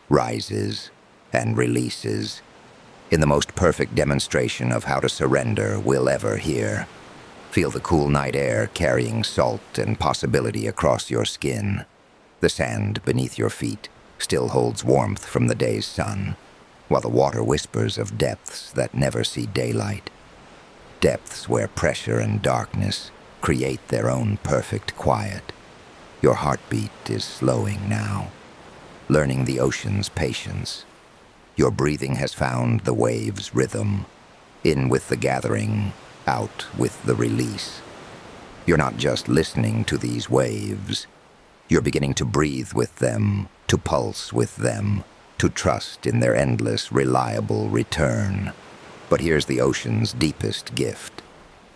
rises and releases, in the most perfect demonstration of how to surrender we'll ever hear. Feel the cool night air carrying salt and possibility across your skin. The sand beneath your feet still holds warmth from the day's sun, while the water whispers of depths that never see daylight. Depths where pressure and darkness create their own perfect quiet. Your heartbeat is slowing now, learning the ocean's patience. Your breathing has found the wave's rhythm, in with the gathering, out with the release. You're not just listening to these waves. You're beginning to breathe with them, to pulse with them, to trust in their endless, reliable return. But here's the ocean's deepest gift.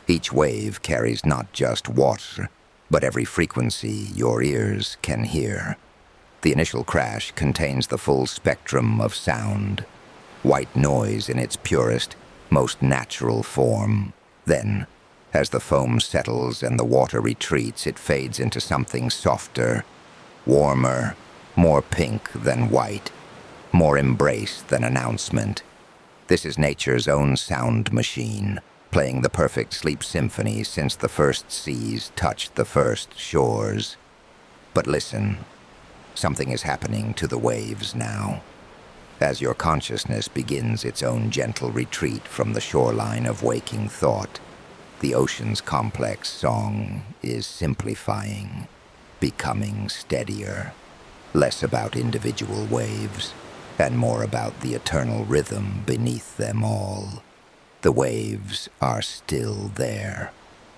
Each wave carries not just water, but every frequency your ears can hear. The initial crash contains the full spectrum of sound, white noise in its purest, most natural form. Then, as the foam settles and the water retreats, it fades into something softer, warmer, more pink than white, more embrace than announcement. This is nature's own sound machine, playing the perfect sleep symphony since the first seas touched the first shores. But listen, something is happening to the waves now. As your consciousness begins its own gentle retreat from the shoreline of waking thought, the ocean's complex song is simplifying, becoming steadier, less about individual waves and more about the eternal rhythm beneath them all. The waves are still there,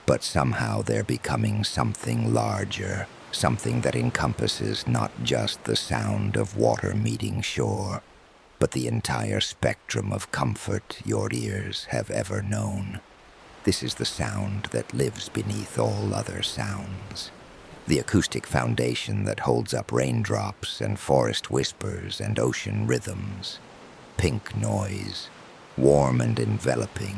but somehow they're becoming something larger, something that encompasses not just the sound of water meeting shore, but the entire spectrum of comfort your ears have ever known. This is the sound that lives beneath all other sounds, the acoustic foundation that holds up raindrops and forest whispers and ocean rhythms. Pink noise, warm and enveloping,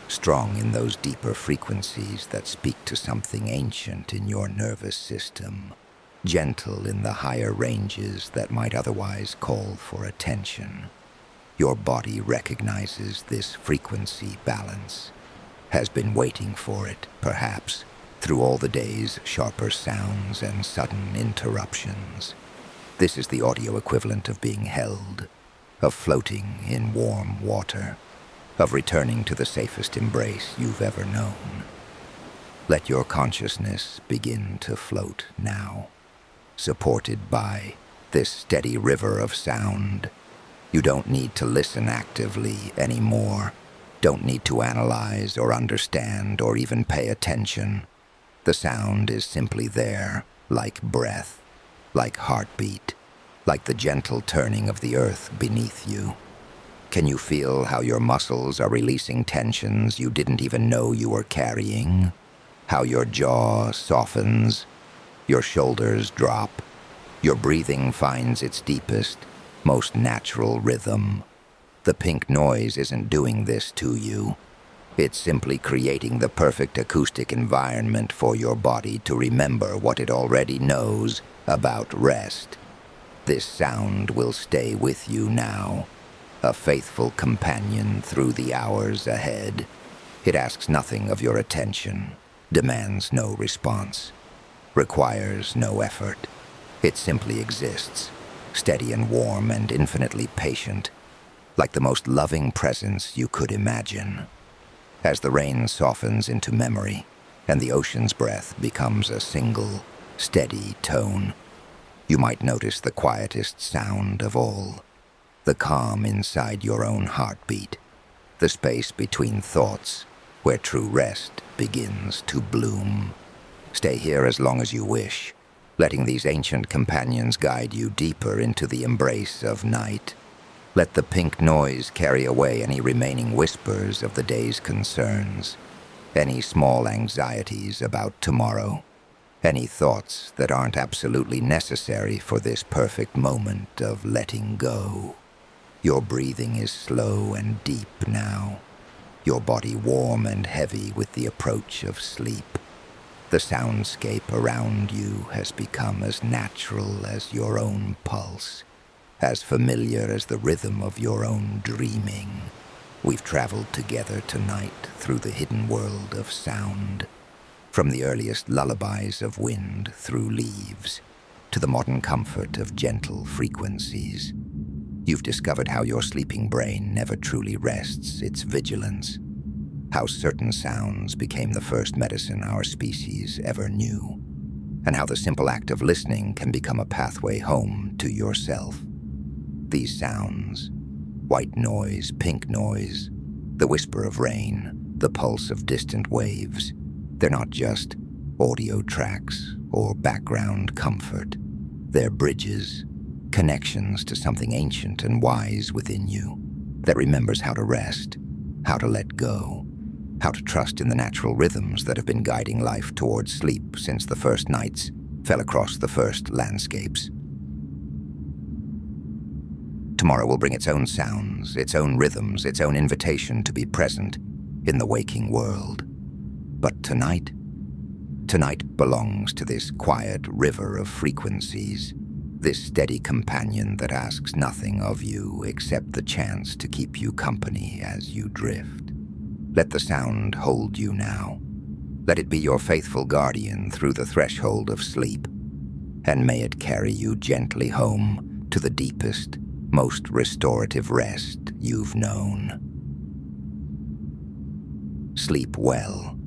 strong in those deeper frequencies that speak to something ancient in your nervous system, gentle in the higher ranges that might otherwise call for attention. Your body recognizes this frequency balance, has been waiting for it, perhaps, through all the day's sharper sounds and sudden interruptions. This is the audio equivalent of being held, of floating in warm water, of returning to the safest embrace you've ever known. Let your consciousness begin to float now, supported by this steady river of sound. You don't need to listen actively anymore, don't need to analyze or understand or even pay attention. The sound is simply there, like breath, like heartbeat, like the gentle turning of the earth beneath you. Can you feel how your muscles are releasing tensions you didn't even know you were carrying? How your jaw softens, your shoulders drop, your breathing finds its deepest, most natural rhythm. The pink noise isn't doing this to you. It's simply creating the perfect acoustic environment for your body to remember what it already knows about rest. This sound will stay with you now, a faithful companion through the hours ahead. It asks nothing of your attention, demands no response, requires no effort. It simply exists, steady and warm and infinitely patient, like the most loving presence you could imagine. As the rain softens into memory and the ocean's breath becomes a single, steady tone, you might notice the quietest sound of all, the calm inside your own heartbeat, the space between thoughts where true rest begins to bloom. Stay here as long as you wish, letting these ancient companions guide you deeper into the embrace of night. Let the pink noise carry away any remaining whispers of the day's concerns, any small anxieties about tomorrow, any thoughts that aren't absolutely necessary for this perfect moment of letting go. Your breathing is slow and deep now, your body warm and heavy with the approach of sleep. The soundscape around you has become as natural as your own pulse, as familiar as the rhythm of your own dreaming. We've traveled together tonight through the hidden world of sound, from the earliest lullabies of wind through leaves, to the modern comfort of gentle frequencies. You've discovered how your sleeping brain never truly rests its vigilance, how certain sounds became the first medicine our species ever knew, and how the simple act of listening can become a pathway home to yourself. These sounds, white noise, pink noise, the whisper of rain, the pulse of distant waves, they're not just audio tracks or background comfort. They're bridges, connections to something ancient and wise within you that remembers how to rest, how to let go, how to trust in the natural rhythms that have been guiding life towards sleep since the first nights fell across the first landscapes. Tomorrow will bring its own sounds, its own rhythms, its own invitation to be present in the waking world. But tonight belongs to this quiet river of frequencies, this steady companion that asks nothing of you except the chance to keep you company as you drift. Let the sound hold you now. Let it be your faithful guardian through the threshold of sleep, and may it carry you gently home to the deepest, most restorative rest you've known. Sleep well.